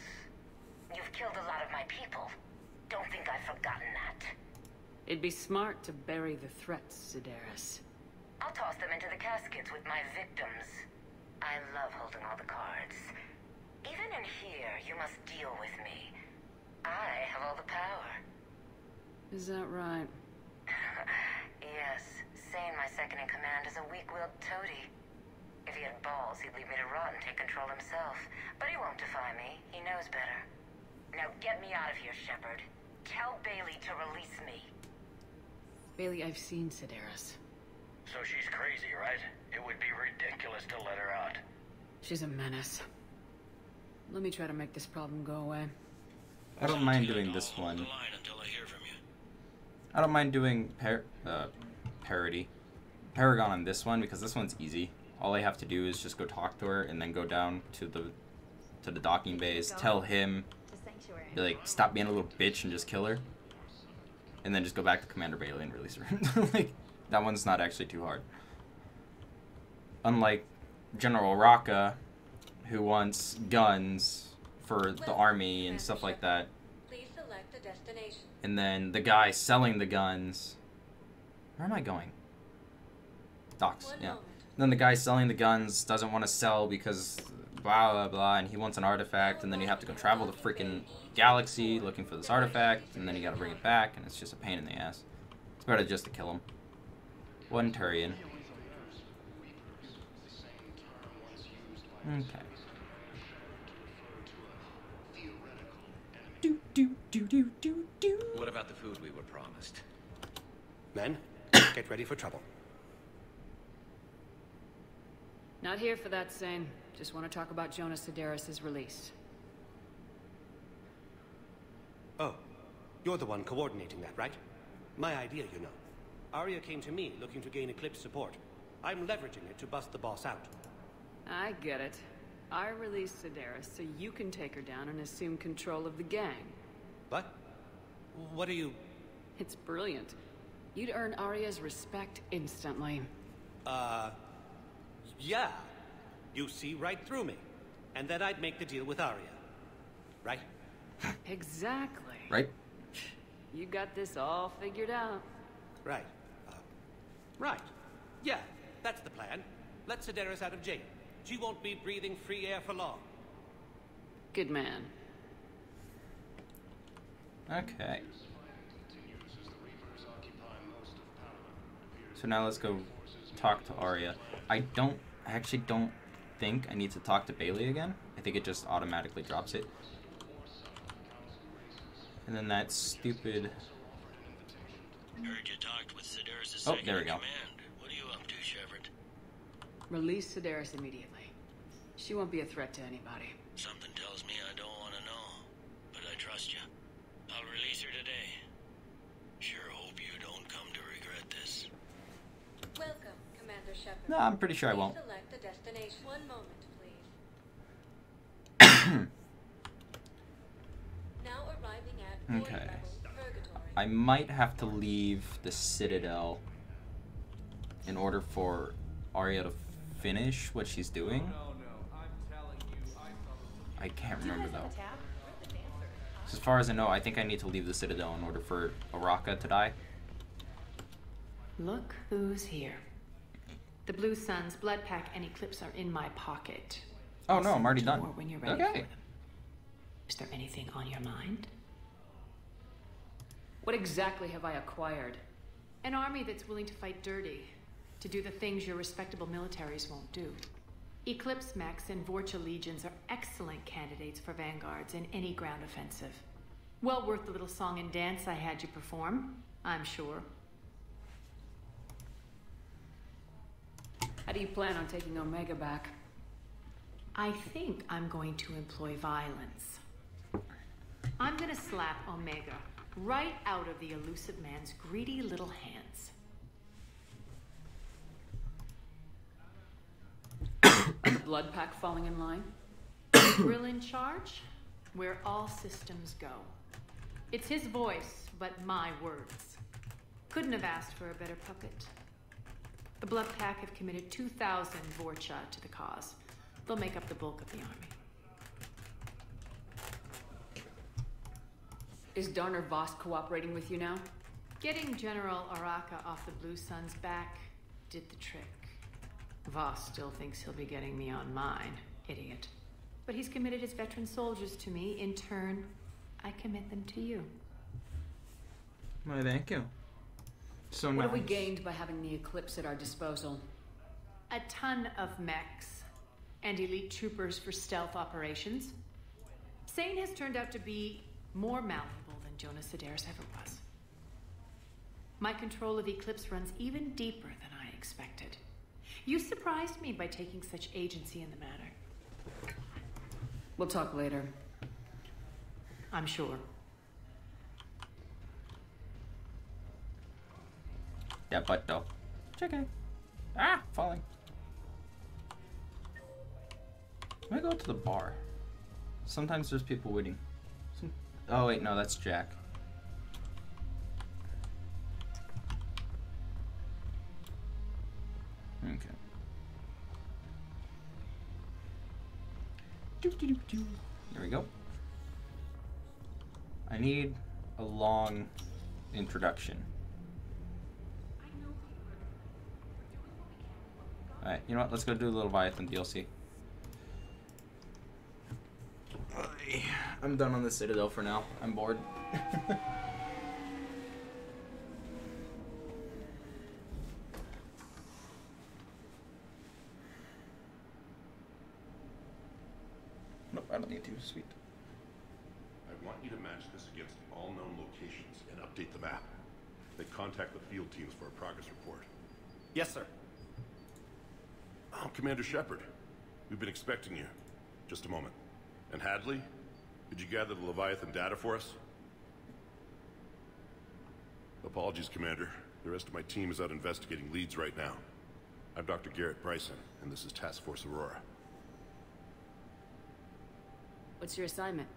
[SPEAKER 13] You've killed a lot of my people. Don't think I've forgotten that.
[SPEAKER 4] It'd be smart to bury the threats, Sedaris.
[SPEAKER 13] I'll toss them into the caskets with my victims. I love holding all the cards. Even in here, you must deal with me. I have all the power.
[SPEAKER 4] Is that right?
[SPEAKER 13] Yes. Sane, my second-in-command, is a weak-willed toady. If he had balls, he'd leave me to rot and take control himself. But he won't defy me. He knows better. Now get me out of here, Shepard. Tell Bailey to release me.
[SPEAKER 4] Bailey, I've seen Sedaris.
[SPEAKER 9] So she's crazy, right? It would be ridiculous to let her out.
[SPEAKER 4] She's a menace. Let me try to make this problem go away.
[SPEAKER 1] I don't mind doing this one. I don't mind doing parody. Paragon on this one because this one's easy. All I have to do is just go talk to her and then go down to the docking bays, tell him, be like, stop being a little bitch and just kill her. And then just go back to Commander Bailey and release her. Like, that one's not actually too hard. Unlike General Rocca, who wants guns for the army and stuff like that.
[SPEAKER 2] Please select a destination.
[SPEAKER 1] And then the guy selling the guns... Where am I going? Docks, yeah. Then the guy selling the guns doesn't want to sell because blah blah blah, and he wants an artifact, and then you have to go travel the freaking galaxy looking for this artifact, and then you gotta bring it back, and it's just a pain in the ass. It's better just to kill him. One Turian. Okay.
[SPEAKER 24] What about the food we were promised?
[SPEAKER 5] Men, get ready for trouble.
[SPEAKER 4] Not here for that, Zane. Just want to talk about Jonas Sedaris' release.
[SPEAKER 5] Oh, you're the one coordinating that, right? My idea, you know. Arya came to me looking to gain Eclipse support. I'm leveraging it to bust the boss out.
[SPEAKER 4] I get it. I released Sedaris so you can take her down and assume control of the gang.
[SPEAKER 5] What? What are you...
[SPEAKER 4] It's brilliant. You'd earn Arya's respect instantly.
[SPEAKER 5] Yeah. You see right through me. And then I'd make the deal with Arya. Right?
[SPEAKER 4] Exactly.
[SPEAKER 1] Right?
[SPEAKER 4] You got this all figured out.
[SPEAKER 5] Right. Right. Yeah, that's the plan. Let Sedaris out of jail. She won't be breathing free air for long.
[SPEAKER 4] Good man.
[SPEAKER 1] Okay. So now let's go talk to Arya. I actually don't think I need to talk to Bailey again. I think it just automatically drops it. And then that stupid...
[SPEAKER 8] Heard you talked with Sedaris'
[SPEAKER 1] Oh, there we go.
[SPEAKER 8] command. What are you up to, Shepard?
[SPEAKER 4] Release Sedaris immediately. She won't be a threat to anybody.
[SPEAKER 8] Something tells me I don't want to know, but I trust you. I'll release her today. Sure hope you don't come to regret this.
[SPEAKER 2] Welcome, Commander Shepard.
[SPEAKER 1] No, I'm pretty sure I won't.
[SPEAKER 2] Please select a destination. One moment, please. Now arriving at void
[SPEAKER 1] Okay.
[SPEAKER 2] level purgatory.
[SPEAKER 1] I might have to leave the Citadel in order for Arya to finish what she's doing. I can't remember though. As far as I know, I think I need to leave the Citadel in order for Araka to die.
[SPEAKER 14] Look who's here. The Blue Suns, Blood Pack, and Eclipse are in my pocket.
[SPEAKER 1] Oh no, I'm already done.
[SPEAKER 14] When you're ready
[SPEAKER 1] Okay.
[SPEAKER 14] for them. Is there anything on your mind?
[SPEAKER 4] What exactly have I acquired?
[SPEAKER 14] An army that's willing to fight dirty, to do the things your respectable militaries won't do. Eclipse Mechs and Vorcha Legions are excellent candidates for vanguards in any ground offensive. Well worth the little song and dance I had you perform, I'm sure.
[SPEAKER 4] How do you plan on taking Omega back?
[SPEAKER 14] I think I'm going to employ violence. I'm gonna slap Omega right out of the elusive man's greedy little hands.
[SPEAKER 4] Are the Blood Pack falling in line?
[SPEAKER 14] Grill in charge? Where all systems go. It's his voice, but my words. Couldn't have asked for a better puppet. The Blood Pack have committed 2,000 Vorcha to the cause. They'll make up the bulk of the army.
[SPEAKER 4] Is Darner Voss cooperating with you now?
[SPEAKER 14] Getting General Araka off the Blue Sun's back did the trick. Voss still thinks he'll be getting me on mine, idiot. But he's committed his veteran soldiers to me. In turn, I commit them to you.
[SPEAKER 1] Why, thank you. So
[SPEAKER 4] What
[SPEAKER 1] nice.
[SPEAKER 4] have we gained by having the Eclipse at our disposal?
[SPEAKER 14] A ton of mechs and elite troopers for stealth operations. Sane has turned out to be more malleable than Jonas Sedaris ever was. My control of Eclipse runs even deeper than I expected. You surprised me by taking such agency in the matter.
[SPEAKER 4] We'll talk later.
[SPEAKER 14] I'm sure.
[SPEAKER 1] Yeah, but though. It's okay. Ah, falling. Let me go to the bar. Sometimes there's people waiting. Oh wait, no, that's Jack. Okay. There we go. I need a long introduction. Alright, you know what? Let's go do a little Leviathan DLC. I'm done on the Citadel for now. I'm bored. Nope, I don't need to. Sweet.
[SPEAKER 15] want you to match this against all known locations and update the map. Then contact the field teams for a progress report.
[SPEAKER 16] Yes, sir.
[SPEAKER 15] Oh, Commander Shepard. We've been expecting you. Just a moment. And Hadley? Did you gather the Leviathan data for us? Apologies, Commander. The rest of my team is out investigating leads right now. I'm Dr. Garrett Bryson, and this is Task Force Aurora.
[SPEAKER 4] What's your assignment?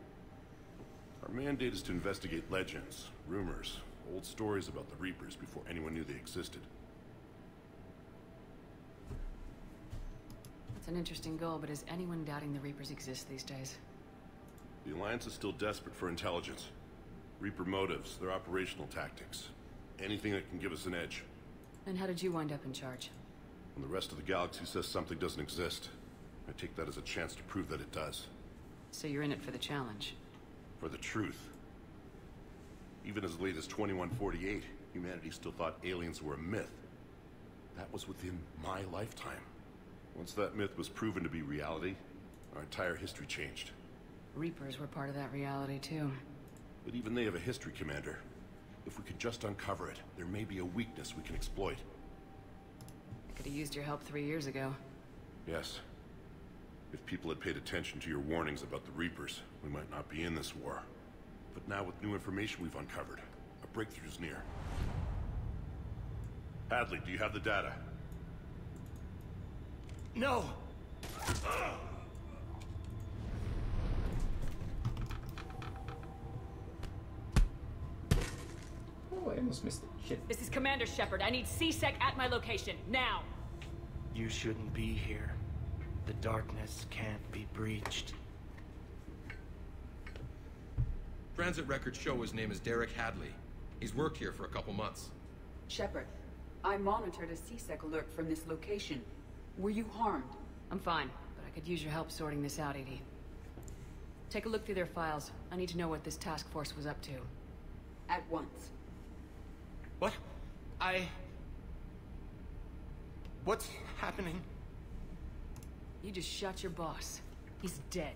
[SPEAKER 15] Our mandate is to investigate legends, rumors, old stories about the Reapers before anyone knew they existed.
[SPEAKER 4] That's an interesting goal, but is anyone doubting the Reapers exist these days?
[SPEAKER 15] The Alliance is still desperate for intelligence. Reaper motives, their operational tactics. Anything that can give us an edge.
[SPEAKER 4] And how did you wind up in charge?
[SPEAKER 15] When the rest of the galaxy says something doesn't exist, I take that as a chance to prove that it does.
[SPEAKER 4] So you're in it for the challenge?
[SPEAKER 15] For the truth. Even as late as 2148, humanity still thought aliens were a myth. That was within my lifetime. Once that myth was proven to be reality, our entire history changed.
[SPEAKER 4] Reapers were part of that reality, too.
[SPEAKER 15] But even they have a history, Commander. If we could just uncover it, there may be a weakness we can exploit.
[SPEAKER 4] I could have used your help 3 years ago.
[SPEAKER 15] Yes. If people had paid attention to your warnings about the Reapers, we might not be in this war. But now with new information we've uncovered, a breakthrough's near. Hadley, do you have the data?
[SPEAKER 16] No!
[SPEAKER 1] Oh, I almost missed it. Shit.
[SPEAKER 4] This is Commander Shepard. I need C-Sec at my location, now!
[SPEAKER 16] You shouldn't be here. The darkness can't be breached.
[SPEAKER 10] Transit records show his name is Derek Hadley. He's worked here for a couple months.
[SPEAKER 17] Shepard, I monitored a C-Sec alert from this location. Were you harmed?
[SPEAKER 4] I'm fine, but I could use your help sorting this out, Edie. Take a look through their files. I need to know what this task force was up to.
[SPEAKER 17] At once.
[SPEAKER 16] What? What's happening?
[SPEAKER 4] You just shot your boss. He's dead.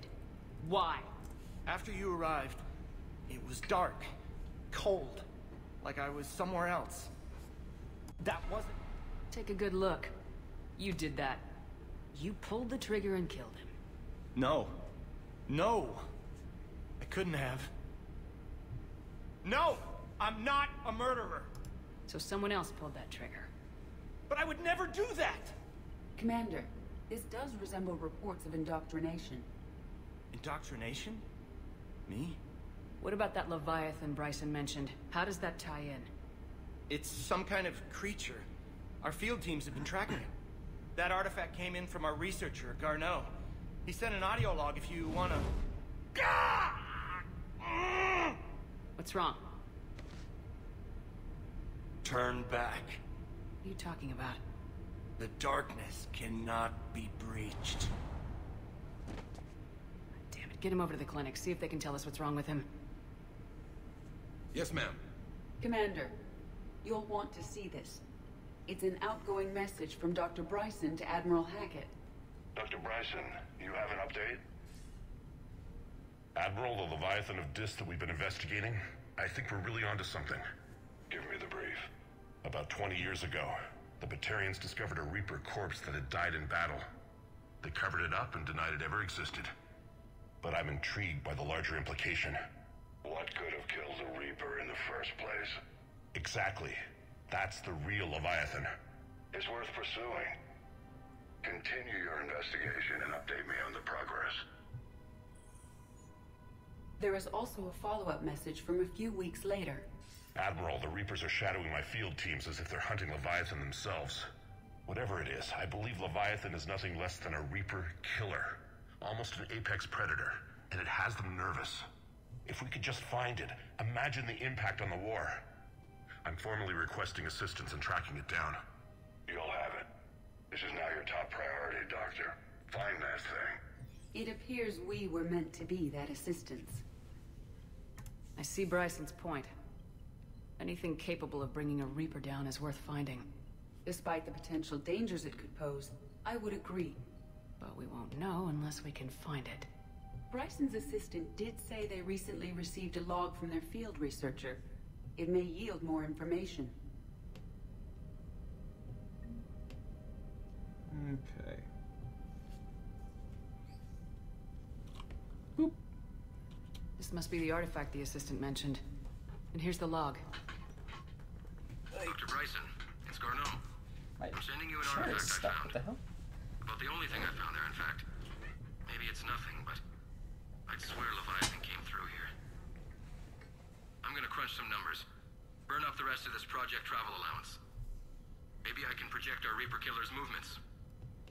[SPEAKER 4] Why?
[SPEAKER 16] After you arrived, it was dark, cold, like I was somewhere else. That wasn't...
[SPEAKER 4] Take a good look. You did that. You pulled the trigger and killed him.
[SPEAKER 16] No. No! I couldn't have. No! I'm not a murderer!
[SPEAKER 4] So someone else pulled that trigger.
[SPEAKER 16] But I would never do that!
[SPEAKER 17] Commander, this does resemble reports of indoctrination.
[SPEAKER 16] Indoctrination? Me?
[SPEAKER 4] What about that Leviathan Bryson mentioned? How does that tie in?
[SPEAKER 16] It's some kind of creature. Our field teams have been tracking it. That artifact came in from our researcher, Garneau. He sent an audio log if you wanna...
[SPEAKER 4] What's wrong?
[SPEAKER 16] Turn back.
[SPEAKER 4] What are you talking about?
[SPEAKER 16] The darkness cannot be breached.
[SPEAKER 4] Damn it, get him over to the clinic. See if they can tell us what's wrong with him.
[SPEAKER 10] Yes, ma'am.
[SPEAKER 17] Commander, you'll want to see this. It's an outgoing message from Dr. Bryson to Admiral Hackett.
[SPEAKER 25] Dr. Bryson, you have an update?
[SPEAKER 15] Admiral, the Leviathan of Dis that we've been investigating, I think we're really onto something.
[SPEAKER 25] Give me the brief.
[SPEAKER 15] About 20 years ago, the Batarians discovered a Reaper corpse that had died in battle. They covered it up and denied it ever existed. But I'm intrigued by the larger implication.
[SPEAKER 25] What could have killed the Reaper in the first place?
[SPEAKER 15] Exactly. That's the real Leviathan.
[SPEAKER 25] It's worth pursuing. Continue your investigation and update me on the progress.
[SPEAKER 17] There is also a follow-up message from a few weeks later.
[SPEAKER 15] Admiral, the Reapers are shadowing my field teams as if they're hunting Leviathan themselves. Whatever it is, I believe Leviathan is nothing less than a Reaper killer. Almost an apex predator, and it has them nervous. If we could just find it, imagine the impact on the war. I'm formally requesting assistance in tracking it down.
[SPEAKER 25] You'll have it. This is now your top priority, Doctor. Find that thing.
[SPEAKER 17] It appears we were meant to be that assistance.
[SPEAKER 4] I see Bryson's point. Anything capable of bringing a Reaper down is worth finding.
[SPEAKER 17] Despite the potential dangers it could pose, I would agree.
[SPEAKER 4] But we won't know unless we can find it.
[SPEAKER 17] Bryson's assistant did say they recently received a log from their field researcher. It may yield more information.
[SPEAKER 1] Okay. Boop.
[SPEAKER 4] This must be the artifact the assistant mentioned. And here's the log.
[SPEAKER 7] Dr. Bryson, it's Garneau. I'm sending you an artifact I found.
[SPEAKER 1] What the hell?
[SPEAKER 7] About the only thing I found there, in fact. Maybe it's nothing, but I'd swear Leviathan came through here. I'm gonna crunch some numbers. Burn up the rest of this project travel allowance. Maybe I can project our Reaper Killer's movements.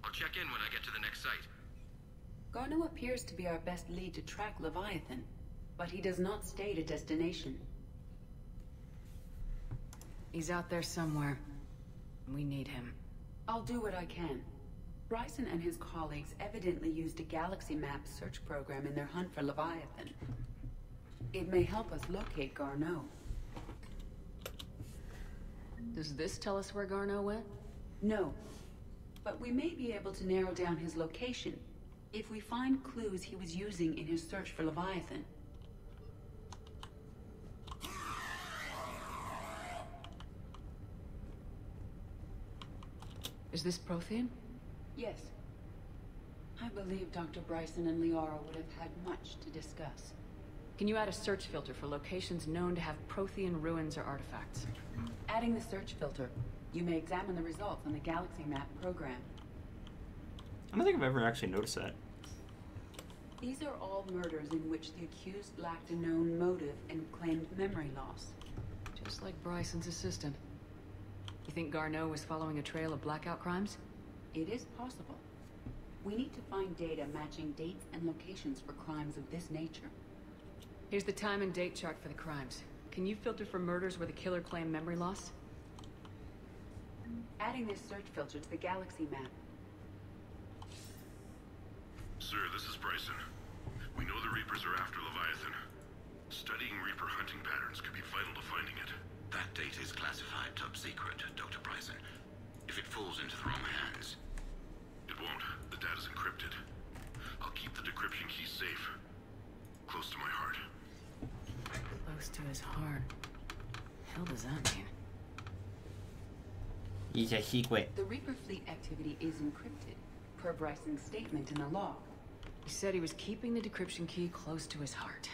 [SPEAKER 7] I'll check in when I get to the next site.
[SPEAKER 17] Garneau appears to be our best lead to track Leviathan, but he does not state a destination.
[SPEAKER 4] He's out there somewhere. We need him.
[SPEAKER 17] I'll do what I can. Bryson and his colleagues evidently used a galaxy map search program in their hunt for Leviathan. It may help us locate Garneau.
[SPEAKER 4] Does this tell us where Garneau went?
[SPEAKER 17] No, but we may be able to narrow down his location if we find clues he was using in his search for Leviathan.
[SPEAKER 4] Is this Prothean?
[SPEAKER 17] Yes. I believe Dr. Bryson and Liara would have had much to discuss.
[SPEAKER 4] Can you add a search filter for locations known to have Prothean ruins or artifacts?
[SPEAKER 17] Adding the search filter, you may examine the results on the Galaxy Map program.
[SPEAKER 11] I don't think I've ever actually noticed that.
[SPEAKER 17] These are all murders in which the accused lacked a known motive and claimed memory loss.
[SPEAKER 4] Just like Bryson's assistant. You think Garneau was following a trail of blackout crimes?
[SPEAKER 17] It is possible. We need to find data matching dates and locations for crimes of this nature.
[SPEAKER 4] Here's the time and date chart for the crimes. Can you filter for murders where the killer claimed memory loss?
[SPEAKER 17] Adding this search filter to the Galaxy Map.
[SPEAKER 15] Sir, this is Bryson. We know the Reapers are after Leviathan. Studying Reaper hunting patterns could be vital to finding it.
[SPEAKER 26] That data is classified top secret, Dr. Bryson. If it falls into the wrong hands...
[SPEAKER 15] It won't. The data's encrypted. I'll keep the decryption key safe. Close to my heart.
[SPEAKER 4] Close to his heart. Hell does that mean?
[SPEAKER 11] He's a secret.
[SPEAKER 17] The Reaper fleet activity is encrypted, per Bryson's statement in the log.
[SPEAKER 4] He said he was keeping the decryption key close to his heart.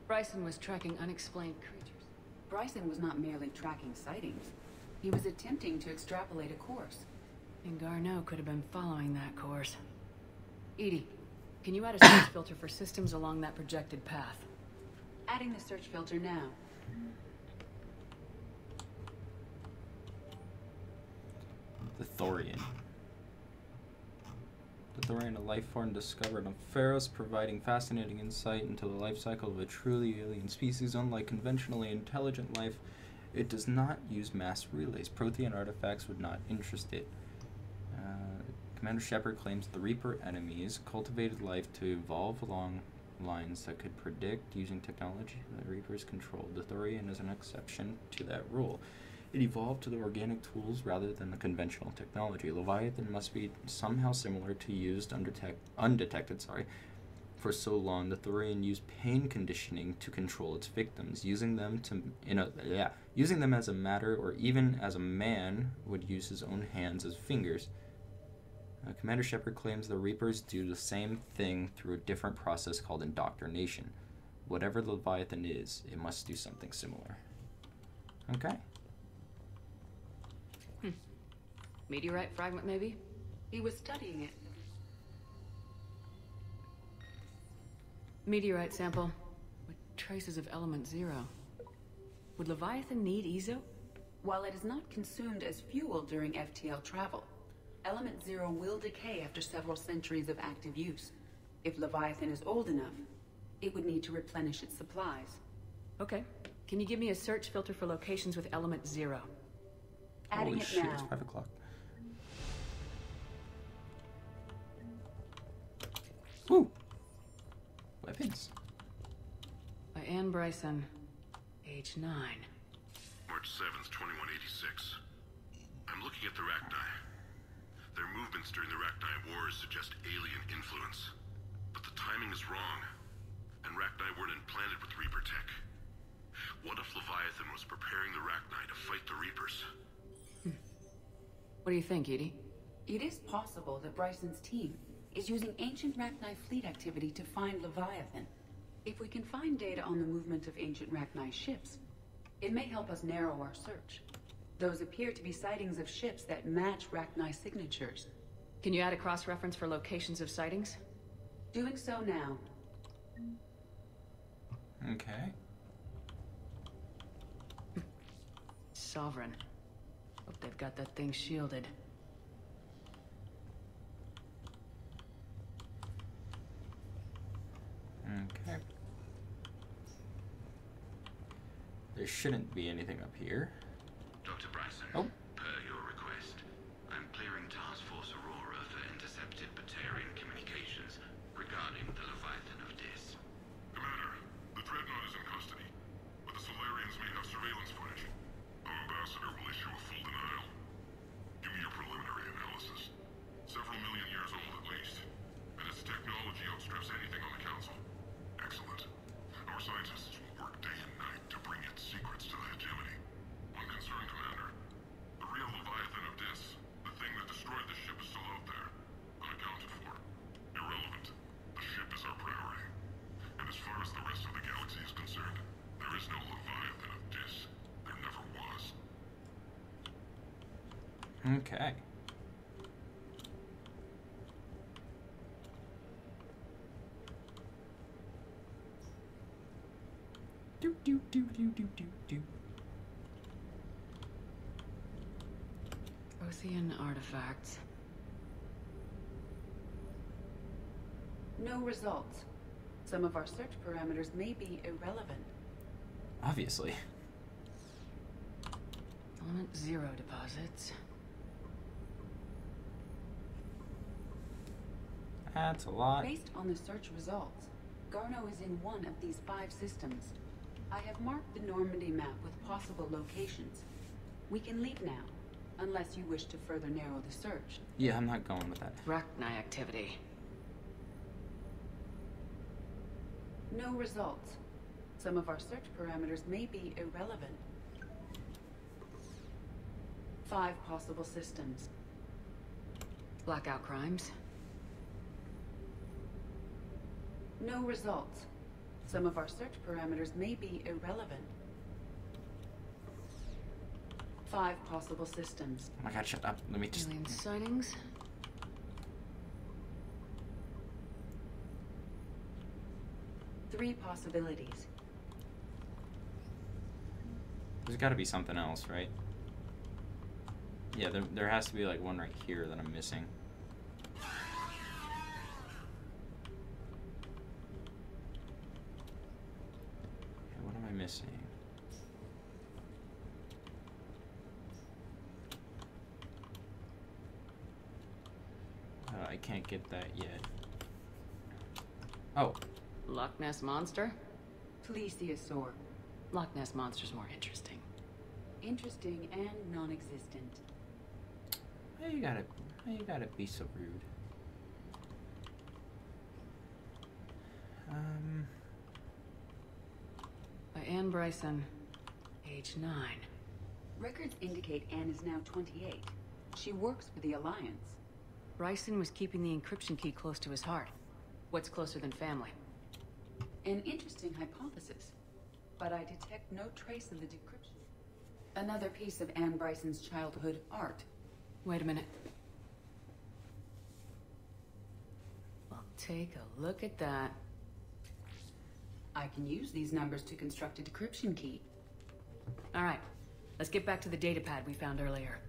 [SPEAKER 4] Bryson was tracking unexplained creatures.
[SPEAKER 17] Bryson was not merely tracking sightings. He was attempting to extrapolate a course.
[SPEAKER 4] And Garneau could have been following that course. Edie, can you add a search filter for systems along that projected path?
[SPEAKER 17] Adding the search filter now.
[SPEAKER 11] The Thorian. The Thorian, a life form discovered on Pharos, providing fascinating insight into the life cycle of a truly alien species. Unlike conventionally intelligent life, it does not use mass relays. Prothean artifacts would not interest it. Commander Shepard claims the Reaper enemies cultivated life to evolve along lines that could predict using technology the Reapers controlled. The Thorian is an exception to that rule. It evolved to the organic tools rather than the conventional technology. Leviathan must be somehow similar to used undetected. For so long, the Thorian used pain conditioning to control its victims, using them as a matter, or even as a man would use his own hands as fingers. Commander Shepard claims the Reapers do the same thing through a different process called indoctrination. Whatever Leviathan is, it must do something similar. Okay.
[SPEAKER 4] Meteorite fragment, maybe?
[SPEAKER 17] He was studying it.
[SPEAKER 4] Meteorite sample with traces of element 0. Would Leviathan need EZO?
[SPEAKER 17] While it is not consumed as fuel during FTL travel, element 0 will decay after several centuries of active use. If Leviathan is old enough, it would need to replenish its supplies.
[SPEAKER 4] Okay. Can you give me a search filter for locations with element 0?
[SPEAKER 17] Adding
[SPEAKER 11] Holy
[SPEAKER 17] it
[SPEAKER 11] shit,
[SPEAKER 17] now.
[SPEAKER 11] it's 5 o'clock. Woo! Weapons.
[SPEAKER 4] By Anne Bryson, age 9.
[SPEAKER 15] March 7th, 2186. I'm looking at the Rachni. Their movements during the Rachni Wars suggest alien influence. But the timing is wrong, and Rachni weren't implanted with Reaper tech. What if Leviathan was preparing the Rachni to fight the Reapers?
[SPEAKER 4] What do you think, Edie?
[SPEAKER 17] It is possible that Bryson's team is using ancient Rachni fleet activity to find Leviathan. If we can find data on the movement of ancient Rachni ships, it may help us narrow our search. Those appear to be sightings of ships that match Rachni signatures.
[SPEAKER 4] Can you add a cross-reference for locations of sightings?
[SPEAKER 17] Doing so now.
[SPEAKER 11] Okay.
[SPEAKER 4] Sovereign. Hope they've got that thing shielded.
[SPEAKER 11] Okay. There shouldn't be anything up here.
[SPEAKER 7] Dr. Bryson,
[SPEAKER 11] Oh.
[SPEAKER 7] per your request, I'm clearing Task Force Aurora for intercepted Batarian communications regarding the Leviathan of Dis.
[SPEAKER 15] Commander, the Dreadnought is in custody, but the Solarians may have surveillance footage. Our ambassador will issue a full denial. Give me your preliminary analysis. Several million years old at least, and its technology outstrips anything on the Council. Excellent. Our scientists will work day and night to bring its secrets to the hegemony. One concern, Commander. The real Leviathan of Dis, the thing that destroyed the ship, is still out there. Unaccounted for. Irrelevant. The ship is our priority. And as far as the rest of the galaxy is concerned, there is no Leviathan of Dis. There never was.
[SPEAKER 11] Okay. Do do do do do do do.
[SPEAKER 4] Prothean artifacts.
[SPEAKER 17] No results. Some of our search parameters may be irrelevant.
[SPEAKER 11] Obviously.
[SPEAKER 4] Element 0 deposits.
[SPEAKER 11] That's a lot.
[SPEAKER 17] Based on the search results, Garneau is in one of these 5 systems. I have marked the Normandy map with possible locations. We can leave now, unless you wish to further narrow the search.
[SPEAKER 11] Yeah, I'm not going with that.
[SPEAKER 4] Rachni activity.
[SPEAKER 17] No results. Some of our search parameters may be irrelevant. 5 possible systems.
[SPEAKER 4] Blackout crimes.
[SPEAKER 17] No results. Some of our search parameters may be irrelevant. 5 possible systems.
[SPEAKER 11] Oh my god, shut up. Let me just...
[SPEAKER 4] Alien sightings.
[SPEAKER 17] Three possibilities.
[SPEAKER 11] There's gotta be something else, right? Yeah, there has to be like one right here that I'm missing. Okay, what am I missing? I can't get that yet. Oh.
[SPEAKER 4] Loch Ness Monster?
[SPEAKER 17] Plesiosaur.
[SPEAKER 4] Loch Ness Monster's more interesting.
[SPEAKER 17] Interesting and non-existent.
[SPEAKER 11] Why you gotta be so rude?
[SPEAKER 4] By Anne Bryson, age 9.
[SPEAKER 17] Records indicate Anne is now 28. She works for the Alliance.
[SPEAKER 4] Bryson was keeping the encryption key close to his heart. What's closer than family?
[SPEAKER 17] An interesting hypothesis, but I detect no trace of the decryption. Another piece of Anne Bryson's childhood art.
[SPEAKER 4] Wait a minute. Well, take a look at that.
[SPEAKER 17] I can use these numbers to construct a decryption key.
[SPEAKER 4] All right, let's get back to the datapad we found earlier.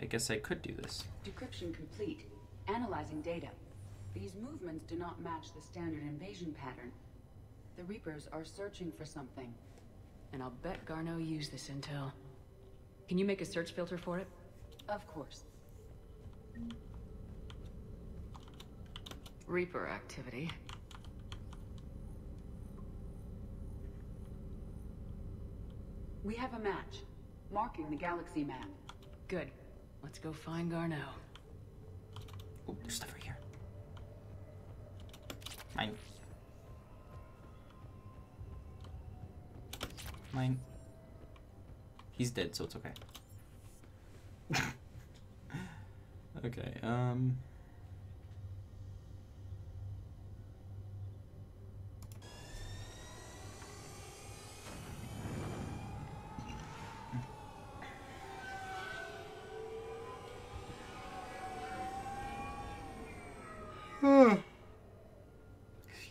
[SPEAKER 11] I guess I could do this.
[SPEAKER 17] Decryption complete. Analyzing data. These movements do not match the standard invasion pattern. The Reapers are searching for something.
[SPEAKER 4] And I'll bet Garneau used this intel. Can you make a search filter for it?
[SPEAKER 17] Of course.
[SPEAKER 4] Reaper activity.
[SPEAKER 17] We have a match, marking the galaxy map.
[SPEAKER 4] Good. Let's go find Garneau.
[SPEAKER 11] Oh, there's stuff right here. Mine. Mine. He's dead, so it's okay. Okay,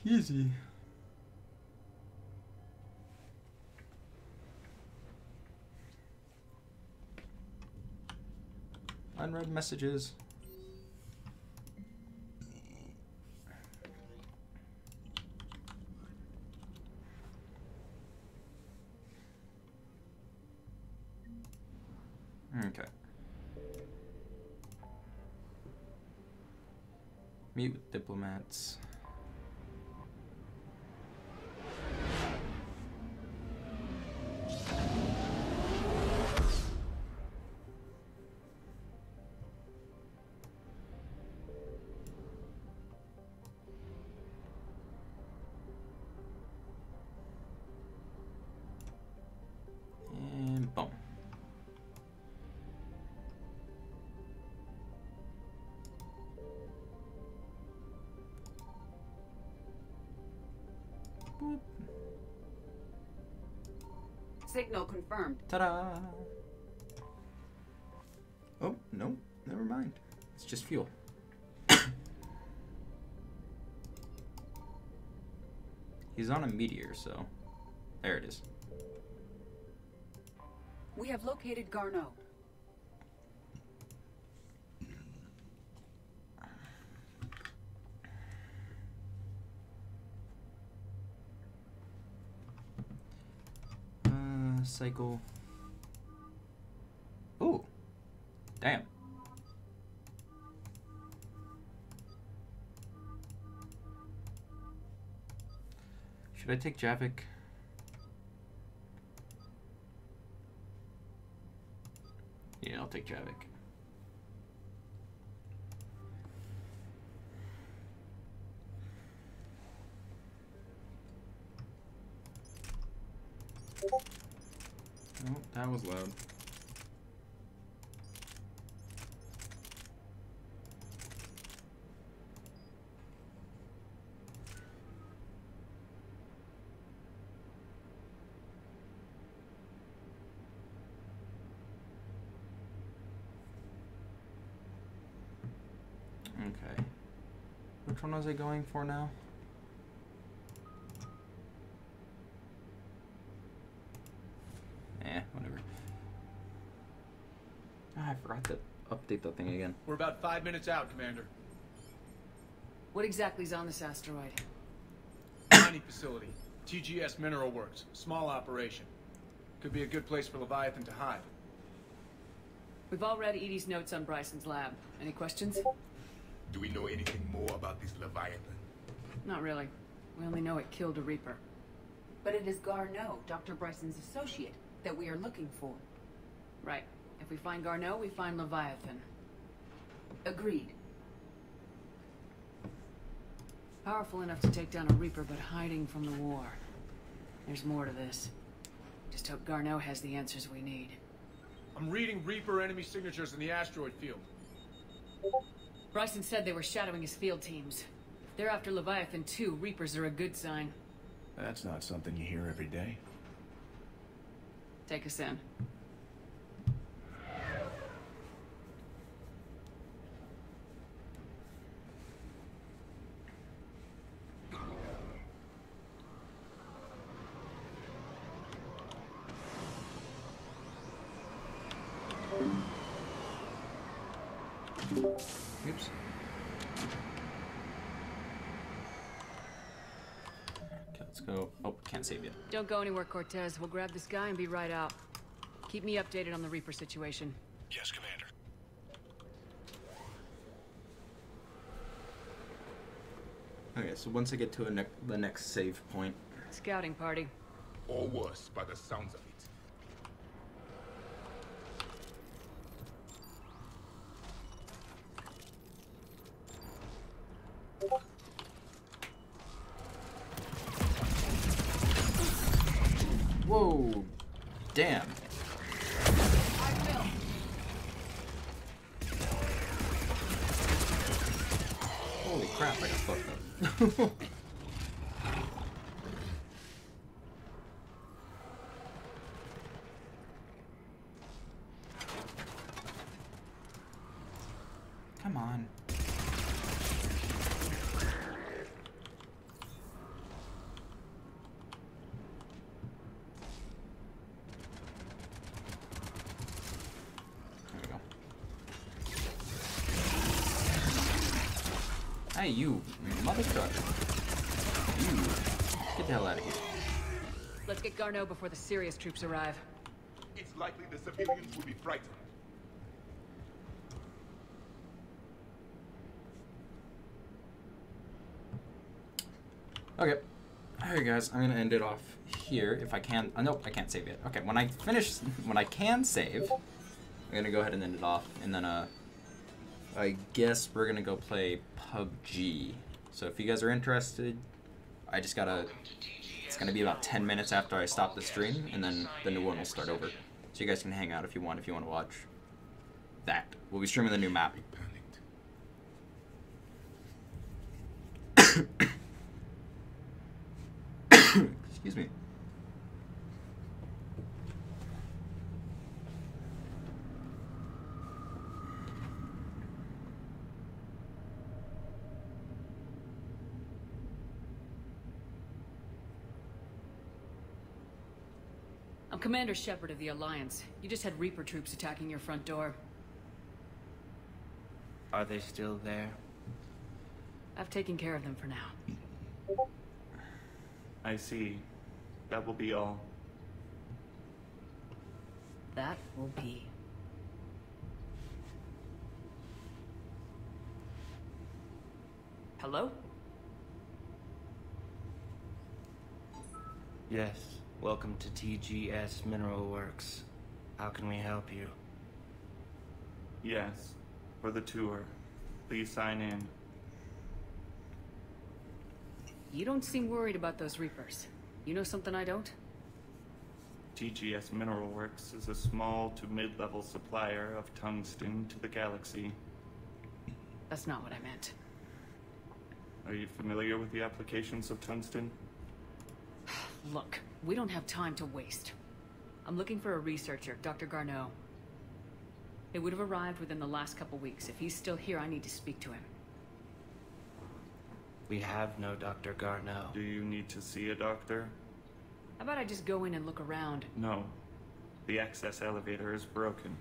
[SPEAKER 11] easy. Unread messages. Okay. Meet with diplomats. And boom. Boop.
[SPEAKER 17] Signal confirmed.
[SPEAKER 11] Ta-da! Oh, no, never mind. It's just fuel. He's on a meteor, so there it is.
[SPEAKER 17] We have located Garneau.
[SPEAKER 11] Cycle. Ooh, damn. Should I take Javik? Yeah, I'll take Javik. Oh, that was loud. Okay. Which one was I going for now? Whatever. I forgot to update the thing again.
[SPEAKER 3] We're about 5 minutes out, Commander.
[SPEAKER 4] What exactly is on this asteroid?
[SPEAKER 3] Mining facility. TGS Mineral Works. Small operation. Could be a good place for Leviathan to hide.
[SPEAKER 4] We've all read Edie's notes on Bryson's lab. Any questions?
[SPEAKER 12] Do we know anything more about this Leviathan?
[SPEAKER 4] Not really. We only know it killed a Reaper.
[SPEAKER 17] But it is Garneau, Dr. Bryson's associate, that we are looking for.
[SPEAKER 4] Right. If we find Garneau, we find Leviathan.
[SPEAKER 17] Agreed.
[SPEAKER 4] Powerful enough to take down a Reaper, but hiding from the war. There's more to this. Just hope Garneau has the answers we need.
[SPEAKER 3] I'm reading Reaper enemy signatures in the asteroid field.
[SPEAKER 4] Bryson said they were shadowing his field teams. If they're after Leviathan too, Reapers are a good sign.
[SPEAKER 12] That's not something you hear every day.
[SPEAKER 4] Take us in.
[SPEAKER 11] Oops. Okay, let's go. Oh, can't save yet.
[SPEAKER 4] Don't go anywhere, Cortez. We'll grab this guy and be right out. Keep me updated on the Reaper situation.
[SPEAKER 15] Yes, Commander.
[SPEAKER 11] Okay, so once I get to the next save point.
[SPEAKER 4] Scouting party.
[SPEAKER 12] Or worse, by the sounds of it.
[SPEAKER 11] Oh, damn. Holy crap, I got fucked up. Come on. There we go. Hey, you motherfucker. You. Get the hell out of here.
[SPEAKER 4] Let's get Garneau before the serious troops arrive.
[SPEAKER 12] It's likely the civilians will be frightened.
[SPEAKER 11] Okay. Alright guys, I'm gonna end it off here if I can. Nope, I can't save yet. Okay, when I can save, I'm gonna go ahead and end it off, and then I guess we're gonna go play PUBG. So if you guys are interested, I just gotta, it's gonna be about 10 minutes after I stop the stream, and then the new one will start over. So you guys can hang out if you want to watch that. We'll be streaming the new map. Excuse me.
[SPEAKER 4] I'm Commander Shepard of the Alliance. You just had Reaper troops attacking your front door.
[SPEAKER 6] Are they still there?
[SPEAKER 4] I've taken care of them for now.
[SPEAKER 6] I see. That will be all.
[SPEAKER 4] That will be. Hello?
[SPEAKER 6] Yes. Welcome to TGS Mineral Works. How can we help you? Yes. For the tour. Please sign in.
[SPEAKER 4] You don't seem worried about those Reapers. You know something I don't?
[SPEAKER 6] TGS Mineral Works is a small to mid-level supplier of tungsten to the galaxy.
[SPEAKER 4] That's not what I meant.
[SPEAKER 6] Are you familiar with the applications of tungsten?
[SPEAKER 4] Look, we don't have time to waste. I'm looking for a researcher, Dr. Garneau. It would have arrived within the last couple weeks. If he's still here, I need to speak to him.
[SPEAKER 6] We have no Dr. Garneau. Do you need to see a doctor?
[SPEAKER 4] How about I just go in and look around?
[SPEAKER 6] No. The access elevator is broken.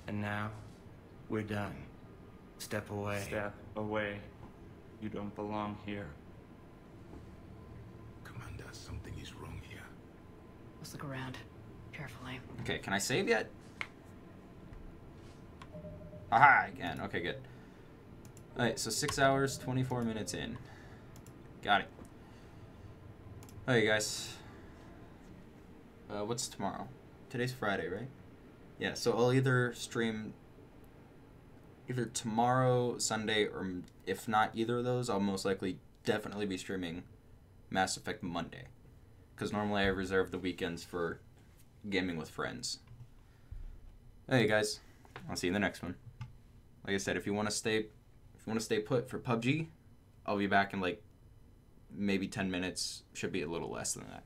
[SPEAKER 6] And now, we're done. Step away. Step away. You don't belong here.
[SPEAKER 12] Commander, something is wrong here.
[SPEAKER 4] Let's look around. Carefully.
[SPEAKER 11] Okay, can I save yet? Aha, again. Okay, good. Alright, so 6 hours, 24 minutes in. Got it. Alright, guys. What's tomorrow? Today's Friday, right? Yeah, so I'll either stream either tomorrow, Sunday, or if not either of those, I'll most likely definitely be streaming Mass Effect Monday. Because normally I reserve the weekends for gaming with friends. Hey guys, I'll see you in the next one. Like I said, if you want to stay put for PUBG, I'll be back in like maybe 10 minutes. Should be a little less than that.